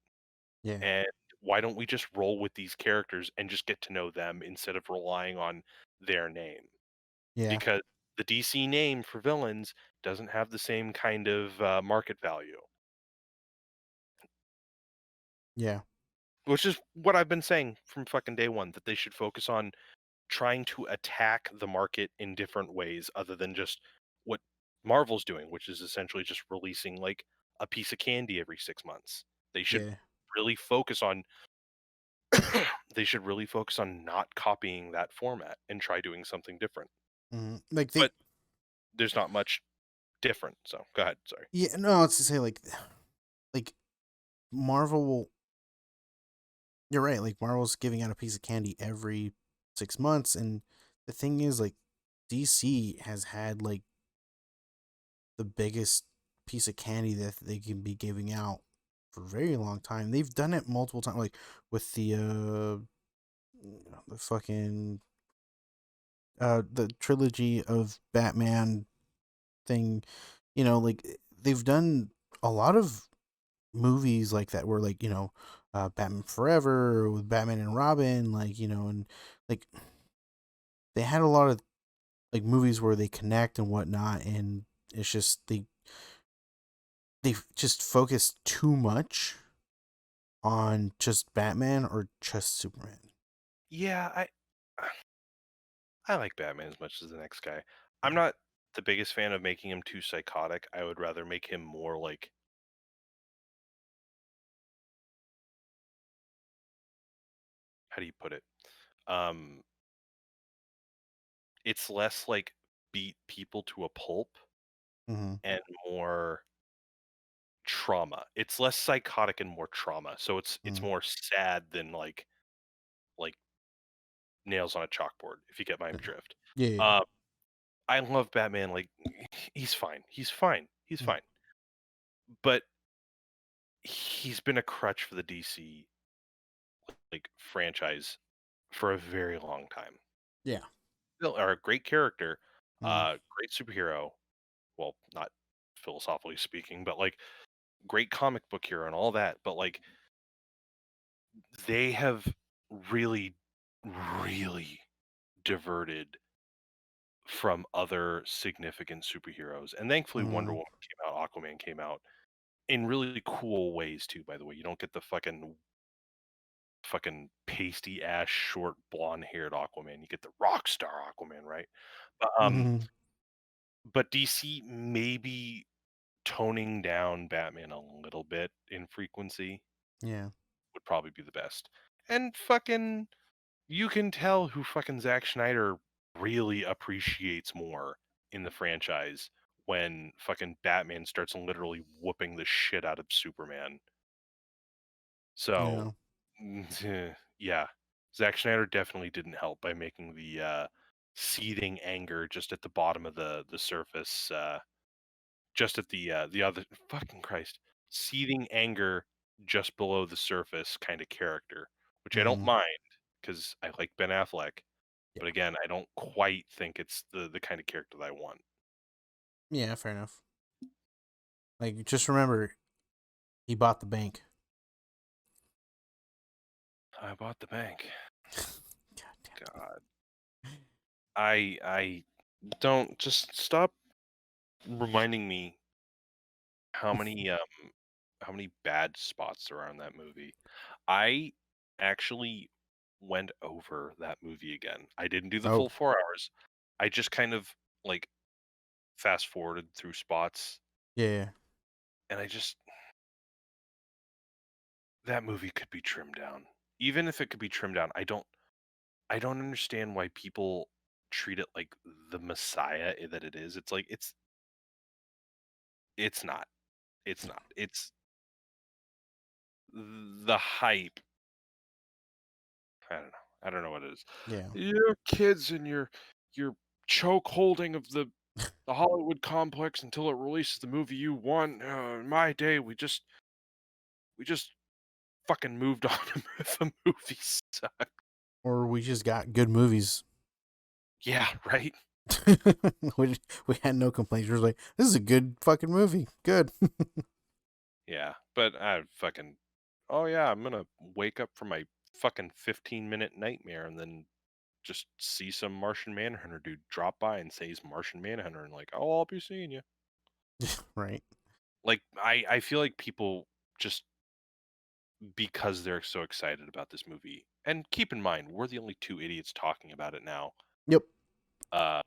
Yeah. and why don't we just roll with these characters and just get to know them instead of relying on their name? Yeah. Because the DC name for villains doesn't have the same kind of, market value, Yeah. which is what I've been saying from fucking day one, that they should focus on trying to attack the market in different ways other than just what Marvel's doing, which is essentially just releasing, like, a piece of candy every 6 months. They should Yeah. really focus on they should really focus on not copying that format and try doing something different. Like But they. there's not much different, so go ahead, sorry. Yeah. No, it's to say like Marvel will. You're right. Like Marvel's giving out a piece of candy every 6 months, and the thing is, like DC has had like the biggest piece of candy that they can be giving out for a very long time. They've done it multiple times, like with the fucking the trilogy of Batman thing. Like they've done a lot of movies like that where like Batman Forever with Batman and Robin, like and like they had a lot of like movies where they connect and whatnot, and it's just they just focus too much on just Batman or just Superman. Yeah, I like Batman as much as the next guy. I'm not the biggest fan of making him too psychotic. I would rather make him more like, how do you put it? Um, it's less like beat people to a pulp Hmm. and more trauma. It's less psychotic and more trauma. So it's Hmm. more sad than like nails on a chalkboard, if you get my drift. Yeah. Yeah. Um, I love Batman. Like he's fine. He's fine. He's Mm. fine. But he's been a crutch for the DC like franchise for a very long time. Yeah. Still are a great character, Mm. great superhero. Well, not philosophically speaking, but like great comic book hero and all that. But like they have really, really diverted from other significant superheroes. And thankfully Wonder Mm. Woman came out, Aquaman came out in really cool ways too, by the way. You don't get the fucking pasty ass short blonde haired Aquaman. You get the rock star Aquaman, right? But Hmm. but DC maybe toning down Batman a little bit in frequency Yeah. would probably be the best. And fucking you can tell who fucking Zack Snyder really appreciates more in the franchise when fucking Batman starts literally whooping the shit out of Superman. So, Yeah. yeah, Zack Snyder definitely didn't help by making the seething anger just at the bottom of the surface, just at the other fucking Christ, seething anger just below the surface kind of character, which I don't Mm. mind because I like Ben Affleck. Yeah. But again, I don't quite think it's the kind of character that I want. Yeah. Fair enough. Like, just remember, he bought the bank. I bought the bank. God damn. God, I don't just stop reminding me how many bad spots there are in that movie. I actually went over that movie again. I didn't do the Oh. full 4 hours. I just kind of like fast forwarded through spots, Yeah. and I just that movie could be trimmed down. Even if it could be trimmed down, I don't understand why people treat it like the messiah that it is. It's like it's not. It's Yeah. not. It's the hype. I don't know. I don't know what it is. Yeah. Your kids and your choke holding of the Hollywood complex until it releases the movie you want. In my day, we just fucking moved on if a movie sucked. Or we just got good movies. Yeah, right. we we had no complaints. We were like, this is a good fucking movie. Good. Yeah, but I fucking oh yeah, I'm gonna wake up from my fucking 15-minute nightmare and then just see some Martian Manhunter dude drop by and say he's Martian Manhunter and like, oh, I'll be seeing you. Right. Like I feel like people just because they're so excited about this movie. And keep in mind, we're the only two idiots talking about it now. Yep. Uh,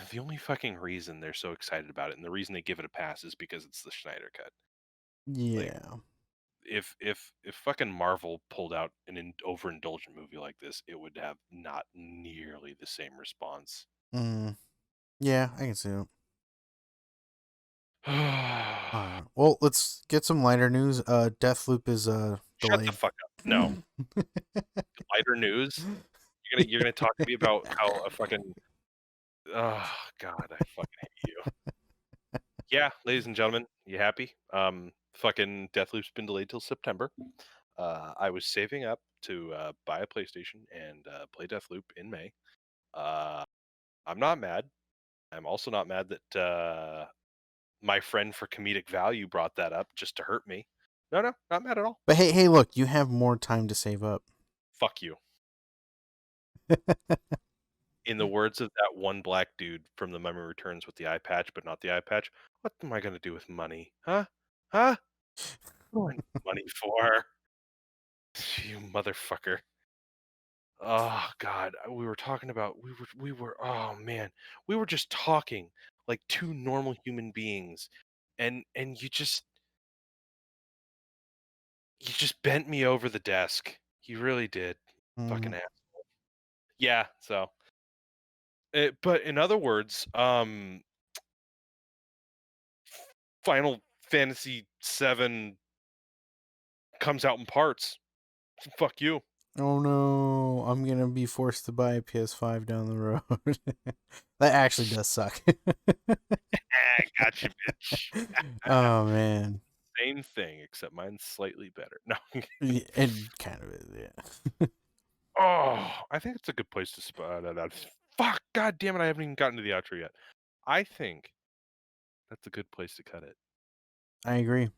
the only fucking reason they're so excited about it, and the reason they give it a pass, is because it's the Schneider cut. Like, Yeah. if fucking Marvel pulled out an overindulgent movie like this, it would have not nearly the same response. Mm. Yeah, I can see it. All Shut right. Well, let's get some lighter news. Deathloop is the delayed. fuck up. No, lighter news. You're gonna talk to me about how a fucking oh god, I fucking hate you. Yeah, ladies and gentlemen, you happy? Fucking Deathloop's been delayed till September. I was saving up to buy a PlayStation and play Deathloop in May. Uh, I'm not mad. I'm also not mad that my friend for comedic value brought that up just to hurt me. No, no, not mad at all. But hey, look, you have more time to save up. Fuck you. In the words of that one black dude from The Mummy Returns with the eye patch, but not the eye patch, what am I going to do with money? Huh? Huh? What do I need money for? You motherfucker. Oh god, we were talking about we were oh man, we were just talking like two normal human beings, and you just bent me over the desk. You really did. Mm. Fucking ass. Yeah, so But in other words, Final Fantasy VII comes out in parts. Fuck you. Oh no, I'm gonna be forced to buy a PS5 down the road. That actually does suck. Gotcha, bitch. Oh man, Same thing, except mine's slightly better. No. it kind of is, yeah. Oh, I think it's a good place to spot that. Fuck, god damn it, I haven't even gotten to the outro yet. I think that's a good place to cut it. I agree.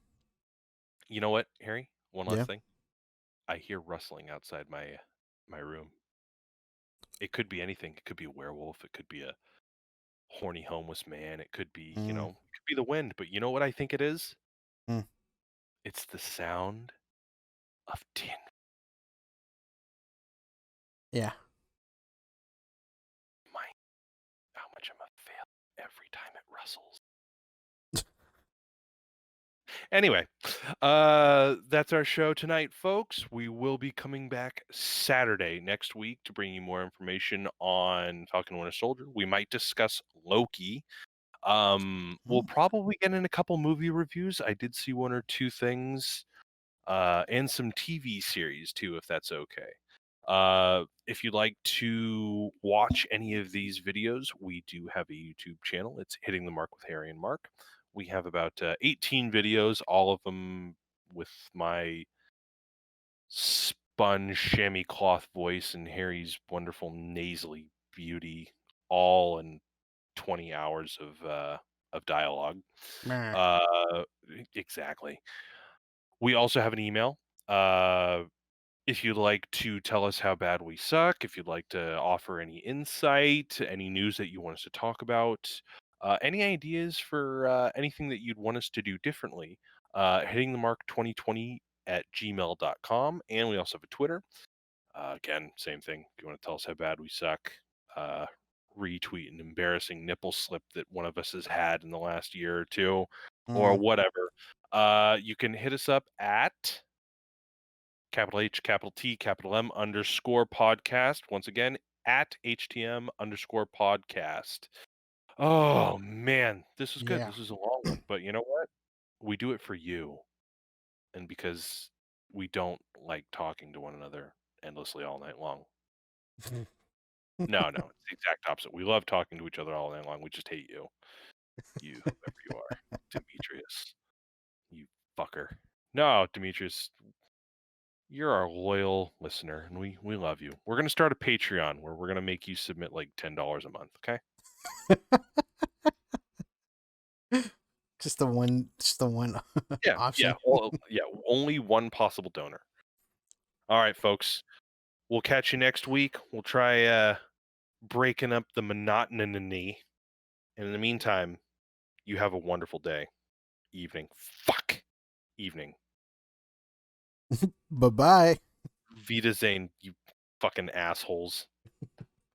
You know what, Harry? One Yeah. last thing. I hear rustling outside my room. It could be anything. It could be a werewolf. It could be a horny homeless man. It could be, Mm, it could be the wind. But you know what I think it is? mm, It's the sound of tin. yeah. My, how much I'm a fail every time it rustles. Anyway, that's our show tonight, folks. We will be coming back Saturday next week to bring you more information on Falcon and Winter Soldier. We might discuss Loki. We'll Mm, probably get in a couple movie reviews. I did see one or two things, and some TV series too, if that's okay. If you'd like to watch any of these videos, we do have a YouTube channel. It's Hitting the Mark with Harry and Mark. We have about 18 videos, all of them with my sponge chamois cloth voice and Harry's wonderful nasally beauty, all in 20 hours of dialogue. meh. Exactly. We also have an email. Uh, if you'd like to tell us how bad we suck, if you'd like to offer any insight, any news that you want us to talk about, any ideas for anything that you'd want us to do differently, hitting the mark 2020 at gmail.com. And we also have a Twitter. Again, same thing. If you want to tell us how bad we suck, uh, retweet an embarrassing nipple slip that one of us has had in the last year or two, or Mm, whatever. You can hit us up at capital H, capital T, capital M underscore podcast. Once again, at HTM underscore podcast. Oh man, this was good. yeah. This is a long one, but you know what? We do it for you, and because we don't like talking to one another endlessly all night long. No, it's the exact opposite. We love talking to each other all night long. We just hate you. You, whoever you are. Demetrius. You fucker. No, Demetrius, you're our loyal listener and we love you. We're gonna start a Patreon where we're gonna make you submit like $10 a month, okay? Just the one Yeah. option. Well, yeah, only one possible donor. All right, folks. We'll catch you next week. We'll try breaking up the monotony. And in the meantime, you have a wonderful day. Evening. Fuck. Evening. Bye bye. Vita Zane, you fucking assholes.